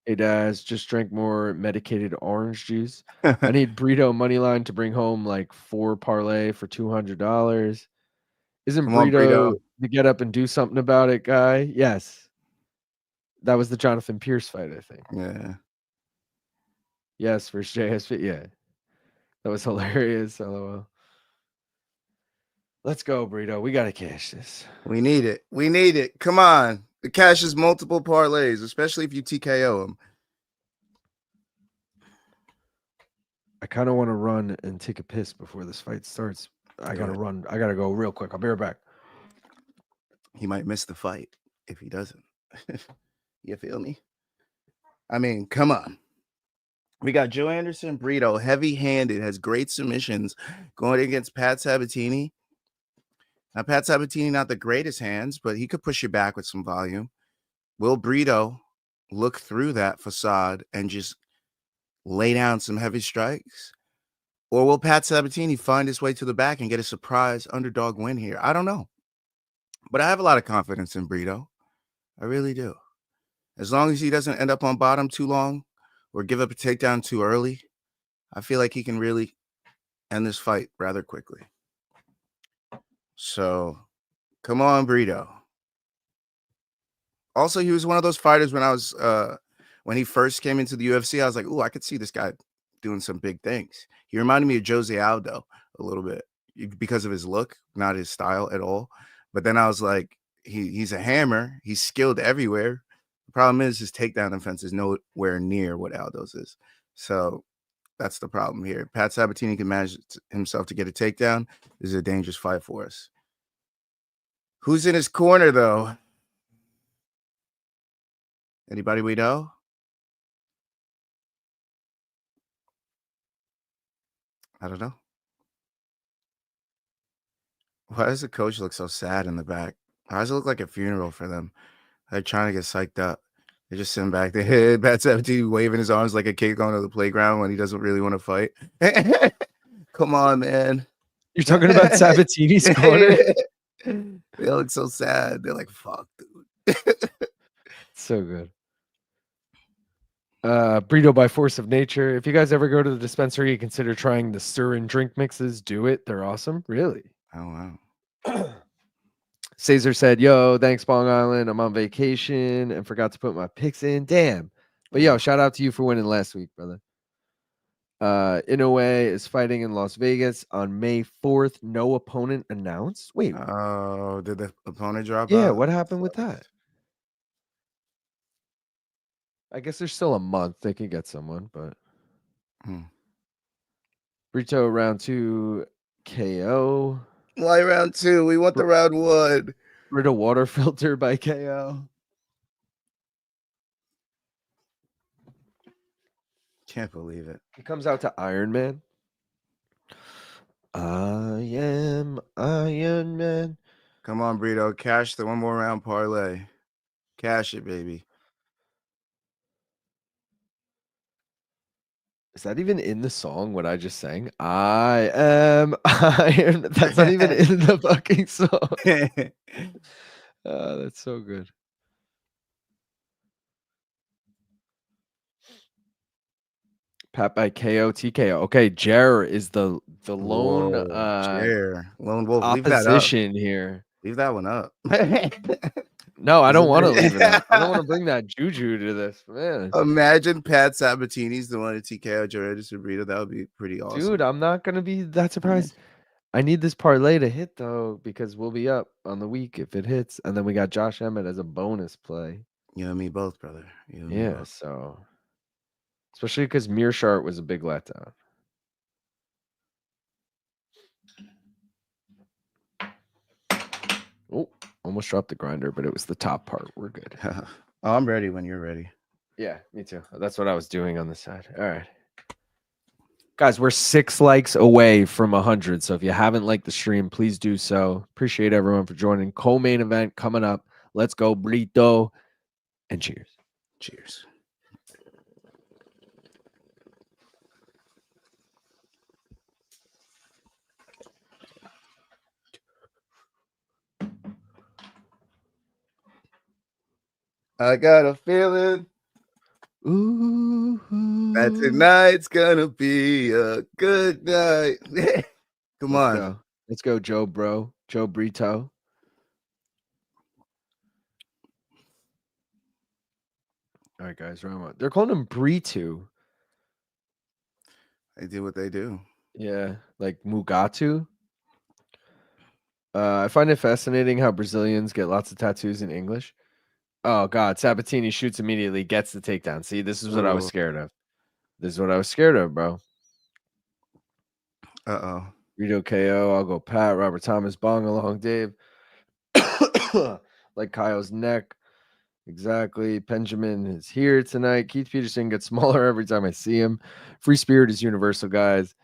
Hey, Daz, just drank more medicated orange juice. I need Brito money line to bring home like 4 parlay for $200. Isn't Come on, Brito Brito. to get up and do something about it, guy? Yes. That was the Jonathan Pierce fight, I think. Yeah. Yes, versus JSP. Yeah. That was hilarious. LOL. Let's go, Brito. We got to cash this. We need it. We need it. Come on. It cashes multiple parlays, especially if you TKO them. I kind of want to run and take a piss before this fight starts. I got to run. I got to go real quick. I'll be right back. He might miss the fight if he doesn't. You feel me? I mean, come on. We got Joanderson, Brito, heavy-handed, has great submissions going against Pat Sabatini. Now, Pat Sabatini, not the greatest hands, but he could push you back with some volume. Will Brito look through that facade and just lay down some heavy strikes? Or will Pat Sabatini find his way to the back and get a surprise underdog win here? I don't know. But I have a lot of confidence in Brito. I really do. As long as he doesn't end up on bottom too long or give up a takedown too early, I feel like he can really end this fight rather quickly. So, come on, Brito. Also, he was one of those fighters when he first came into the UFC, I was like, ooh, I could see this guy doing some big things. He reminded me of Jose Aldo a little bit because of his look, not his style at all. But then I was like, he's a hammer. He's skilled everywhere. The problem is his takedown defense is nowhere near what Aldo's is. So that's the problem here. Pat Sabatini can manage himself to get a takedown. This is a dangerous fight for us. Who's in his corner, though? Anybody we know? I don't know. Why does the coach look so sad in the back? Why does it look like a funeral for them? They're trying to get psyched up. They're just sitting back there. Pat Sabatini waving his arms like a kid going to the playground when he doesn't really want to fight. Come on, man. You're talking about Sabatini's corner? They look so sad. They're like, fuck, dude. So good. Brito by force of nature. If you guys ever go to the dispensary, consider trying the stir and drink mixes. Do it. They're awesome. Really. Oh, wow. Caesar said, yo, thanks, Bong Island. I'm on vacation and forgot to put my picks in. Damn. But yo, shout out to you for winning last week, brother. Inoue is fighting in Las Vegas on May 4th. No opponent announced. Wait. Oh, did the opponent drop out? Yeah, what happened with that? I guess there's still a month. They could get someone, but Brito round 2 KO. Why round 2? We want the round 1. Brito water filter by KO. Can't believe it. He comes out to Iron Man. I am Iron Man. Come on, Brito. Cash the one more round parlay. Cash it, baby. Is that even in the song what I just sang? I am Iron. That's not even in the fucking song. That's so good. Pat by KO TKO. Okay, Jer is the lone lone wolf. opposition here. Leave that one up. No, I don't want to leave it up. I don't want to bring that juju to this, man. Imagine Pat Sabatini's the one to TKO Joanderson Brito. That would be pretty awesome. Dude, I'm not gonna be that surprised. I need this parlay to hit though, because we'll be up on the week if it hits, and then we got Josh Emmett as a bonus play. You and me both, brother. Yeah, so especially because Meerschaert was a big letdown. Oh, almost dropped the grinder, but it was the top part. We're good. Oh, I'm ready when you're ready. Yeah, me too. That's what I was doing on the side. All right. Guys, we're 6 likes away from 100. So if you haven't liked the stream, please do so. Appreciate everyone for joining. Co-main event coming up. Let's go, Brito. And cheers. Cheers. I got a feeling Ooh, that tonight's gonna be a good night. Come Let's on. go. Let's go, Joe Brito. All right, guys, Roma. They're calling him Brito. They do what they do. Yeah, like Mugatu. I find it fascinating how Brazilians get lots of tattoos in English. Oh God, Sabatini shoots immediately, gets the takedown. See, this is what I was scared of. This is what I was scared of, bro. Brito KO. I'll go Pat. Robert Thomas bong along Dave. Like Kyle's neck. Exactly. Benjamin is here tonight. Keith Peterson gets smaller every time I see him. Free spirit is universal, guys.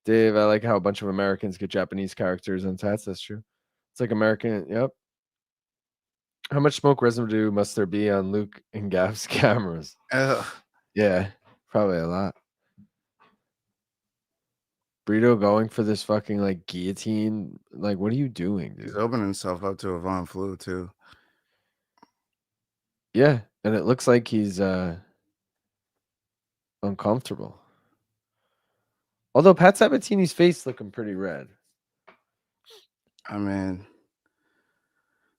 Dave, I like how a bunch of Americans get Japanese characters on tats. That's true. It's like American. Yep. How much smoke residue must there be on Luke and Gav's cameras? Yeah, probably a lot. Brito going for this fucking like guillotine. Like, what are you doing, dude? He's opening himself up to a Von Flu too. Yeah, and it looks like he's uncomfortable. Although Pat Sabatini's face looking pretty red. I mean,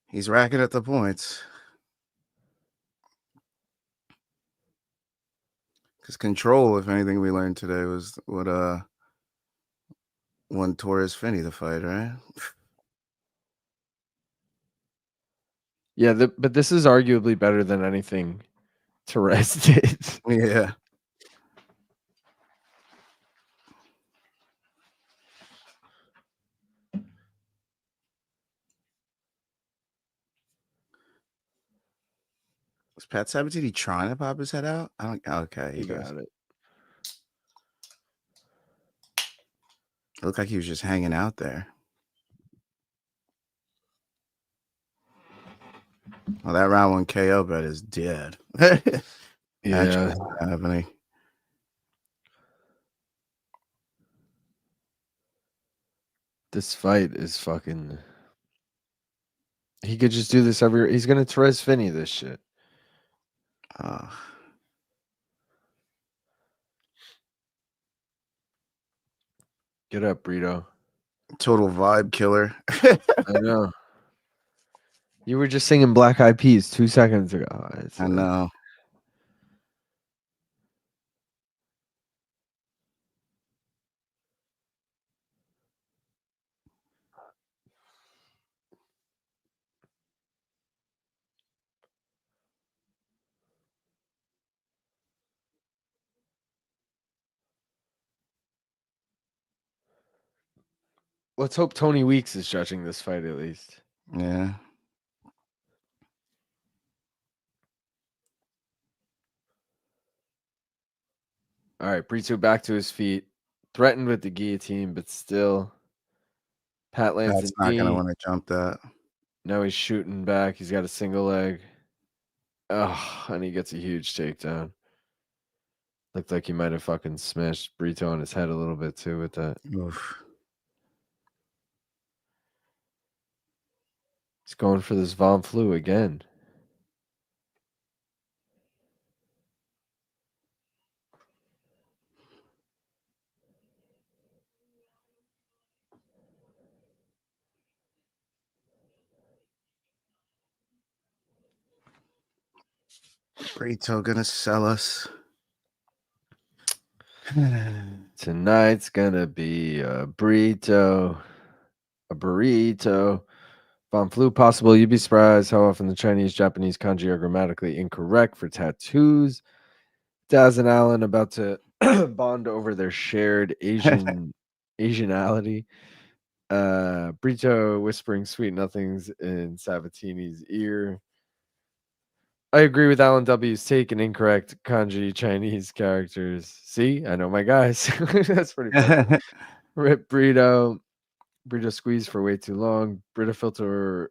he's racking up the points. Because control, if anything we learned today, was what won Torrez Finney the fight, right? Yeah, but this is arguably better than anything Torrez did. Yeah. Was Pat Sabatini trying to pop his head out? I don't. Okay, He got it. It looked like he was just hanging out there. Well, that round one KO bet is dead. Yeah. Happening. This fight is fucking. He could just do this every. He's gonna Torrez Finney this shit. Get up, Brito. Total vibe killer. I know. You were just singing Black Eyed Peas 2 seconds ago. I know. Let's hope Tony Weeks is judging this fight at least. Yeah. All right, Brito back to his feet. Threatened with the guillotine, but still. Pat lands Pat's not going to want to jump that. Now he's shooting back. He's got a single leg. Oh, and he gets a huge takedown. Looked like he might have fucking smashed Brito on his head a little bit too with that. Oof. He's going for this Von Flu again. Brito gonna sell us. Tonight's gonna be a burrito. Von Flu possible. You'd be surprised how often the Chinese, Japanese kanji are grammatically incorrect for tattoos. Daz and Allen about to bond over their shared Asianality. Brito whispering sweet nothings in Sabatini's ear. I agree with Alan W's take and incorrect kanji Chinese characters. See, I know my guys. That's pretty funny. Rip Brito. Brito squeezed for way too long. Brito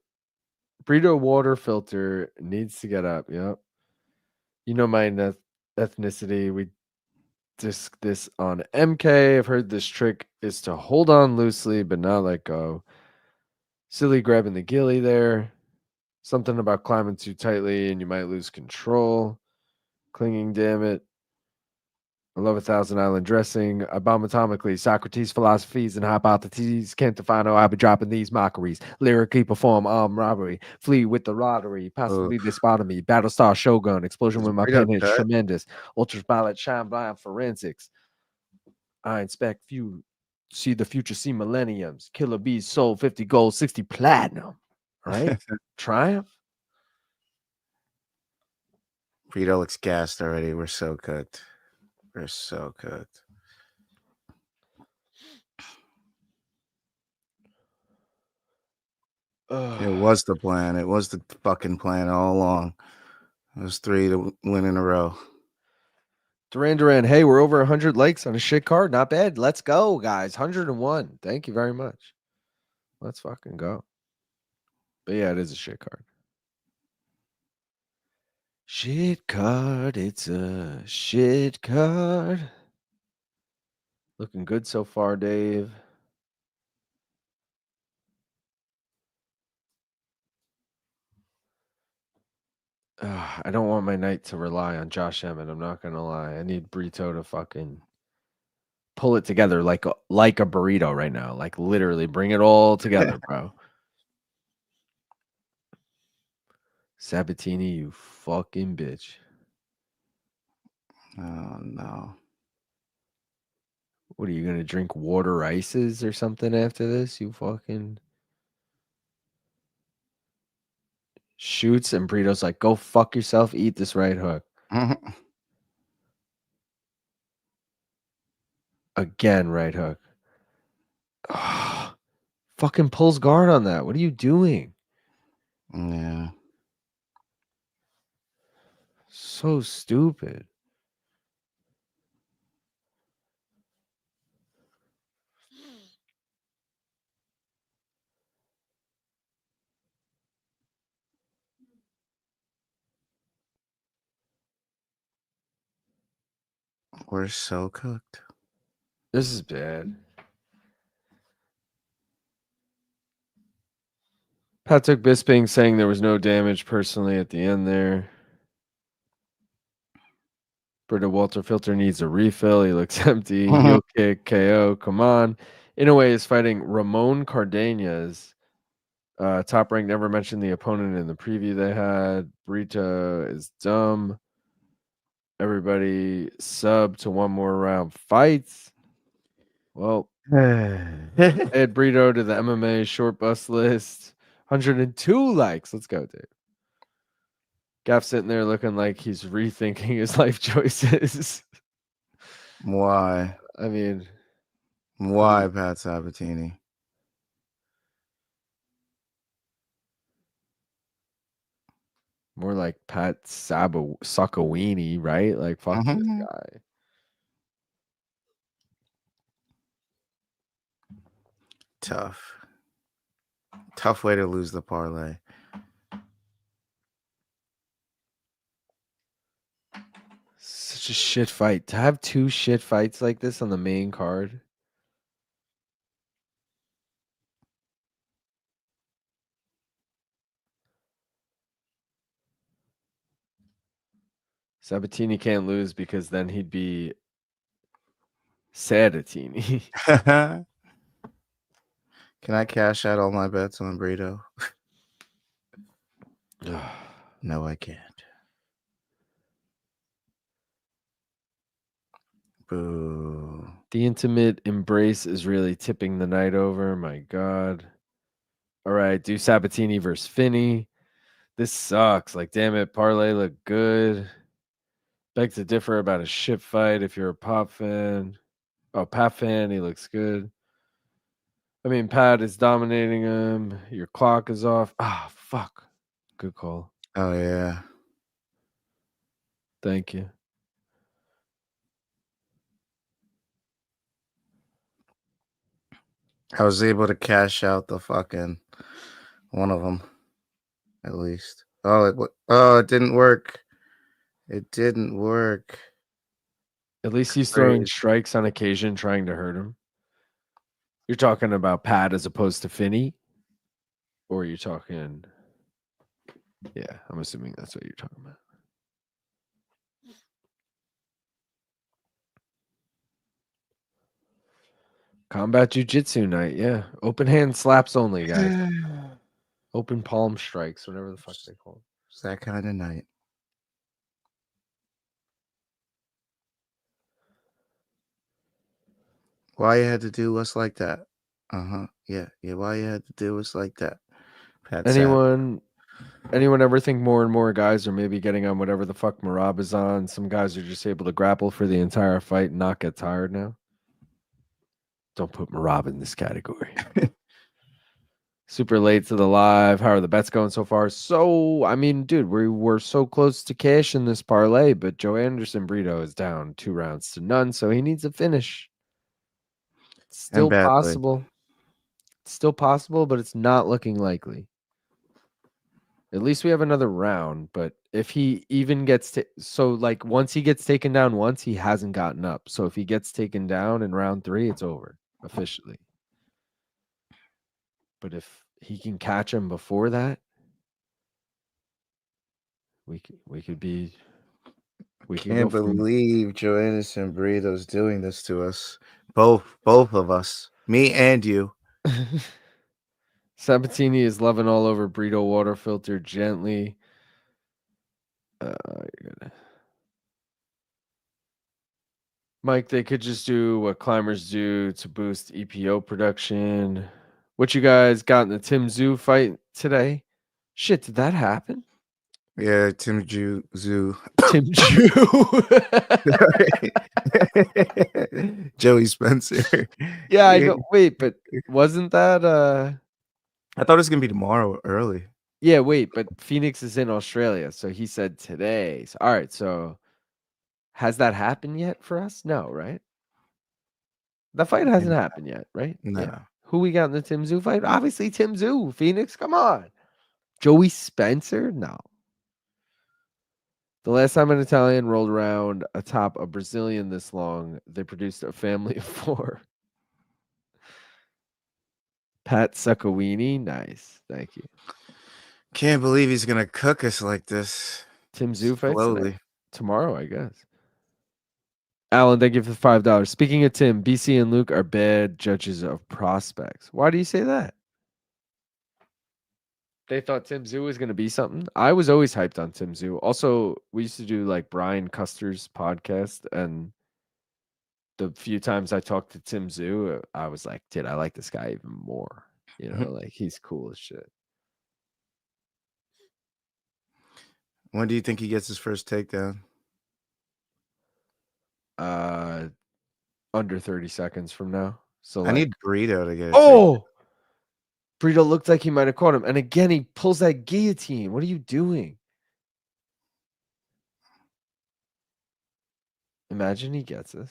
water filter needs to get up. Yep. You know my ethnicity. We disc this on MK. I've heard this trick is to hold on loosely but not let go. Silly grabbing the gilly there. Something about climbing too tightly and you might lose control. Clinging, damn it. I love 1,000 Island dressing. Abomatomically, Socrates' philosophies and hypotheses can't define how I be dropping these mockeries. Lyrically perform armed robbery. Flee with the lottery. Possibly despotomy. Battlestar Shogun. Explosion Is with my Brito pen. It's cut? tremendous. Ultraviolet shine blind forensics. I inspect few. See the future, see millenniums. Killer bees sold 50 gold, 60 platinum. Right? Triumph? Brito looks gassed already. We're so cooked. We're so cooked. It was the plan. It was the fucking plan all along. It was 3 to win in a row. Duran, hey, we're over 100 likes on a shit card. Not bad. Let's go, guys. 101. Thank you very much. Let's fucking go. But yeah, it is a shit card. Shit card. It's a shit card. Looking good so far, Dave. I don't want my night to rely on Josh Emmett. I'm not gonna lie. I need Brito to fucking pull it together like a burrito right now. Like literally bring it all together, bro. Sabatini, you fucking bitch. Oh no. What are you gonna drink water ices or something after this? You fucking shoots and Brito's like, go fuck yourself, eat this right hook. Again, right hook. Oh, fucking pulls guard on that. What are you doing? Yeah. So stupid. We're so cooked. This is bad. Patrick Bisping saying there was no damage personally at the end there. Brito Walter filter needs a refill. He looks empty. Heel kick, KO. Come on. Inoue is fighting Ramon Cardenas. Top rank never mentioned the opponent in the preview they had. Brito is dumb. Everybody sub to one more round fights. Well, add Brito to the MMA short bus list. 102 likes. Let's go, Dave. Gaff sitting there looking like he's rethinking his life choices. Why? I mean, Why, Pat Sabatini? more like Pat Sakawini, right? Like, fuck this guy. Tough way to lose the parlay. Such a shit fight. To have 2 shit fights like this on the main card. Sabatini can't lose because then he'd be Sabatini. Can I cash out all my bets on Brito? No, I can't. Boo. The intimate embrace is really tipping the night over. My God. All right, do Sabatini versus Finney. This sucks. Like, damn it, parlay looked good. Beg to differ about a shit fight if you're a Pop fan. Oh, Pat fan, he looks good. I mean, Pat is dominating him. Your clock is off. Ah, fuck. Good call. Oh, yeah. Thank you. I was able to cash out the fucking one of them, at least. Oh, it didn't work. It didn't work. At least he's throwing strikes on occasion, trying to hurt him. You're talking about Pat as opposed to Finney? Or you're talking... Yeah, I'm assuming that's what you're talking about. Combat Jiu-Jitsu night, yeah. Open hand slaps only, guys. Open palm strikes, whatever the fuck they call them. It's that kind of night. Why you had to do us like that? Yeah. Why you had to do us like that? Pat Anyone ever think more and more guys are maybe getting on whatever the fuck Merab is on? Some guys are just able to grapple for the entire fight and not get tired now. Don't put Merab in this category. Super late to the live. How are the bets going so far? So, I mean, dude, we were so close to cash in this parlay, but Joanderson Brito is down 2 rounds to none, so he needs a finish. It's still possible. It's still possible, but it's not looking likely. At least we have another round, but if he even gets once he gets taken down once, he hasn't gotten up. So if he gets taken down in round 3, it's over officially. But if he can catch him before that, we could be. We can't believe Joanderson Brito's doing this to us. Both of us, me and you. Sabatini is loving all over Brito water filter gently. Mike, they could just do what climbers do to boost EPO production. What you guys got in the Tim Zoo fight today? Shit, did that happen? Yeah, Tim Zoo. Tim Zoo. Joey Spencer. Yeah, I know. Wait, but wasn't that I thought it was gonna be tomorrow early. Yeah, wait, but Phoenix is in Australia, so he said today. So, all right, so has that happened yet for us? No, right? The fight hasn't happened yet, right? No. Yeah. Who we got in the Tim Zoo fight? Obviously Tim Zoo. Phoenix, come on. Joey Spencer? No. The last time an Italian rolled around atop a Brazilian this long, they produced a family of 4. Pat Suckawini, nice. Thank you. Can't believe he's gonna cook us like this. Tim Zoo fights tonight? Tomorrow, I guess. Alan, thank you for the $5. Speaking of Tim, BC and Luke are bad judges of prospects. Why do you say that? They thought Tim Zoo was going to be something. I was always hyped on Tim Zoo. Also, we used to do like Brian Custer's podcast, and the few times I talked to Tim Zoo, I was like, dude, I like this guy even more. You know, like he's cool as shit. When do you think he gets his first takedown? Under 30 seconds from now. So I need Brito to get it. Oh, Brito looked like he might have caught him. And again, he pulls that guillotine. What are you doing? Imagine he gets this.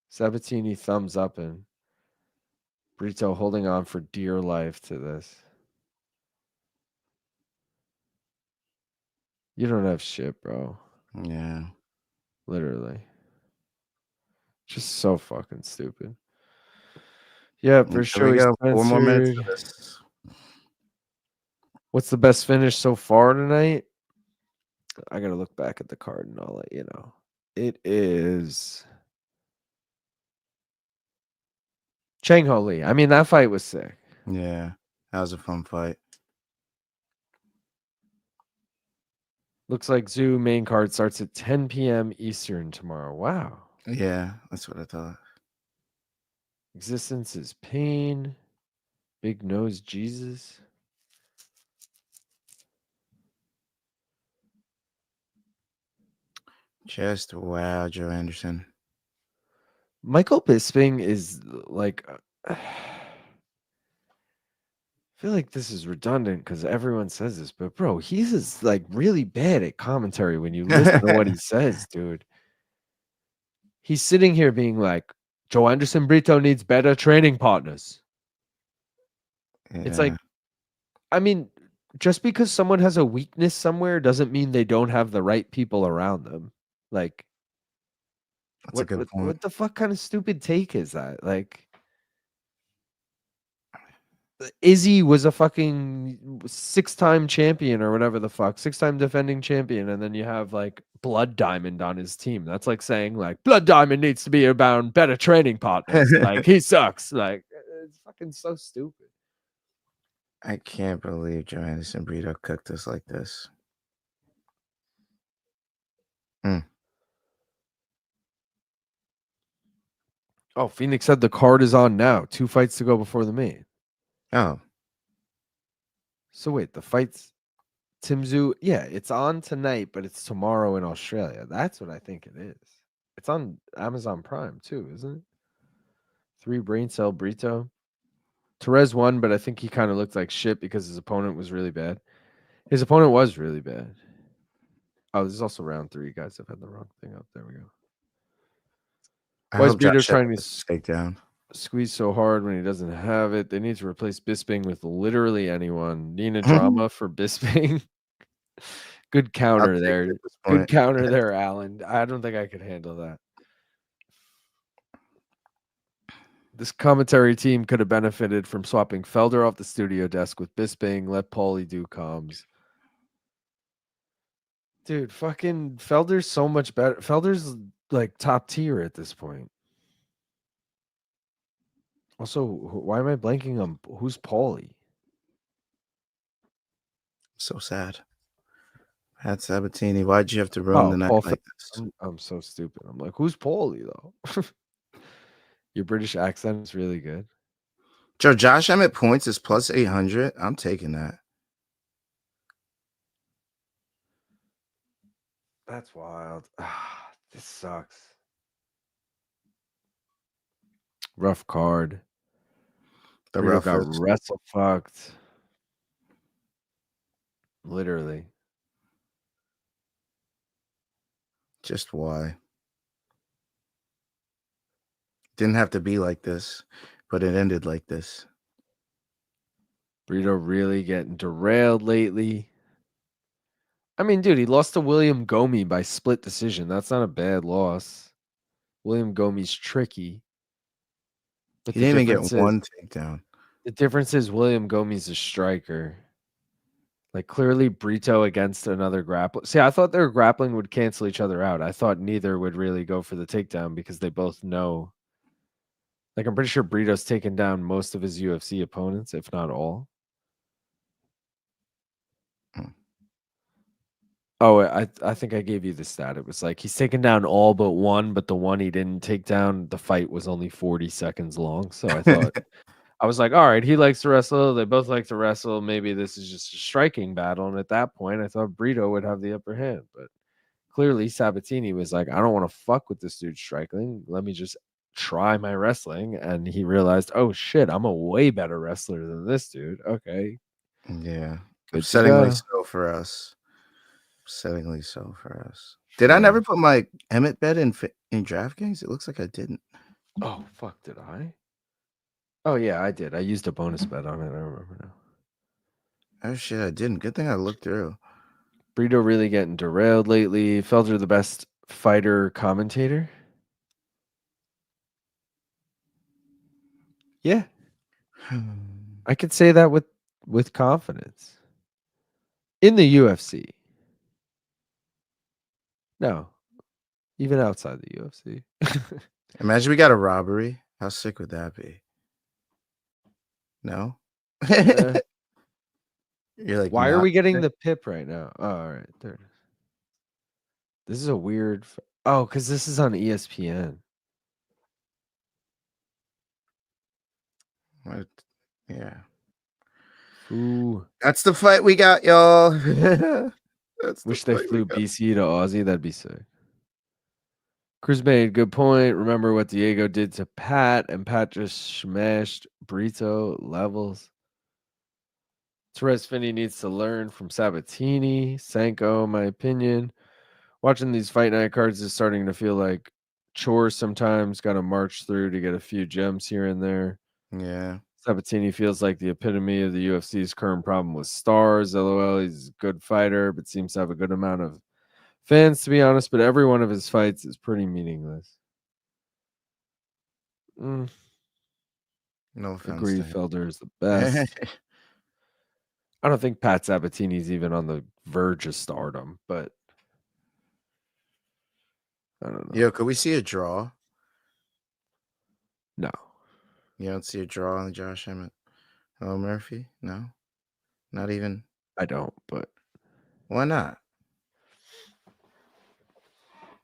Sabatini thumbs up and Brito holding on for dear life to this. You don't have shit, bro. Yeah. Literally. Just so fucking stupid. Yeah, for sure. We got 4 more minutes for this. What's the best finish so far tonight? I gotta look back at the card and I'll let you know. It is Chang Ho Lee. I mean, that fight was sick. Yeah, that was a fun fight. Looks like Zoo main card starts at 10 p.m. Eastern tomorrow. Wow. Yeah, that's what I thought. Existence is pain. Big nose Jesus. Just wow, Joanderson. Michael Bisping is like, I feel like this is redundant because everyone says this, but bro, he's just like really bad at commentary when you listen to what he says, dude. He's sitting here being like, Joanderson Brito needs better training partners. Yeah. It's like, I mean, just because someone has a weakness somewhere doesn't mean they don't have the right people around them. Like, That's a good point. what the fuck kind of stupid take is that? Like, Izzy was a fucking 6-time champion or whatever the fuck, 6-time defending champion, and then you have like Blood Diamond on his team. That's like saying like Blood Diamond needs to be around better training partners. Like he sucks. Like it's fucking so stupid. I can't believe Joanderson Brito cooked us like this. Oh, Phoenix said the card is on now. 2 fights to go before the main. Oh, So wait, the fights, Tim Tszyu, yeah, it's on tonight, but it's tomorrow in Australia. That's what I think it is. It's on Amazon Prime too, isn't it? 3 brain cell Brito. Torrez won, but I think he kind of looked like shit because his opponent was really bad. His opponent was really bad. Oh, this is also round 3. You guys have had the wrong thing up. There we go. Why is Brito trying to take down? Squeeze so hard when he doesn't have it? They need to replace Bisping with literally anyone. Nina drama for Bisping. Good counter there. Good counter there, Alan. I don't think I could handle that. This commentary team could have benefited from swapping Felder off the studio desk with Bisping. Let Paulie do comms. Dude, fucking Felder's so much better. Felder's like top tier at this point. Also, why am I blanking on who's Paulie? So sad. Pat Sabatini, why'd you have to ruin the night like this? I'm so stupid. I'm like, who's Paulie though? Your British accent is really good. Joe, Josh Emmett points is plus 800. I'm taking that. That's wild. This sucks. Rough card. The Brito rough got wrestle fucked. Literally. Just why? Didn't have to be like this, but it ended like this. Brito really getting derailed lately. I mean, dude, he lost to William Gomi by split decision. That's not a bad loss. William Gomi's tricky. But he didn't even get one takedown. The difference is William Gomi's a striker. Like clearly Brito against another grappler. See, I thought their grappling would cancel each other out. I thought neither would really go for the takedown because they both know. Like I'm pretty sure Brito's taken down most of his UFC opponents, if not all. Oh, I think I gave you the stat. It was like he's taken down all but one, but the one he didn't take down, the fight was only 40 seconds long. So I thought I was like, all right, he likes to wrestle. They both like to wrestle. Maybe this is just a striking battle. And at that point, I thought Brito would have the upper hand. But clearly, Sabatini was like, I don't want to fuck with this dude striking. Let me just try my wrestling. And he realized, oh, shit, I'm a way better wrestler than this dude. Okay. Yeah. Upsettingly so for us. Upsettingly so for us. Did I never put my Emmett bet in DraftKings? It looks like I didn't. Oh, fuck, did I? Oh, yeah, I did. I used a bonus bet on it. I remember now. Oh, shit, I didn't. Good thing I looked through. Brito really getting derailed lately. Felder the best fighter commentator. Yeah. I could say that with confidence. In the UFC. No. Even outside the UFC. Imagine we got a robbery. How sick would that be? No? You're like, why are we getting the pip right now? Oh, all right. There it is. This is a weird. Oh, because this is on ESPN. What? Yeah. Ooh. That's the fight we got, y'all. Wish they flew BC to Aussie. That'd be sick. Cruz made good point. Remember what Diego did to Pat, and Pat just smashed Brito levels. Torrez Finney needs to learn from Sabatini. Sanko, in my opinion. Watching these fight night cards is starting to feel like chores sometimes. Got to march through to get a few gems here and there. Yeah. Sabatini feels like the epitome of the UFC's current problem with stars. LOL, he's a good fighter, but seems to have a good amount of fans, to be honest. But every one of his fights is pretty meaningless. No offense. Agree, to him. Felder is the best. I don't think Pat Sabatini's even on the verge of stardom, but I don't know. Yo, could we see a draw? No. You don't see a draw on Josh Emmett? Oh, Murphy? No, not even. I don't, but Why not?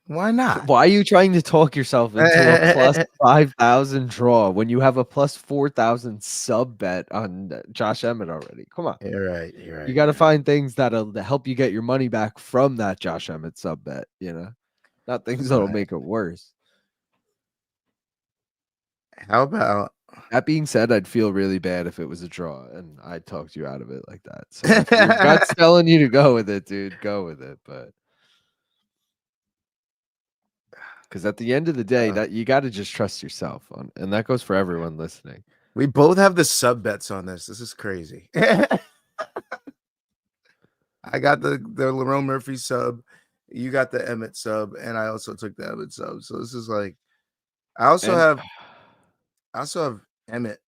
Why not? why are you trying to talk yourself into a plus 5,000 draw when you have a plus 4,000 sub bet on Josh Emmett already? Come on. You're right. You're right. You got to find things that'll help you get your money back from that Josh Emmett sub bet, not things that'll make it worse. How about that being said, I'd feel really bad if it was a draw and I talked you out of it like that. So if your gut's telling you to go with it, dude, go with it. But because at the end of the day, that you got to just trust yourself on, and that goes for everyone listening. We both have the sub bets on this. This is crazy. I got the Lerone Murphy sub. You got the Emmett sub, and I also took the Emmett sub. So this is like, I also have Emmett.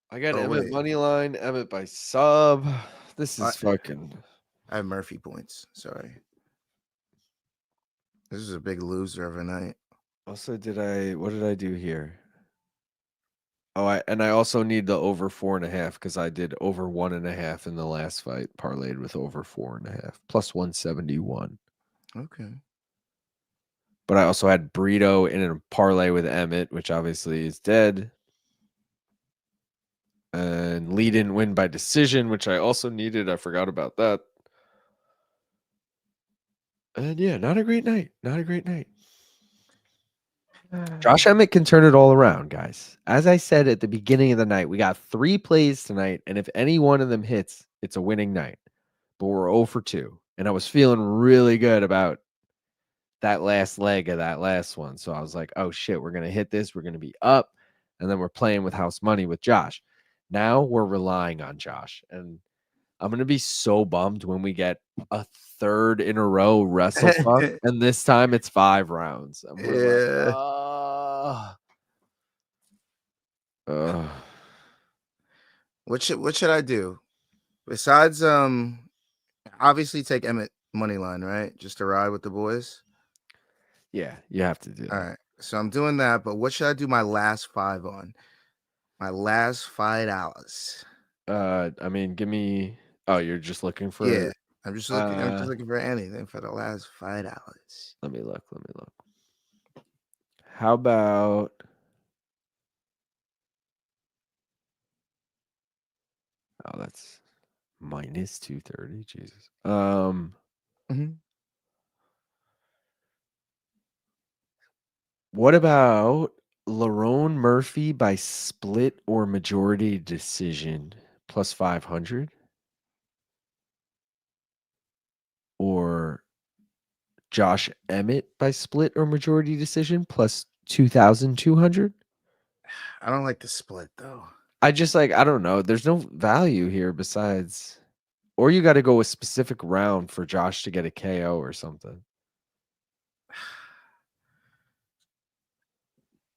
I got Emmett money line, Emmett by sub. This is fucking. I have Murphy points. Sorry. This is a big loser of a night. Also, what did I do here? Oh, I also need the over 4.5 because I did over 1.5 in the last fight, parlayed with over 4.5 plus 171. Okay. But I also had Brito in a parlay with Emmett, which obviously is dead. And Lee didn't win by decision, which I also needed. I forgot about that. And yeah, not a great night. Not a great night. Josh Emmett can turn it all around, guys. As I said at the beginning of the night, we got 3 plays tonight, and if any one of them hits, it's a winning night. But we're 0 for 2, and I was feeling really good about that last leg of that last one. So I was like, oh shit, we're going to hit this. We're going to be up, and then we're playing with house money with Josh. Now we're relying on Josh, and I'm going to be so bummed when we get a third in a row wrestle fuck, and this time it's 5 rounds. And we're like, What should I do? Besides obviously take Emmett money line, right? Just to ride with the boys. Yeah, you have to do that. All right. So I'm doing that, but what should I do my last 5 on? My last $5. I mean, give me. Oh, you're just looking for. Yeah, I'm just looking for anything for the last $5. Let me look. How about? Oh, that's minus 230. Jesus. What about Lerone Murphy by split or majority decision plus 500? Or Josh Emmett by split or majority decision plus 2,200? I don't like the split though. I don't know. There's no value here besides, or you got to go a specific round for Josh to get a KO or something.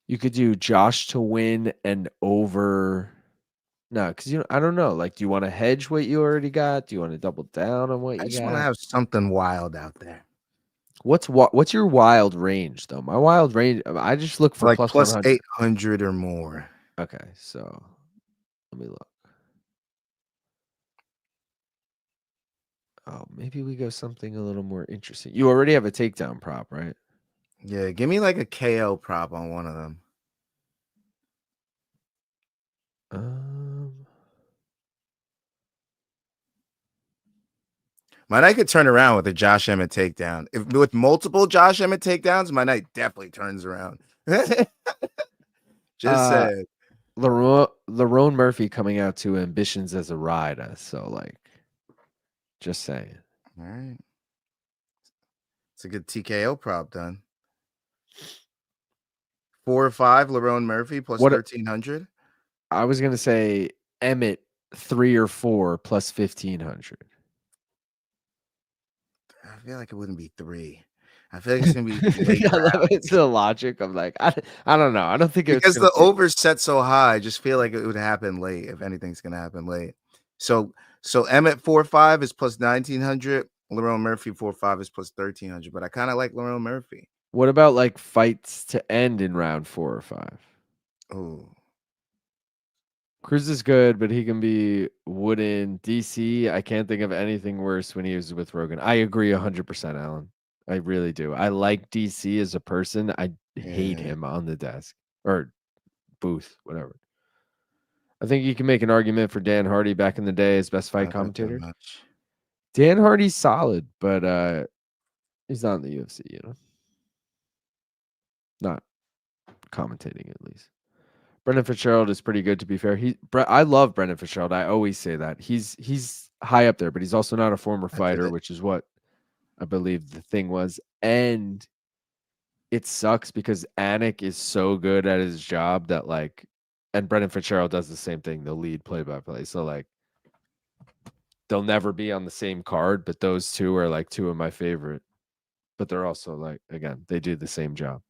You could do Josh to win and over. No, because I don't know. Like, do you want to hedge what you already got? Do you want to double down on what you got? I just want to have something wild out there. What's your wild range though? My wild range, I just look for like plus 800 or more. Okay, so let me look. Oh, maybe we go something a little more interesting. You already have a takedown prop, right? Yeah, give me like a KO prop on one of them. My night could turn around with a Josh Emmett takedown. If with multiple Josh Emmett takedowns, my night definitely turns around. Just saying. Lerone Murphy coming out to ambitions as a rider. So like, just saying. All right. It's a good TKO prop done. 4 or 5, Lerone Murphy plus What- 1,300. I was gonna say Emmett 3 or 4 plus 1,500. I feel like it wouldn't be 3. I feel like it's gonna be late I love round. it's the logic. I'm like, I don't know. I don't think it's Because gonna the be- over set so high, I just feel like it would happen late if anything's gonna happen late. So Emmett 4-5 is plus 1,900. Lerone Murphy 4-5 is plus 1,300. But I kind of like Lerone Murphy. What about like fights to end in round 4 or 5? Oh, Cruz is good, but he can be wooden. DC, I can't think of anything worse when he was with Rogan. I agree 100%, Alan. I really do. I like DC as a person. I hate Yeah. him on the desk or booth, whatever. I think you can make an argument for Dan Hardy back in the day as best fight not that commentator. much. Dan Hardy's solid, but he's not in the UFC, you know. Not commentating at least. Brendan Fitzgerald is pretty good, to be fair. I love Brendan Fitzgerald. I always say that. He's high up there, but he's also not a former fighter, which is what I believe the thing was. And it sucks because Anik is so good at his job that like, and Brendan Fitzgerald does the same thing, the lead play-by-play. So like, they'll never be on the same card, but those two are like two of my favorite. But they're also like, again, they do the same job.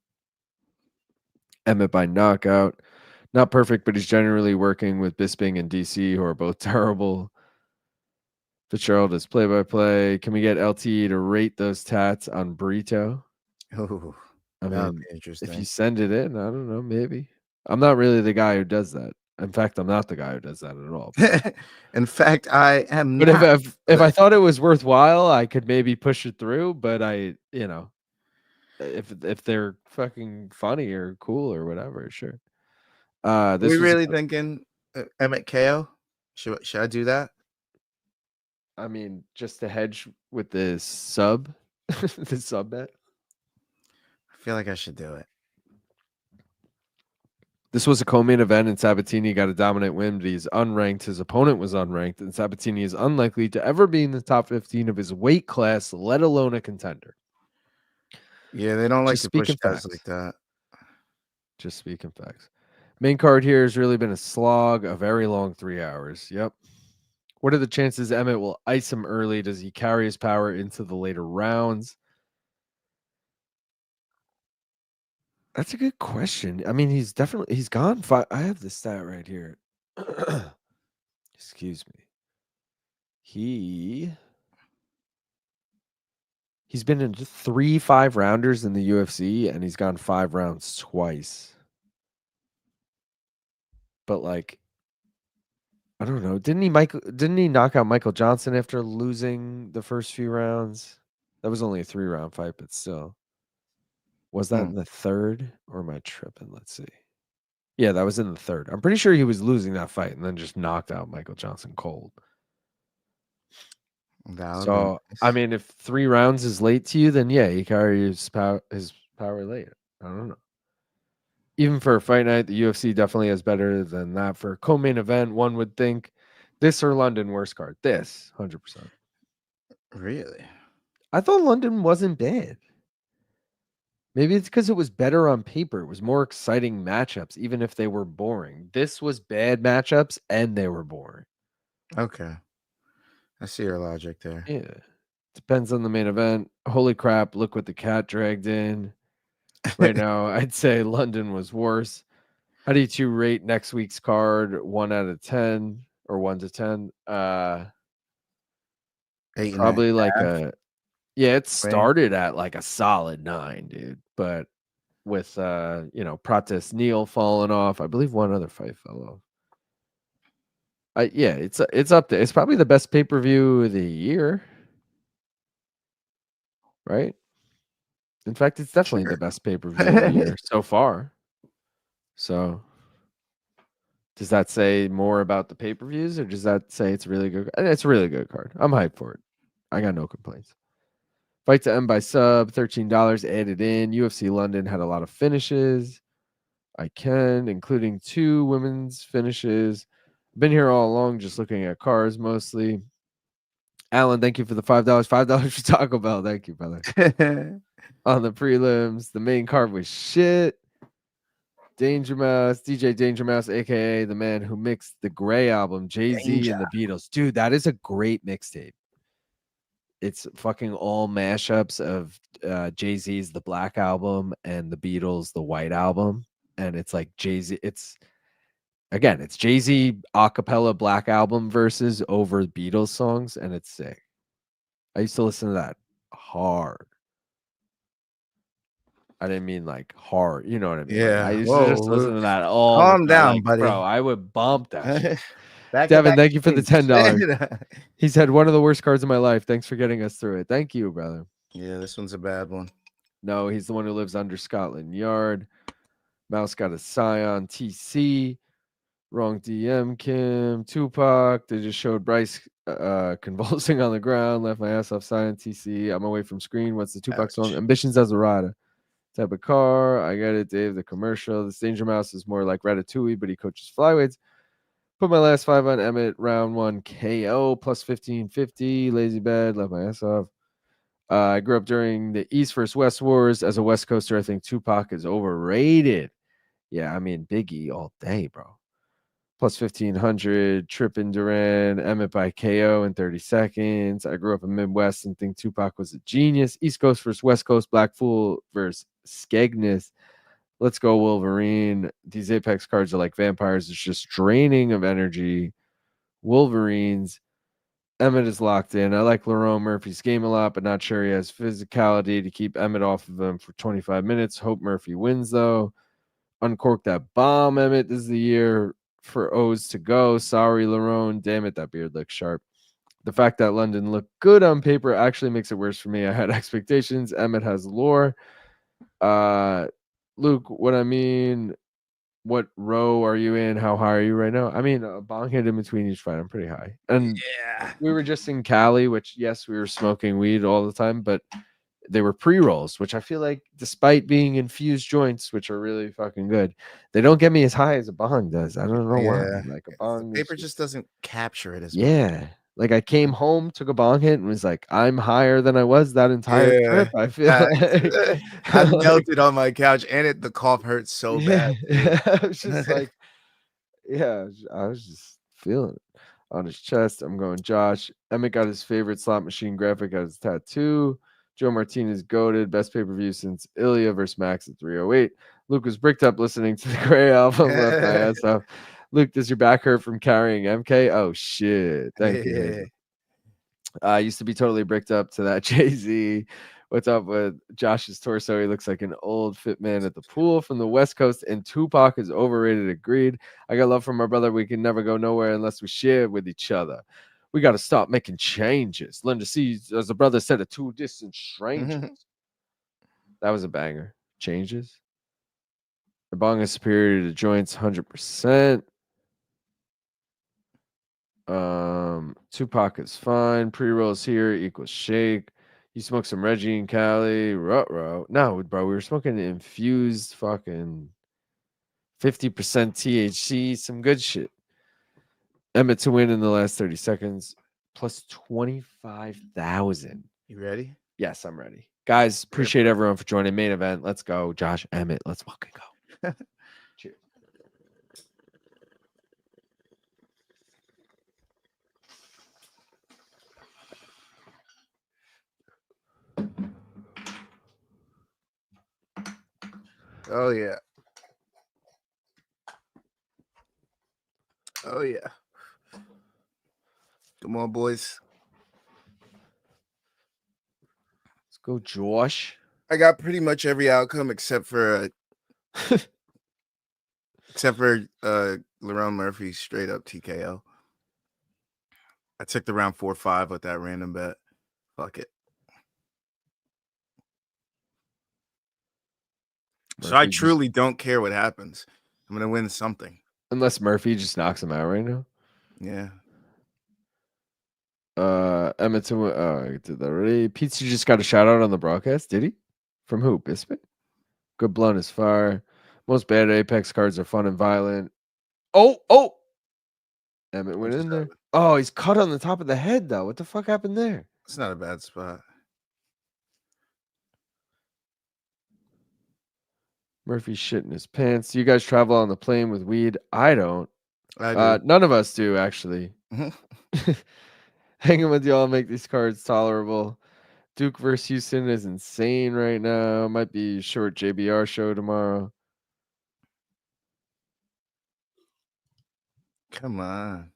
Emmett by knockout. Not perfect, but he's generally working with Bisping and DC, who are both terrible. Fitzgerald is play-by-play. Can we get LT to rate those tats on Brito? Oh, I that would mean, be interesting. if you send it in, I don't know, maybe. I'm not really the guy who does that. In fact, I'm not the guy who does that at all. In fact, I am But not. if I thought it was worthwhile, I could maybe push it through. But if they're fucking funny or cool or whatever, sure. Are This we was really thinking Emmett KO? Should I do that? I mean, just to hedge with the sub, the sub bet. I feel like I should do it. This was a co-main event, and Sabatini got a dominant win, but he's unranked. His opponent was unranked, and Sabatini is unlikely to ever be in the top 15 of his weight class, let alone a contender. Yeah, they don't like Just to push speaking guys facts. like that. Just speaking facts. Main card here has really been a slog, a very long 3 hours. Yep. What are the chances Emmett will ice him early? Does he carry his power into the later rounds? That's a good question. I mean, he's gone 5. I have the stat right here. Excuse me. He's been in 3 5-rounders in the UFC, and he's gone 5 rounds twice. But like, I don't know. Didn't he knock out Michael Johnson after losing the first few rounds? That was only a 3-round fight, but still. Was that in the third, or am I tripping? Let's see. Yeah, that was in the third. I'm pretty sure he was losing that fight and then just knocked out Michael Johnson cold. So, I mean, if 3 rounds is late to you, then yeah, he carries his power late. I don't know. Even for a fight night, the UFC definitely has better than that. For a co-main event, one would think this or London worst card. This, 100%. Really? I thought London wasn't bad. Maybe it's because it was better on paper. It was more exciting matchups, even if they were boring. This was bad matchups, and they were boring. Okay. I see your logic there. Yeah. Depends on the main event. Holy crap, look what the cat dragged in. Right now, I'd say London was worse. How do you two rate next week's card? 1 out of 10 or 1 to 10? 8 Probably like half. it started at like a solid 9, dude. But with Prates Neal falling off, I believe one other fight fell off. Yeah, it's up there. It's probably the best pay-per-view of the year. Right? In fact, it's definitely the best pay-per-view of the year so far. So, does that say more about the pay-per-views, or does that say it's really good? It's a really good card. I'm hyped for it. I got no complaints. Fight to end by sub, $13 added in. UFC London had a lot of finishes. Including 2 women's finishes. Been here all along, just looking at cars mostly. Alan, thank you for the $5. $5 for Taco Bell. Thank you, brother. On the prelims, the main card was shit. Danger Mouse, DJ Danger Mouse, aka the man who mixed the Gray album, Jay-Z and the Beatles. Dude, that is a great mixtape. It's fucking all mashups of Jay-Z's The Black Album and the Beatles' The White Album. And it's like Jay-Z, it's Jay-Z acapella Black Album verses over Beatles songs, and it's sick. I used to listen to that hard. I didn't mean like hard, you know what I mean? Like, I Yeah. used to just Whoa, listen to that all the calm time. down, Like, buddy. bro, I would bump that shit. Back Devin, thank you for the things. $10. He said, one of the worst cards of my life. Thanks for getting us through it. Thank you, brother. Yeah, this one's a bad one. No, he's the one who lives under Scotland Yard. Mouse got a Scion TC. Wrong DM, Kim. Tupac. They just showed Bryce convulsing on the ground. Left my ass off Scion TC. I'm away from screen. What's the Tupac song? Ambitions as a Rider. Type of car. I get it, Dave. The commercial. This Danger Mouse is more like Ratatouille, but he coaches flyweights. Put my last 5 on Emmett. Round 1 KO plus 1550. Lazy bed. Left my ass off. I grew up during the East versus West wars. As a West Coaster, I think Tupac is overrated. Yeah, I mean, Biggie all day, bro. Plus 1500. Trippin' Duran. Emmett by KO in 30 seconds. I grew up in Midwest and think Tupac was a genius. East Coast versus West Coast. Black Fool versus Skegness. Let's go, Wolverine. These Apex cards are like vampires. It's just draining of energy. Wolverines. Emmett is locked in. I like Lerone Murphy's game a lot, but not sure he has physicality to keep Emmett off of him for 25 minutes. Hope Murphy wins, though. Uncork that bomb, Emmett. This is the year for O's to go. Sorry, Lerone. Damn it, that beard looks sharp. The fact that London looked good on paper actually makes it worse for me. I had expectations. Emmett has lore. Luke, what I mean, what row are you in? How high are you right now? I mean, a bong hit in between each fight. I'm pretty high. And Yeah. we were just in Cali, which, yes, we were smoking weed all the time, but they were pre-rolls, which I feel like, despite being infused joints, which are really fucking good, they don't get me as high as a bong does. I don't know why. Like, a bong, the paper just doesn't capture it as much. Like, I came home, took a bong hit, and was like, I'm higher than I was that entire trip. I feel like I melted on my couch, and the cough hurts so bad. I was just like, I was just feeling it on his chest. I'm going Josh. Emmett got his favorite slot machine graphic as his tattoo. Joe Martinez goated. Best pay-per-view since Ilya versus Max at 308. Luke was bricked up listening to the Gray album. Left my ass off. Luke, does your back hurt from carrying MK? Oh, shit. Thank you. I used to be totally bricked up to that Jay-Z. What's up with Josh's torso? He looks like an old fit man at the pool from the West Coast, and Tupac is overrated. Agreed. I got love from my brother. We can never go nowhere unless we share with each other. We got to stop making changes. Learn to see, as a brother said, a two distant strangers. That was a banger. Changes. The bong is superior to joints 100%. Tupac is fine. Pre-rolls here equals shake. You smoke some Reggie and Cali. Ruh-roh. No, bro, we were smoking infused fucking 50% THC. Some good shit. Emmett to win in the last 30 seconds. Plus 25,000. You ready? Yes, I'm ready. Guys, appreciate everyone for joining. Main event. Let's go. Josh, Emmett. Let's fucking go. Cheers. Oh, yeah. Oh, yeah. Come on, boys. Let's go, Josh. I got pretty much every outcome except for Lerone Murphy straight up TKO. I took the round 4-5 with that random bet. Fuck it. So I truly don't care what happens. I'm gonna win something. Unless Murphy just knocks him out right now. Yeah. Emmett, I did that already. Pizza just got a shout out on the broadcast. Did he? From who? Bisping? Good blunt is fire. Most bad Apex cards are fun and violent. Oh. Emmett went in there. Oh, he's cut on the top of the head though. What the fuck happened there? It's not a bad spot. Murphy's shitting his pants. Do you guys travel on the plane with weed? I don't. I do. None of us do, actually. Hanging with y'all make these cards tolerable. Duke versus Houston is insane right now. Might be short JBR show tomorrow. Come on.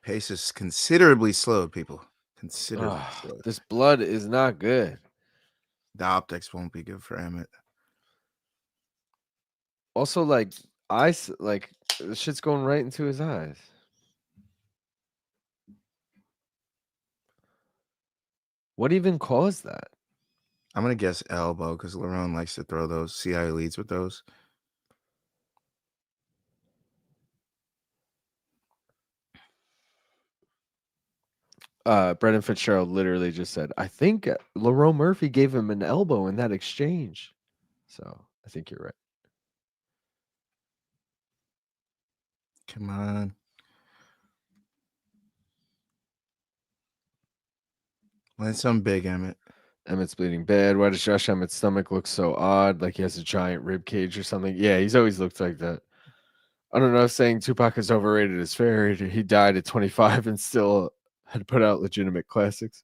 Pace is considerably slow, people. Considerably slow. This blood is not good. The optics won't be good for Emmett. Also, like, eyes, like, the shit's going right into his eyes. What even caused that? I'm going to guess elbow because Lerone likes to throw those. See how he leads with those? Brendan Fitzgerald literally just said, I think Lerone Murphy gave him an elbow in that exchange. So I think you're right. Come on. Land some big, Emmett. Emmett's bleeding bad. Why does Josh Emmett's stomach look so odd? Like he has a giant rib cage or something? Yeah, he's always looked like that. I don't know if saying Tupac is overrated is fair. He died at 25 and still had put out legitimate classics.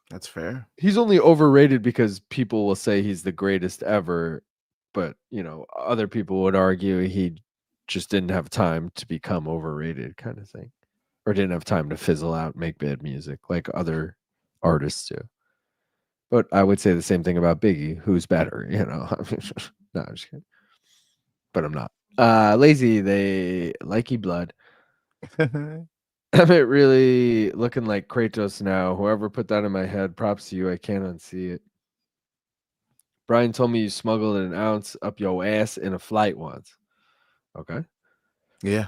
That's fair. He's only overrated because people will say he's the greatest ever, but you know, other people would argue he just didn't have time to become overrated, kind of thing, or didn't have time to fizzle out, make bad music like other artists do. But I would say the same thing about Biggie, who's better, you know. No, I'm just kidding. But I'm not. Lazy, they likey blood. Emmett really looking like Kratos now. Whoever put that in my head, props to you. I can't unsee it. Brian told me you smuggled an ounce up your ass in a flight once. Okay. Yeah.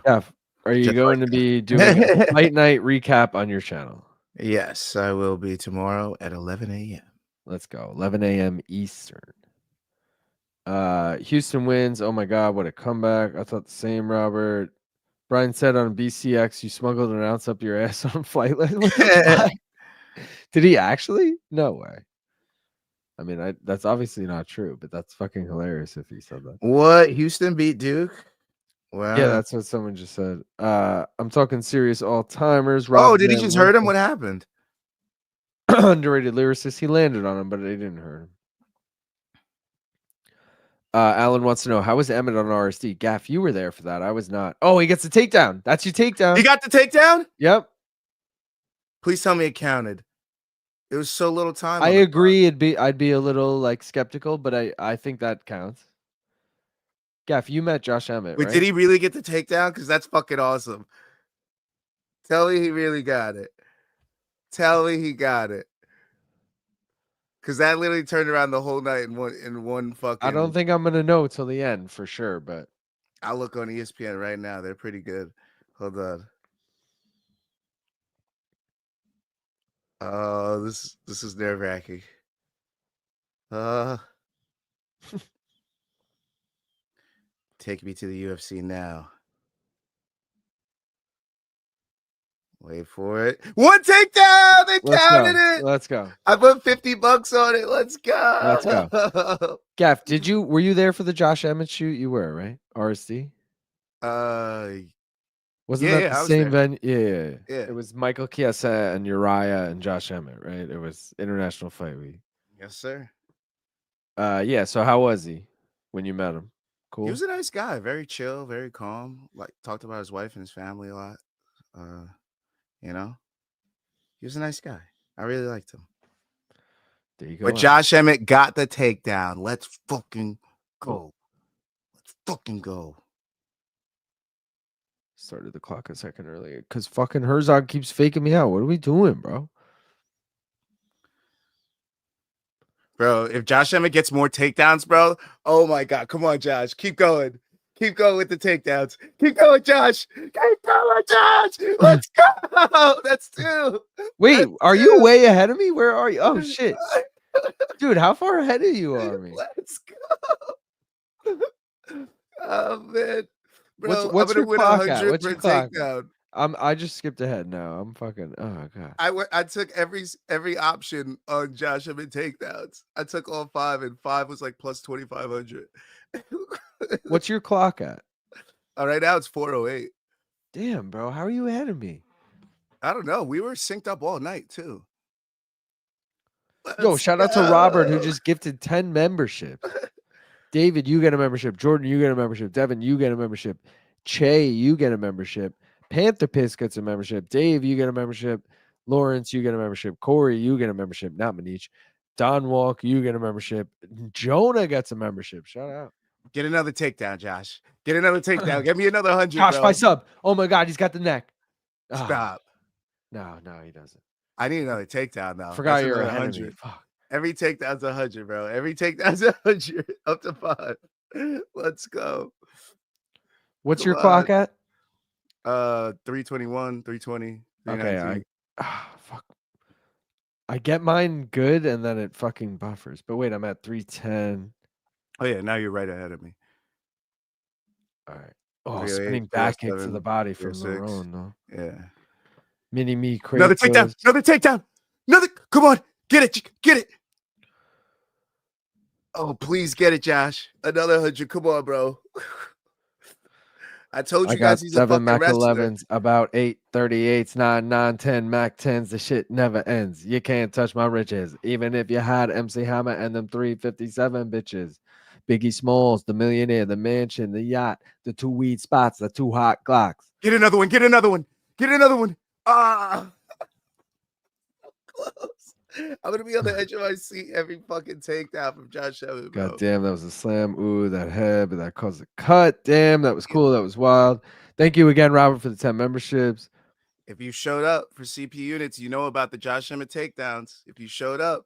Are you going to be doing a fight night recap on your channel? Yes, I will be tomorrow at 11 a.m. Let's go. 11 a.m. Eastern. Houston wins. Oh my God, what a comeback. I thought the same, Robert. Brian said on BCX you smuggled an ounce up your ass on flight. Did he actually? No way. I mean, that's obviously not true, but that's fucking hilarious if he said that. What? Houston beat Duke? Wow. Yeah, that's what someone just said. I'm talking serious all-timers. Oh, did he just hurt him? What happened? Underrated lyricist. He landed on him, but it didn't hurt him. Alan wants to know, how was Emmett on RSD? Gaff, you were there for that. I was not. Oh, he gets a takedown. That's your takedown. He got the takedown? Yep. Please tell me it counted. It was so little time. I agree. I'd be a little like skeptical, but I think that counts. Gaff, you met Josh Emmett, Wait, right? did he really get the takedown? Because that's fucking awesome. Tell me he really got it. Tell me he got it. Because that literally turned around the whole night in one fucking. I don't think I'm gonna know till the end for sure, but I'll look on ESPN right now. They're pretty good. Hold on. Oh, this is nerve-wracking. Take me to the UFC now. Wait for it. One takedown. They counted it. Let's go. I put $50 on it. Let's go. Let's go. Gaff, were you there for the Josh Emmett shoot? You were, right? RSD? Wasn't that the same venue? Yeah. It was Michael Chiesa and Uriah and Josh Emmett, right? It was International Fight Week. Yes, sir. Yeah. So how was he when you met him? Cool. He was a nice guy, very chill, very calm. Like talked about his wife and his family a lot. You know, he was a nice guy. I really liked him. There you go. But Josh Emmett got the takedown. Let's fucking go. Let's fucking go. Started the clock a second earlier because fucking Herzog keeps faking me out. What are we doing, bro? Bro, if Josh Emmett gets more takedowns, bro, oh my God. Come on, Josh. Keep going. Keep going with the takedowns. Keep going, Josh. Keep going, Josh. Let's go. That's two. Wait, are you way ahead of me? Where are you? Oh, shit. Dude, how far ahead of you are me? Let's go. Oh, man. Bro, What's I'm your going to win clock 100 at? What's per your clock takedown. I just skipped ahead now. I'm fucking. Oh god. I took every option on Josh Emmett takedowns. I took all 5, and 5 was like plus 2,500. What's your clock at? Right now it's 408. Damn, bro. How are you ahead of me? I don't know. We were synced up all night too. Yo, Let's shout out to Robert who go. just gifted 10 memberships. David, you get a membership. Jordan, you get a membership. Devin, you get a membership. Che, you get a membership. Panther Piss gets a membership. Dave, you get a membership. Lawrence, you get a membership. Corey, you get a membership. Not Manish. Don Walk, you get a membership. Jonah gets a membership. Shout out. Get another takedown, Josh. Get another takedown. Get me another 100, Josh, bro. my sub. Oh my God, he's got the neck. Ah, Stop. no, he doesn't. I need another takedown now. Forgot That's you're another ahead of me. Fuck. Every takedown's 100, bro. Every takedown's 100 up to 5. Let's go. What's Come your clock on. at? 321, 320, 319. Okay, fuck. I get mine good and then it fucking buffers. But wait, I'm at 310. Oh yeah, now you're right ahead of me. All right. Oh, 308, spinning back kick to 307, the body from 306. Lerone, though. Yeah. Mini me crazy. Another takedown. Another takedown. Come on. Get it. Get it. Oh, please get it, Josh. Another 100. Come on, bro. I told you guys he's a 7 fucking Mac wrestler. 11s, about 8 38s, 9 10 Mac 10s. The shit never ends. You can't touch my riches. Even if you had MC Hammer and them 357 bitches. Biggie Smalls, the millionaire, the mansion, the yacht, the 2 weed spots, the 2 hot Glocks. Get another one. Get another one. Get another one. Ah. Close. I'm gonna be on the edge of my seat every fucking takedown from Josh Emmett, bro. God damn, that was a slam. Ooh, that head, but that caused a cut. Damn, that was cool. That was wild. Thank you again, Robert, for the 10 memberships. If you showed up for CP units, you know about the Josh Emmett takedowns. If you showed up,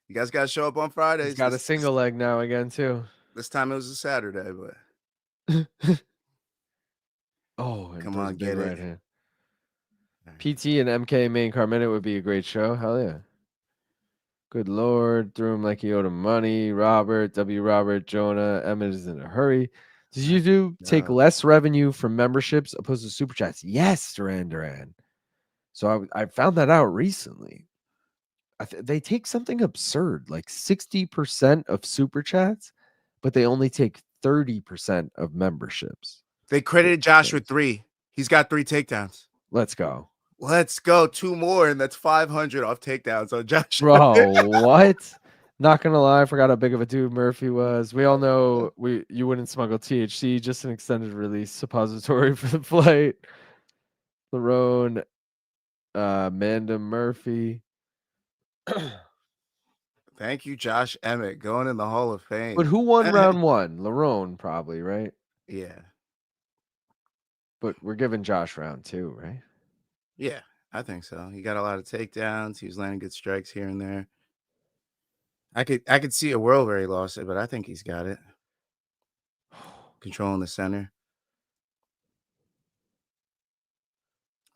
you guys got to show up on Fridays. He's got a single leg now again, too. This time it was a Saturday, but. Oh, and come on, big get right it. hand. PT and MK main car minute would be a great show. Hell yeah. Good Lord. Threw him like he owed him money. Robert, Robert, Jonah. Emmett is in a hurry. Does YouTube take less revenue from memberships opposed to super chats? Yes, Duran. So I found that out recently. They take something absurd, like 60% of super chats, but they only take 30% of memberships. They credited Josh with 3. He's got 3 takedowns. Let's go. Let's go. 2 more, and that's 500 off takedowns on Josh. Bro, what? Not gonna lie, I forgot how big of a dude Murphy was. We all know you wouldn't smuggle THC, just an extended release suppository for the flight. Lerone, Amanda Murphy. Thank you, Josh Emmett, going in the Hall of Fame. But who won round 1? Lerone, probably, right? Yeah. But we're giving Josh round 2, right? Yeah, I think so. He got a lot of takedowns. He was landing good strikes here and there. I could see a world where he lost it, but I think he's got it. Controlling the center.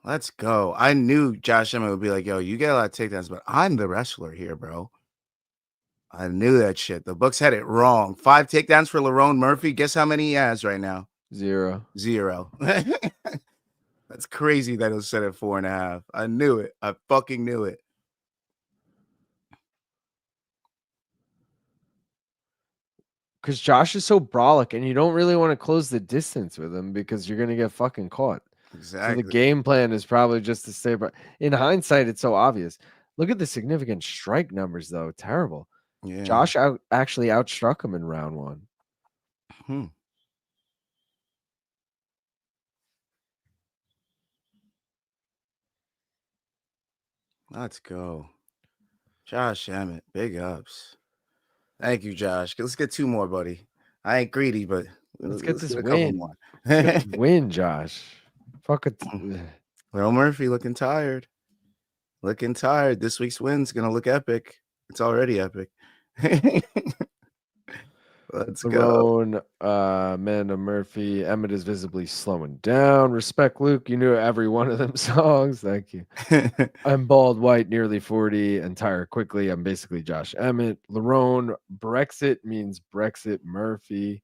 Let's go. I knew Josh Emmett would be like, yo, you get a lot of takedowns, but I'm the wrestler here, bro. I knew that shit. The books had it wrong. 5 takedowns for Lerone Murphy. Guess how many he has right now? 0. That's crazy that it was set at 4.5. I knew it. I fucking knew it. Because Josh is so brolic, and you don't really want to close the distance with him because you're going to get fucking caught. Exactly. So the game plan is probably just to stay. In hindsight, it's so obvious. Look at the significant strike numbers, though. Terrible. Yeah. Josh actually outstruck him in round 1. Let's go. Josh Emmett, big ups. Thank you, Josh. Let's get 2 more, buddy. I ain't greedy, but let's get this a win. More. Win, Josh. Fuck it. Well, Murphy looking tired. Looking tired. This week's win's going to look epic. It's already epic. Let's go. Amanda Murphy. Emmett is visibly slowing down. Respect, Luke. You knew every one of them songs. Thank you. I'm bald, white, nearly 40, and tired quickly. I'm basically Josh Emmett. Lerone. Brexit means Brexit Murphy.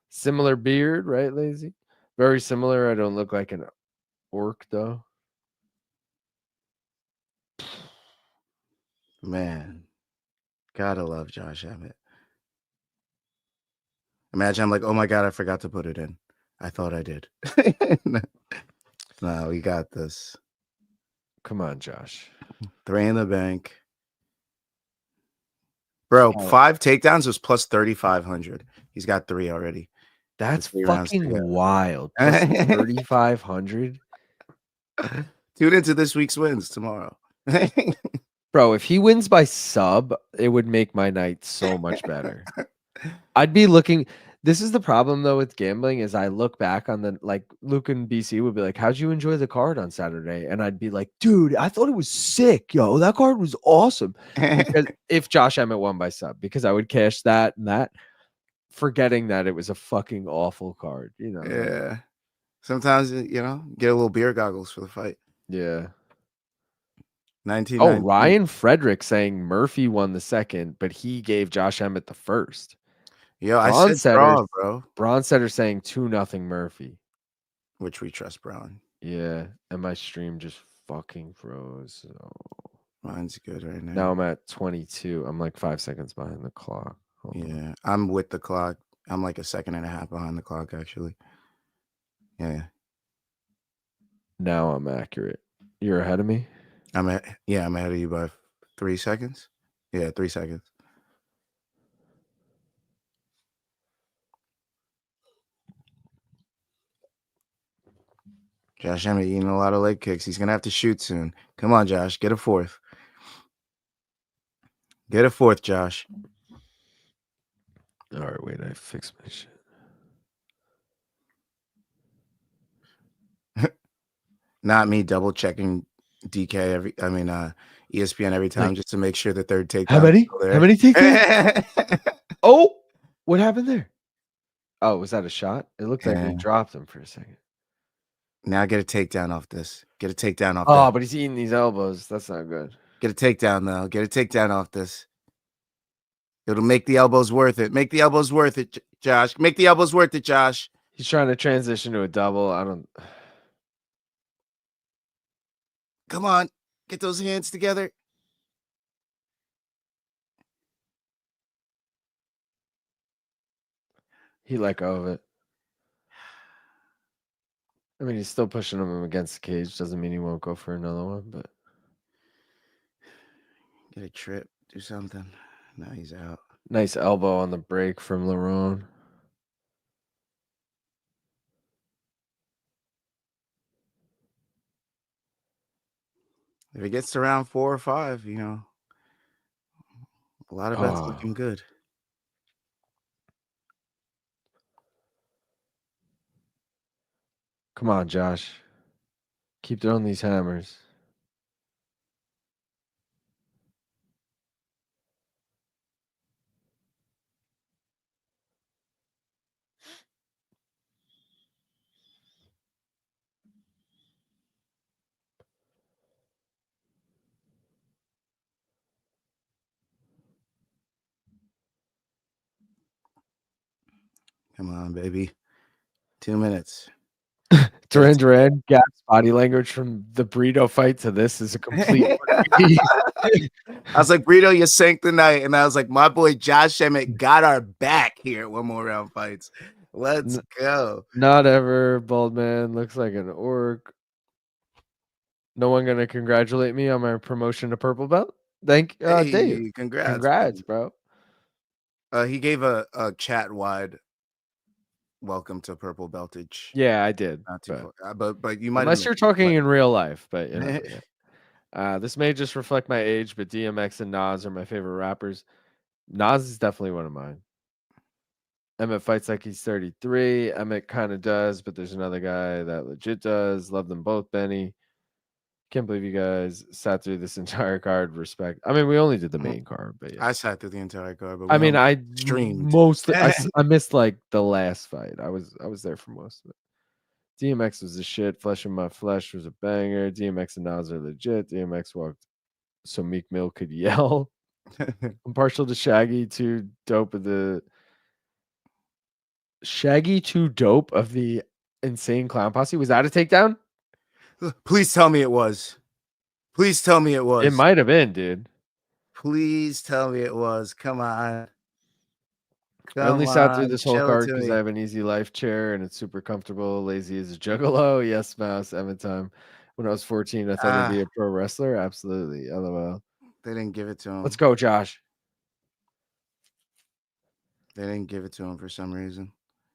Similar beard, right, Lazy? Very similar. I don't look like an Orc though. Man, gotta love Josh Emmett. Imagine I'm like, oh my God, I forgot to put it in. I thought I did. No, we got this. Come on, Josh. 3 in the bank. Bro, 5 takedowns was plus 3,500. He's got 3 already. That's 3 rounds fucking together. wild. Plus 3,500. Tune into this week's wins tomorrow. Bro, if he wins by sub, it would make my night so much better. I'd be looking. This is the problem though with gambling is I look back on the like Luke and BC would be like, how'd you enjoy the card on Saturday? And I'd be like, dude, I thought it was sick. Yo, that card was awesome. Because if Josh Emmett won by sub, because I would cash that and that, forgetting that it was a fucking awful card, you know. Yeah. Sometimes, get a little beer goggles for the fight. Yeah. 19. Oh, Ryan Frederick saying Murphy won the second, but he gave Josh Emmett the first. Yo, I said draw, bro. Bronsetter saying 2-0 Murphy. Which we trust Brown. Yeah, and my stream just fucking froze. So. Mine's good right now. Now I'm at 22. I'm like 5 seconds behind the clock. Hold on. I'm with the clock. I'm like a second and a half behind the clock, actually. Yeah. Now I'm accurate. You're ahead of me? I'm ahead of you by 3 seconds. Yeah, 3 seconds. Josh Emmett eating a lot of leg kicks. He's gonna have to shoot soon. Come on, Josh. Get a fourth. Get a fourth, Josh. All right, wait. I fixed my shit. Not me double checking DK ESPN every time just to make sure the third takedown. How many takedowns? Oh, what happened there? Oh, was that a shot? It looked like we dropped him for a second. Now get a takedown off this. Get a takedown off. Oh, but he's eating these elbows. That's not good. Get a takedown though. Get a takedown off this. It'll make the elbows worth it. Make the elbows worth it, Josh. Make the elbows worth it, Josh. He's trying to transition to a double. I don't. Come on, get those hands together. He let go of it. I mean, he's still pushing him against the cage. Doesn't mean he won't go for another one, but get a trip, do something. Now he's out. Nice elbow on the break from Lerone. If it gets to round 4 or 5, a lot of bets looking good. Come on, Josh. Keep throwing these hammers. Come on, baby. 2 minutes. Duran Gap's body language from the Brito fight to this is a complete. I was like, Brito, you sank the night. And I was like, my boy Josh Emmett got our back here at One More Round Fights. Let's go. Not ever, bald man. Looks like an orc. No one gonna congratulate me on my promotion to purple belt? Dave. Congrats, bro. He gave a chat wide welcome to purple beltage. Yeah, I did. Not too but you might, unless you're talking in real life, but this may just reflect my age, but DMX and Nas are my favorite rappers. Nas is definitely one of mine. Emmett fights like he's 33. Emmett kind of does, but there's another guy that legit does. Love them both, Benny. Can't believe you guys sat through this entire card. Respect. I mean, we only did the main card, but yeah. I sat through the entire card, but I streamed mostly. I missed like the last fight. I was there for most of it. DMX was the shit. Flesh in My Flesh was a banger. DMX and Nas are legit. DMX walked so Meek Mill could yell. I'm partial to Shaggy, too dope of the Insane Clown Posse. Was that a takedown? Please tell me it was. Please tell me it was. It might have been, dude. Please tell me it was. Come on. I only sat through this whole show it card to because me. I have an easy life chair and it's super comfortable. Lazy as a juggalo. Yes, mouse. Emmett time. When I was 14, I thought I'd be a pro wrestler. Absolutely. LOL. They didn't give it to him. Let's go, Josh. They didn't give it to him for some reason.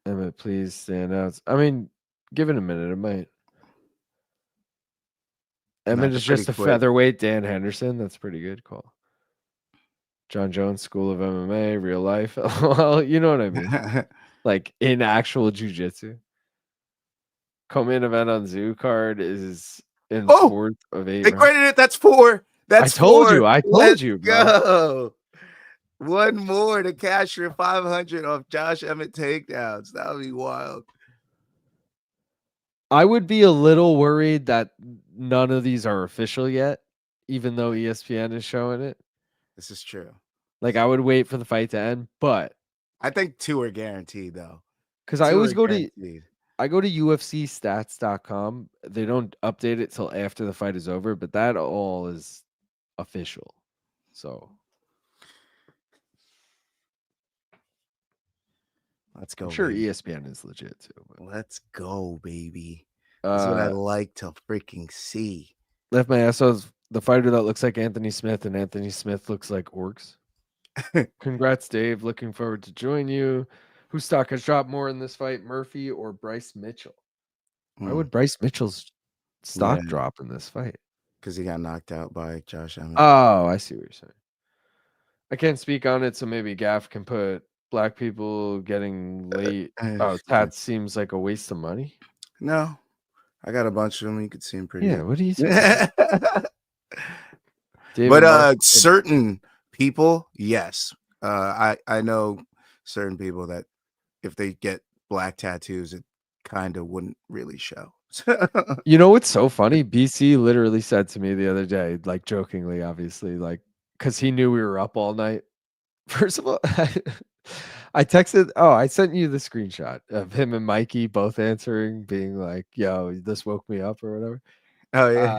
Emmett, please stand out. I mean, give it a minute. It might. Emmett is just a featherweight Dan Henderson. That's pretty good call. John Jones, School of MMA, real life. Well, you know what I mean. Like in actual jiu-jitsu. Come-in event on Zoo card is in 4th of 8. They graded it. That's 4. That's I told 4. you. I told you, bro. Go. One more to cash your 500 off Josh Emmett takedowns. That would be wild. I would be a little worried that none of these are official yet, even though ESPN is showing it. This is true. Like, I would wait for the fight to end, but I think 2 are guaranteed, though. Because I always go to UFCstats.com. They don't update it till after the fight is over, but that all is official. So let's go. I'm sure baby. ESPN is legit too. But... Let's go, baby. That's what I like to freaking see. Left my ass off the fighter that looks like Anthony Smith, and Anthony Smith looks like Orcs. Congrats, Dave. Looking forward to join you. Whose stock has dropped more in this fight, Murphy or Bryce Mitchell? Why would Bryce Mitchell's stock drop in this fight? Because he got knocked out by Josh Emmett. Oh, I see what you're saying. I can't speak on it, so maybe Gaff can put black people getting late. Tat seems like a waste of money. No, I got a bunch of them. You could see them pretty good. What do you think? But certain people, yes. I know certain people that if they get black tattoos, it kind of wouldn't really show. You know what's so funny? BC literally said to me the other day, like jokingly, obviously, like because he knew we were up all night. First of all, I texted. Oh, I sent you the screenshot of him and Mikey both answering, being like, "Yo, this woke me up" or whatever. Oh yeah.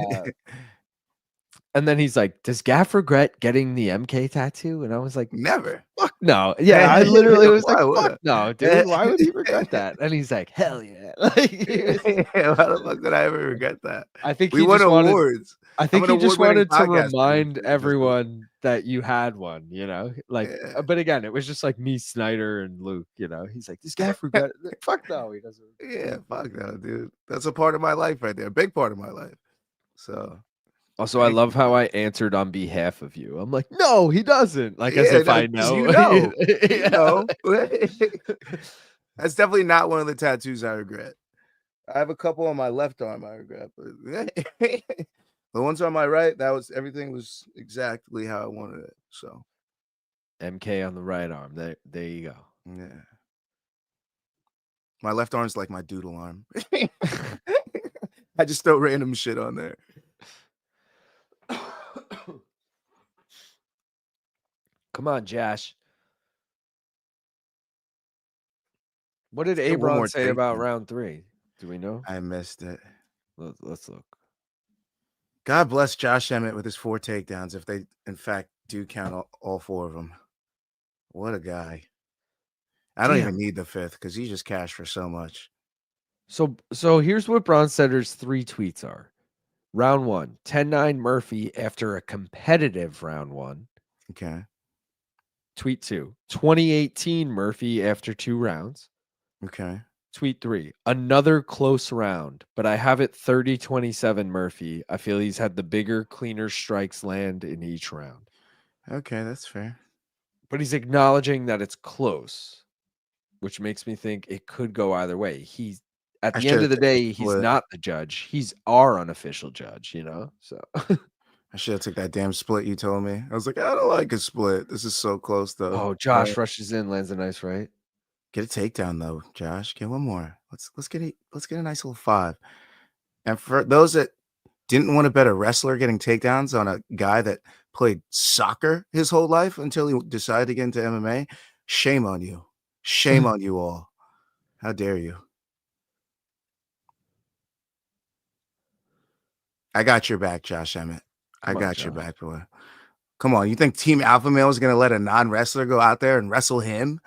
And then he's like, "Does Gaff regret getting the MK tattoo?" And I was like, "Never. Fuck no." Yeah, I literally was like, "Fuck no, dude. Why would he regret that?" And he's like, "Hell yeah!" Like, why the fuck did I ever regret that? I think we won awards. I think he just wanted to remind everyone that you had one. You know, like. But again, it was just like me, Snyder, and Luke. You know, he's like, "Does Gaff regret?" Fuck no, he doesn't. Yeah, fuck no, dude. That's a part of my life right there. A big part of my life. So. Also, I love how I answered on behalf of you. I'm like, no, he doesn't. Like, as if I know. You know. You know. That's definitely not one of the tattoos I regret. I have a couple on my left arm I regret, but the ones on my right, everything was exactly how I wanted it. So MK on the right arm. There you go. Yeah. My left arm's like my doodle arm. I just throw random shit on there. Come on, Josh. What did Abram say about round 3? Do we know? I missed it. Let's look. God bless Josh Emmett with his 4 takedowns, if they, in fact, do count all 4 of them. What a guy. I don't even need the 5th because he just cashed for so much. So here's what Bronsetter's 3 tweets are. Round 1, 10-9 Murphy after a competitive round 1. Okay. Tweet 2, 2018 Murphy after 2 rounds. Okay. Tweet 3, another close round, but I have it 30-27 Murphy. I feel he's had the bigger, cleaner strikes land in each round. Okay, that's fair. But he's acknowledging that it's close, which makes me think it could go either way. He's at the end of the day, he's not the judge. He's our unofficial judge, you know? So I should have took that damn split you told me. I was like, I don't like a split. This is so close, though. Oh, Josh rushes in, lands a nice right. Get a takedown, though, Josh. Get one more. Let's get a nice little 5. And for those that didn't want to bet a wrestler getting takedowns on a guy that played soccer his whole life until he decided to get into MMA, shame on you. Shame on you all. How dare you? I got your back, Josh Emmett. I Come on, got your Josh. back, boy. Come on. You think Team Alpha Male is going to let a non-wrestler go out there and wrestle him?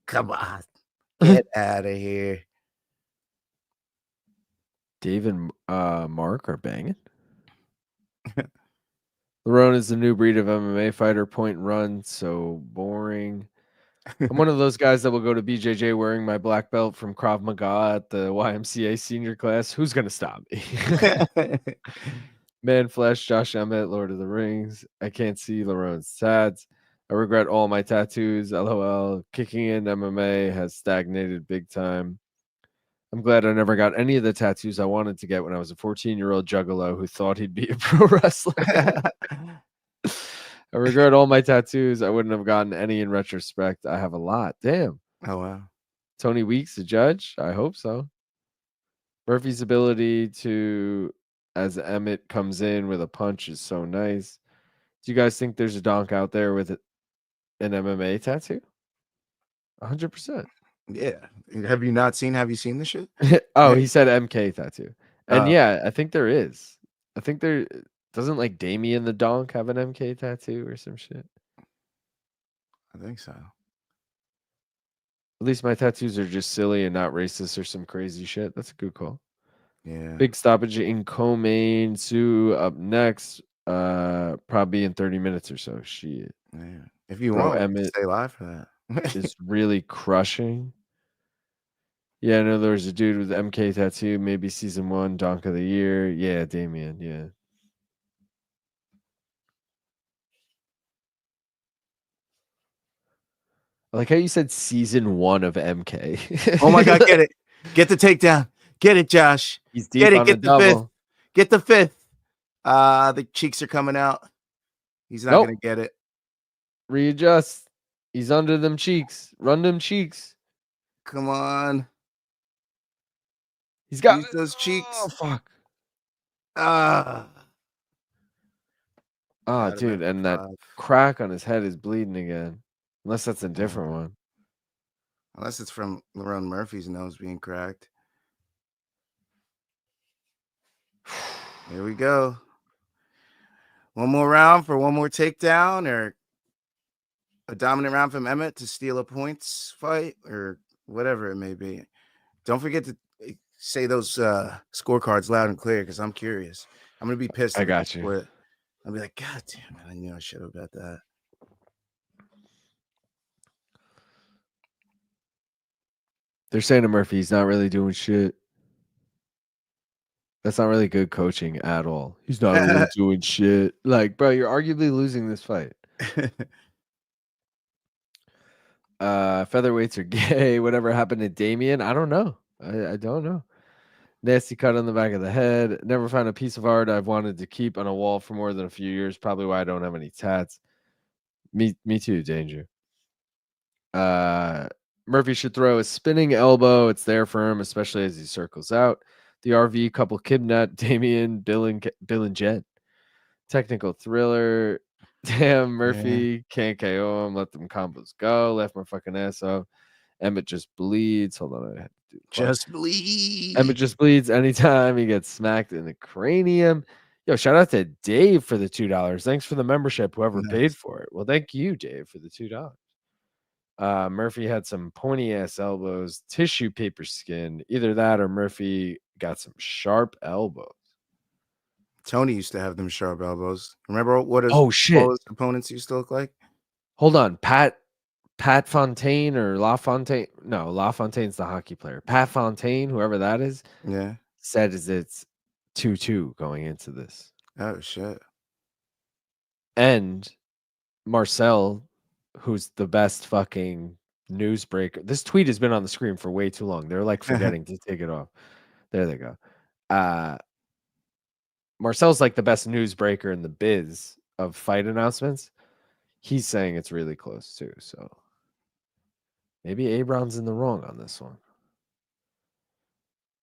Come on. Get out of here. Dave and Mark are banging. Lerone is the new breed of MMA fighter. Point and run, so boring. I'm one of those guys that will go to BJJ wearing my black belt from Krav Maga at the YMCA senior class. Who's going to stop me? Man Flesh, Josh Emmett, Lord of the Rings. I can't see Lerone's tats. I regret all my tattoos. LOL. Kicking in MMA has stagnated big time. I'm glad I never got any of the tattoos I wanted to get when I was a 14-year-old juggalo who thought he'd be a pro wrestler. I regret all my tattoos. I wouldn't have gotten any in retrospect. I have a lot. Damn. Oh, wow. Tony Weeks, the judge? I hope so. Murphy's ability to, as Emmett comes in with a punch, is so nice. Do you guys think there's a donk out there with an MMA tattoo? 100%. Yeah. Have you seen the shit? Oh, he said MK tattoo. And Oh. yeah, I think there is. I think there doesn't like Damien the Donk have an MK tattoo or some shit. I think so. At least my tattoos are just silly and not racist or some crazy shit. That's a good call. Yeah. Big stoppage in co-main. Sue up next. Probably in 30 minutes or so. Shit. Yeah. If you Bro, want, Emmett stay live for that. is really crushing. Yeah, I know there was a dude with MK tattoo, maybe season 1, donk of the year. Yeah, Damien. Yeah. I like how you said season 1 of MK. Oh my God, get it. Get the takedown. Get it, Josh. He's deep Get it. on Get a the double. fifth. Get the fifth. The cheeks are coming out. He's not gonna get it. Readjust. He's under them cheeks. Run them cheeks. Come on. He's got Use those cheeks. Oh fuck. Ah. Ah, dude, and that crack on his head is bleeding again. Unless that's a different one. Unless it's from Lerone Murphy's nose being cracked. Here we go. One more round for one more takedown, or a dominant round from Emmett to steal a points fight, or whatever it may be. Don't forget to say those scorecards loud and clear, because I'm curious. I'm gonna be pissed. I got you. I'll be like, God damn it, I knew I should have bet that. They're saying to Murphy, he's not really doing shit. That's not really good coaching at all. He's not really doing shit. Like, bro, you're arguably losing this fight. Featherweights are gay. Whatever happened to Damien? I don't know. I don't know. Nasty cut on the back of the head. Never found a piece of art I've wanted to keep on a wall for more than a few years. Probably why I don't have any tats. Me too, Danger. Murphy should throw a spinning elbow. It's there for him, especially as he circles out. The RV couple kidnapped Damien, Bill and Jen. Technical thriller. Damn, Murphy can't KO him. Let them combos go. Left my fucking ass off. Emmett just bleeds. Hold on, I have to do just bleed. Emmett just bleeds anytime he gets smacked in the cranium. Yo, shout out to Dave for the $2. Thanks for the membership, whoever paid for it. Well, thank you, Dave, for the $2. Murphy had some pointy ass elbows, tissue paper skin. Either that or Murphy got some sharp elbows. Tony used to have them sharp elbows. Remember what his shit. all his opponents used to look like? Hold on, Pat Fontaine or LaFontaine? No, LaFontaine's the hockey player. Pat Fontaine, whoever that is, said it's 2-2 going into this. Oh shit. And Marcel, who's the best fucking newsbreaker. This tweet has been on the screen for way too long. They're like forgetting to take it off. There they go. Marcel's like the best newsbreaker in the biz of fight announcements. He's saying it's really close too. So maybe Abron's in the wrong on this one.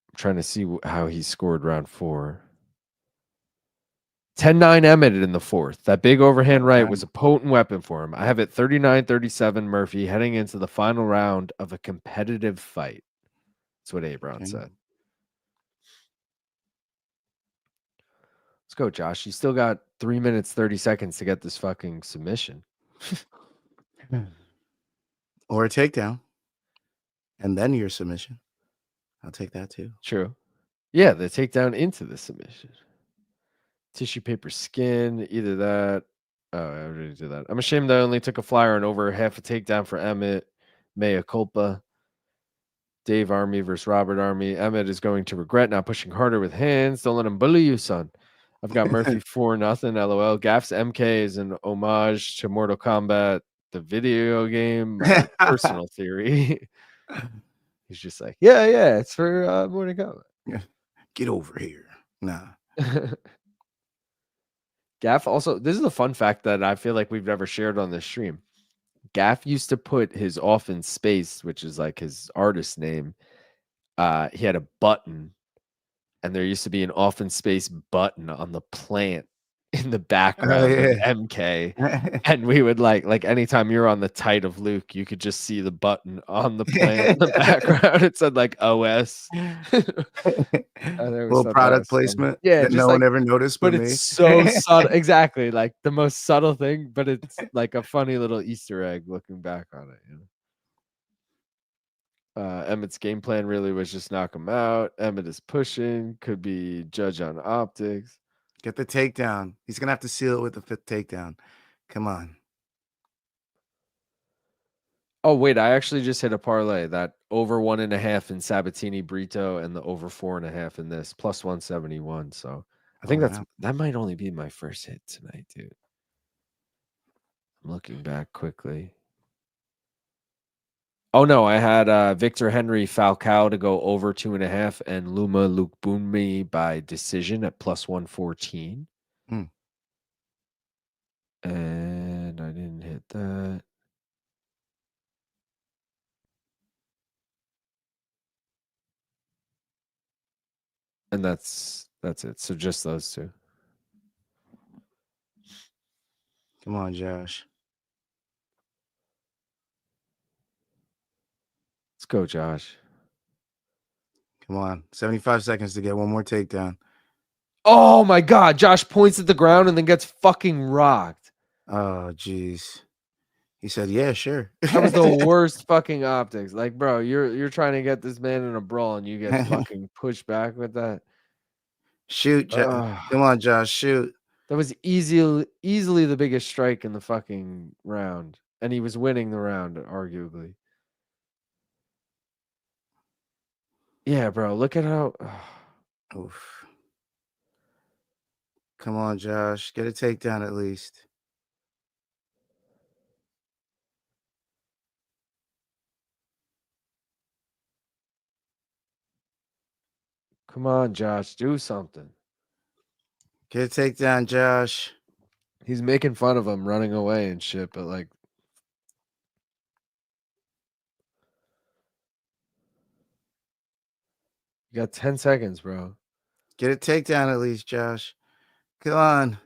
I'm trying to see how he scored round 4. 10-9 Emmett in the 4th. That big overhand right was a potent weapon for him. I have it 39-37 Murphy heading into the final round of a competitive fight. That's what Abron said. Let's go, Josh. You still got 3 minutes, 30 seconds to get this fucking submission. Or a takedown. And then your submission. I'll take that too. True. Yeah, the takedown into the submission. Tissue paper skin, either that. Oh, I already did that. I'm ashamed I only took a flyer and over half a takedown for Emmett. Mea culpa. Dave Army versus Robert Army. Emmett is going to regret not pushing harder with hands. Don't let him bully you, son. I've got Murphy 4-0. LOL. Gaff's MK is an homage to Mortal Kombat, the video game. My personal theory. He's just like, yeah, it's for Mortal Kombat. Yeah. Get over here. Nah. Gaff also, this is a fun fact that I feel like we've never shared on this stream. Gaff used to put his off in space, which is like his artist name. He had a button, and there used to be an off in space button on the plant in the background of MK. And we would like anytime you're on the tight of Luke, you could just see the button on the plant in the background. It said like OS. Little product placement. Yeah, that just no one ever noticed but but me. it's so subtle. Exactly, like the most subtle thing, but it's like a funny little Easter egg looking back on it. You know? Emmett's game plan really was just knock him out. Emmett is pushing, could be judge on optics. Get the takedown. He's gonna have to seal it with the 5th takedown. Come on. Oh wait, I actually just hit a parlay that over 1.5 in Sabatini Brito and the over 4.5 in this plus 171. So I think that might only be my first hit tonight, dude. I'm looking back quickly. Oh no, I had Victor Henry Falcao to go over 2.5 and Luma Lukbunmi by decision at plus 114. And I didn't hit that. And that's it. So just those two. Come on, Josh. Let's go, Josh. Come on. 75 seconds to get one more takedown. Oh my God. Josh points at the ground and then gets fucking rocked. Oh, jeez. He said, yeah, sure. That was the worst fucking optics. Like, bro, you're trying to get this man in a brawl and you get fucking pushed back with that. Shoot, Come on, Josh, shoot. That was easily the biggest strike in the fucking round. And he was winning the round, arguably. Yeah, bro, look at how... Oof. Come on, Josh. Get a takedown at least. Come on, Josh. Do something. Get a takedown, Josh. He's making fun of him running away and shit, but like... You got 10 seconds, bro. Get a takedown at least, Josh. Come on.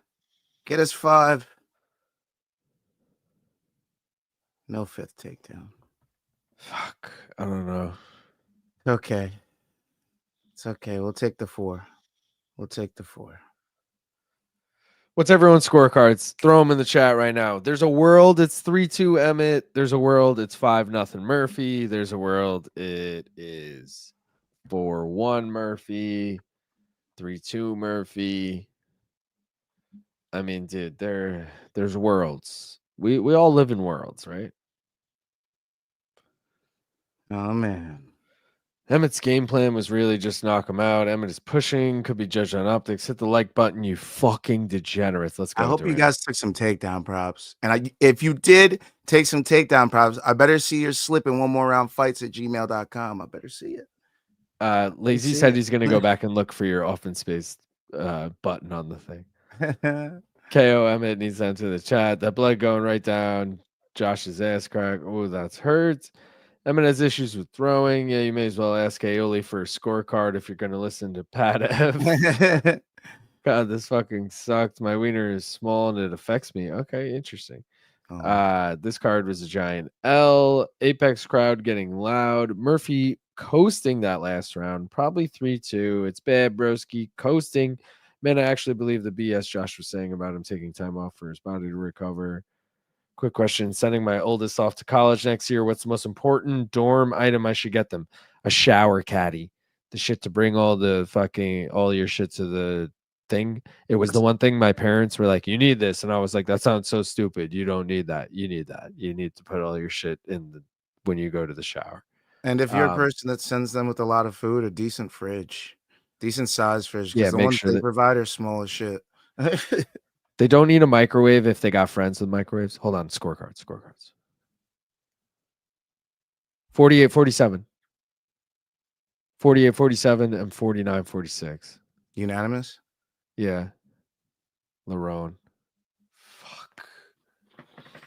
Get us 5. No 5th takedown. Fuck. I don't know. Okay. It's okay. We'll take the 4. We'll take the 4. What's everyone's scorecards? Throw them in the chat right now. There's a world it's 3-2 Emmett. There's a world it's 5-0 Murphy. There's a world it is 4-1 Murphy. 3-2 Murphy. I mean, dude, there's worlds. We all live in worlds, right? Oh man. Emmett's game plan was really just knock him out. Emmett is pushing, could be judged on optics. Hit the like button, you fucking degenerates. Let's go. I hope you guys took some takedown props. And if you did take some takedown props, I better see your slip in one more round fights at gmail.com. I better see it. Lazy said he's gonna go back and look for your offense space button on the thing. KO Emmett needs to enter the chat. That blood going right down Josh's ass crack. Oh, that's hurt. Emmett has issues with throwing. Yeah, you may as well ask Aioli for a scorecard if you're going to listen to Pat F. God, this fucking sucked. My wiener is small and it affects me. Okay, interesting. This card was a giant L. Apex crowd getting loud. Murphy coasting that last round. Probably 3-2. It's bad, broski. Coasting. Man, I actually believe the BS Josh was saying about him taking time off for his body to recover. Quick question. Sending my oldest off to college next year. What's the most important dorm item I should get them? A shower caddy. The shit to bring all your shit to the thing. It was the one thing my parents were like, you need this. And I was like, that sounds so stupid. You don't need that. You need that. You need to put all your shit when you go to the shower. And if you're a person that sends them with a lot of food, a decent fridge, decent size fridge, because Yeah, the make ones sure they that provide are small as shit. they don't need a microwave if they got friends with microwaves. Hold on. Scorecards. 48-47. 48-47 and 49-46. Unanimous? Yeah. Lerone. Fuck.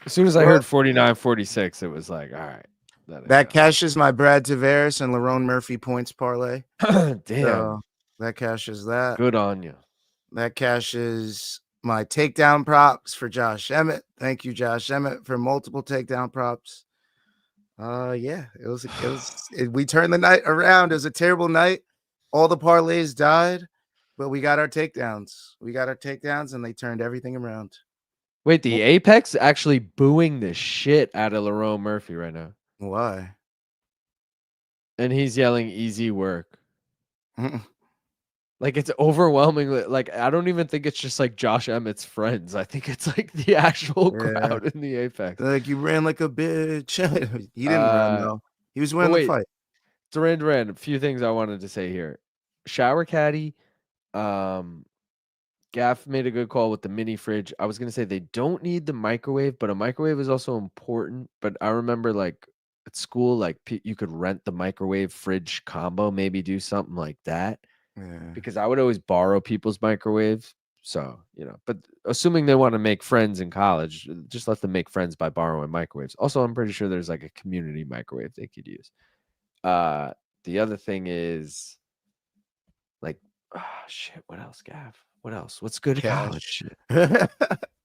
As soon as I heard 49-46, it was like, all right. That cashes my Brad Tavares and Lerone Murphy points parlay. Damn. So that cashes that. Good on you. That cashes my takedown props for Josh Emmett. Thank you, Josh Emmett, for multiple takedown props. Yeah, we turned the night around. It was a terrible night. All the parlays died, but we got our takedowns. And they turned everything around. Wait, the Apex actually booing the shit out of Lerone Murphy right now. Why? And he's yelling easy work. Like it's overwhelmingly like I don't even think it's just like Josh Emmett's friends. I think it's like the actual crowd in the Apex. Like you ran like a bitch. He didn't run though. He was winning the fight. Duran, a few things I wanted to say here. Shower caddy, Gaff made a good call with the mini fridge. I was gonna say they don't need the microwave, but a microwave is also important. But I remember like at school, like you could rent the microwave fridge combo, maybe do something like that. Yeah. Because I would always borrow people's microwaves. So, but assuming they want to make friends in college, just let them make friends by borrowing microwaves. Also, I'm pretty sure there's like a community microwave they could use. The other thing is like, shit, what else, Gav? What else? What's good at college?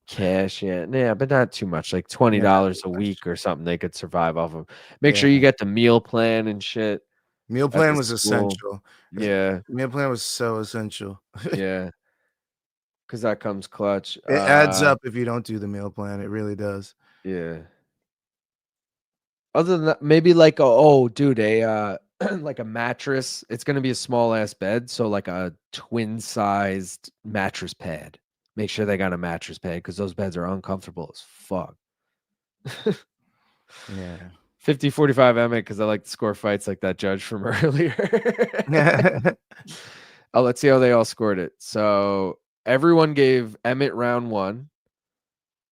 Cash, yeah, but not too much. Like $20 a week or something they could survive off of. Make sure you get the meal plan and shit. Meal plan was essential. Yeah. Meal plan was so essential. Yeah. Because that comes clutch. It adds up if you don't do the meal plan. It really does. Yeah. Other than that, maybe like a like a mattress. It's gonna be a small ass bed, so like a twin sized mattress pad. Make sure they got a mattress pad because those beds are uncomfortable as fuck. Yeah. 50-45 Emmett because I like to score fights like that judge from earlier. Let's see how they all scored it. So everyone gave Emmett round 1.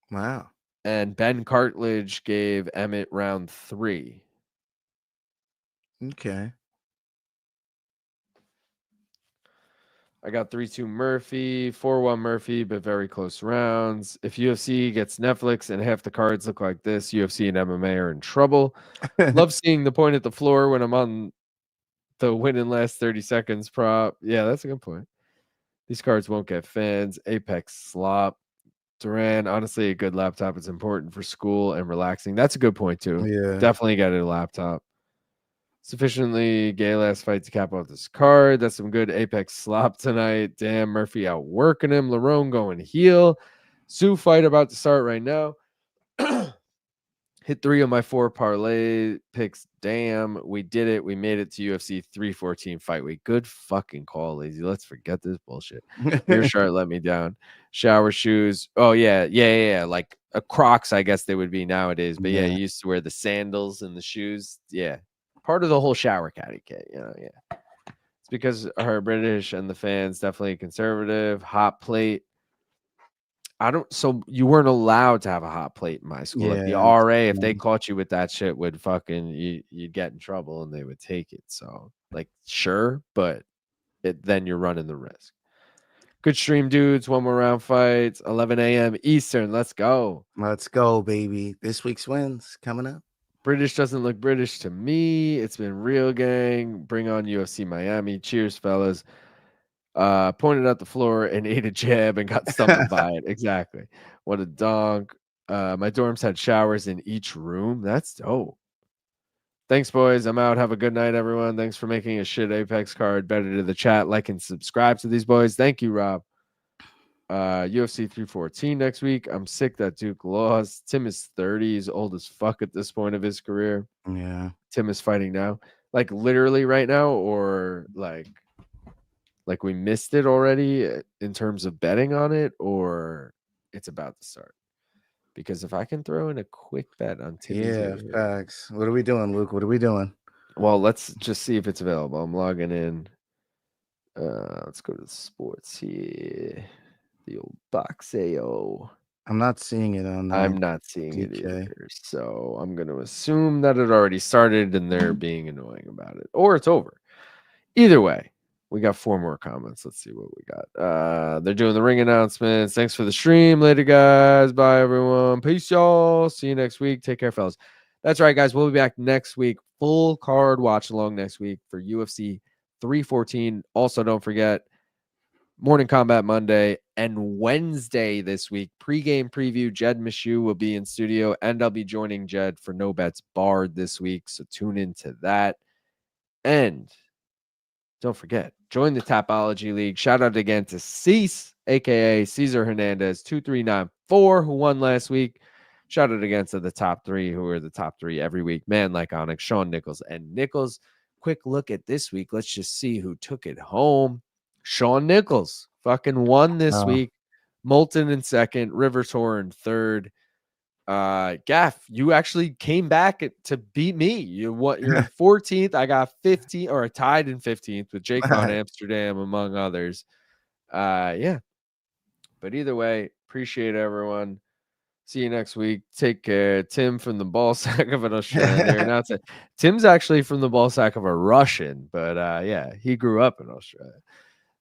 Wow. And Ben Cartledge gave Emmett round 3. Okay. I got 3-2 Murphy, 4-1 Murphy, but very close rounds. If UFC gets Netflix and half the cards look like this, UFC and MMA are in trouble. Love seeing the point at the floor when I'm on the win in last 30 seconds prop. Yeah, that's a good point. These cards won't get fans. Apex slop. Duran, honestly, a good laptop is important for school and relaxing. That's a good point, too. Yeah. Definitely get a laptop. Sufficiently gay last fight to cap off this card. That's some good Apex slop tonight. Damn, Murphy outworking him. Lerone going heel. Sue fight about to start right now. Hit 3 of my 4 parlay picks. Damn, we did it. We made it to UFC 314 fight week. Good fucking call, lazy. Let's forget this bullshit. Meerschaert let me down. Shower shoes. Oh, yeah. Like a Crocs, I guess they would be nowadays. But yeah, you used to wear the sandals and the shoes. Yeah. Part of the whole shower caddy kit, yeah. It's because her British and the fans definitely conservative. Hot plate. So you weren't allowed to have a hot plate in my school. Like the RA, if they caught you with that shit, would fucking you'd get in trouble and they would take it. So like sure, but then you're running the risk. Good stream, dudes. One more round fights. 11 a.m. Eastern. Let's go. Let's go, baby. This week's wins coming up. British doesn't look British to me. It's been real, gang. Bring on UFC Miami. Cheers, fellas. Pointed out the floor and ate a jab and got stumbled by it. Exactly. What a donk. My dorms had showers in each room. That's dope. Thanks, boys. I'm out. Have a good night, everyone. Thanks for making a shit Apex card better to the chat. Like and subscribe to these boys. Thank you, Rob. UFC 314 next week. I'm sick that Duke lost. Tim is 30. He's old as fuck at this point of his career. Yeah. Tim is fighting now. Like literally right now, or like we missed it already in terms of betting on it, or it's about to start. Because if I can throw in a quick bet on Timmy's facts. What are we doing, Luke? What are we doing? Well, let's just see if it's available. I'm logging in. Let's go to the sports here. The old Boxeo. I'm not seeing it on. I'm not seeing it DK. either. So I'm going to assume that it already started and they're being annoying about it, or it's over. Either way, we got 4 more comments. Let's see what we got. They're doing the ring announcements. Thanks for the stream. Later, guys. Bye, everyone. Peace, y'all. See you next week. Take care, fellas. That's right, guys. We'll be back next week. Full card watch along next week for UFC 314. Also, don't forget, Morning Combat Monday and Wednesday this week. Pre-game preview. Jed Mishu will be in studio, and I'll be joining Jed for No Bets Barred this week. So tune into that. And don't forget, join the Tapology League. Shout out again to Cease, a.k.a. Cesar Hernandez, 2394, who won last week. Shout out again to the top 3, who are the top 3 every week. Man like Onyx, Sean Nichols, and Nichols. Quick look at this week. Let's just see who took it home. Sean Nichols fucking won this week. Moulton in second. River Tour in third. Gaff, you actually came back to beat me. You're in 14th. I got 15, or tied in 15th with Jake Von Amsterdam, among others. Yeah. But either way, appreciate everyone. See you next week. Take care. Tim from the ball sack of an Australian. Tim's actually from the ball sack of a Russian, but yeah, he grew up in Australia.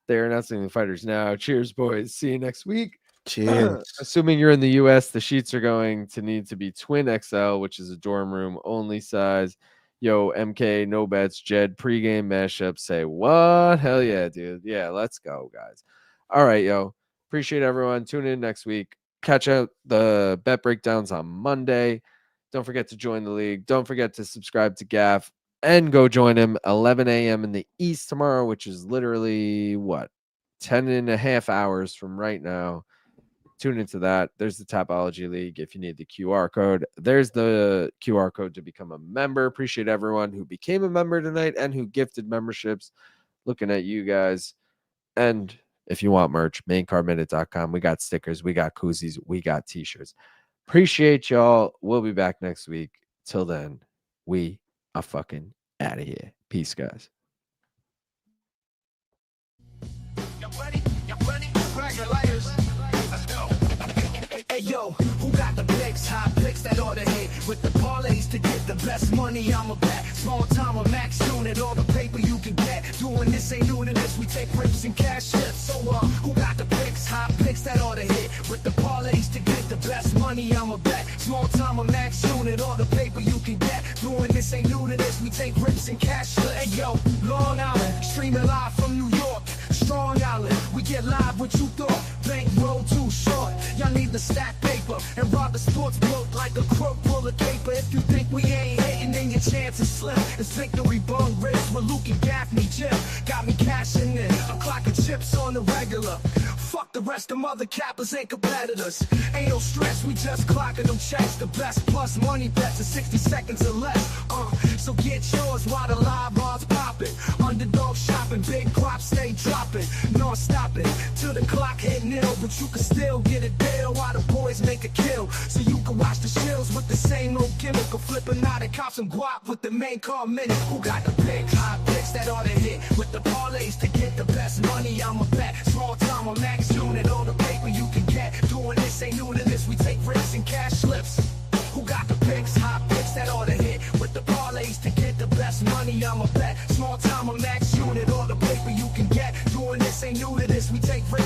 They're announcing the fighters now. Cheers, boys. See you next week. Cheers. Assuming you're in the US, the sheets are going to need to be twin XL, which is a dorm room only size. Yo, MK, no bets, Jed, pregame mashup. Say what? Hell yeah, dude. Yeah, let's go, guys. All right, yo. Appreciate everyone. Tune in next week. Catch out the bet breakdowns on Monday. Don't forget to join the league. Don't forget to subscribe to Gaff and go join him 11 a.m. in the East tomorrow, which is literally 10 and a half hours from right now. Tune into that. There's the Tapology League. If you need the QR code, there's the QR code to become a member. Appreciate everyone who became a member tonight and who gifted memberships. Looking at you guys. And if you want merch, maincardminute.com. We got stickers. We got koozies. We got t-shirts. Appreciate y'all. We'll be back next week. Till then, we are fucking out of here. Peace, guys. Hey yo, who got the picks? High picks that ought to hit with the parlays to get the best money. I'm a bet. Small time or max unit, all the paper you can get. Doing this ain't new to this. We take rips and cash hits. So who got the picks? High picks that ought to hit with the parlays to get the best money. I'm a bet. Small time or max unit, all the paper you can get. Doing this ain't new to this. We take rips and cash hits. Hey yo, Long Island, streaming live from New York. Strong Island, we get live what you thought. Bank roll too short. Y'all need the stack paper and rob the sports book like a crook full of paper. If you think we ain't hitting, then your chance is slim. It's victory bung wrist with Luke and Gaffney Jim. Got me cashing in, I'm clocking chips on the regular. Fuck the rest of other cappers ain't competitors. Ain't no stress, we just clocking them checks. The best plus money bets in 60 seconds or less. So get yours while the live odds popping. Underdog shopping, big props stay dropping. Non-stopping till the clock hit nil, but you can still get a deal while the boys make a kill. So you can watch the shills with the same old gimmick or flipping out and cop some guap with the main car minute. Who got the picks? High picks that ought to hit with the parlays to get the best money. I'm a bet. Small time or max unit, all the paper you can get. Doing this ain't new to this. We take risks and cash slips. Who got the picks? High picks that ought to hit with the parlays to get the best money. I'm a bet. Small time or max unit, all the paper you can get. Doing this ain't new to this. We take risks.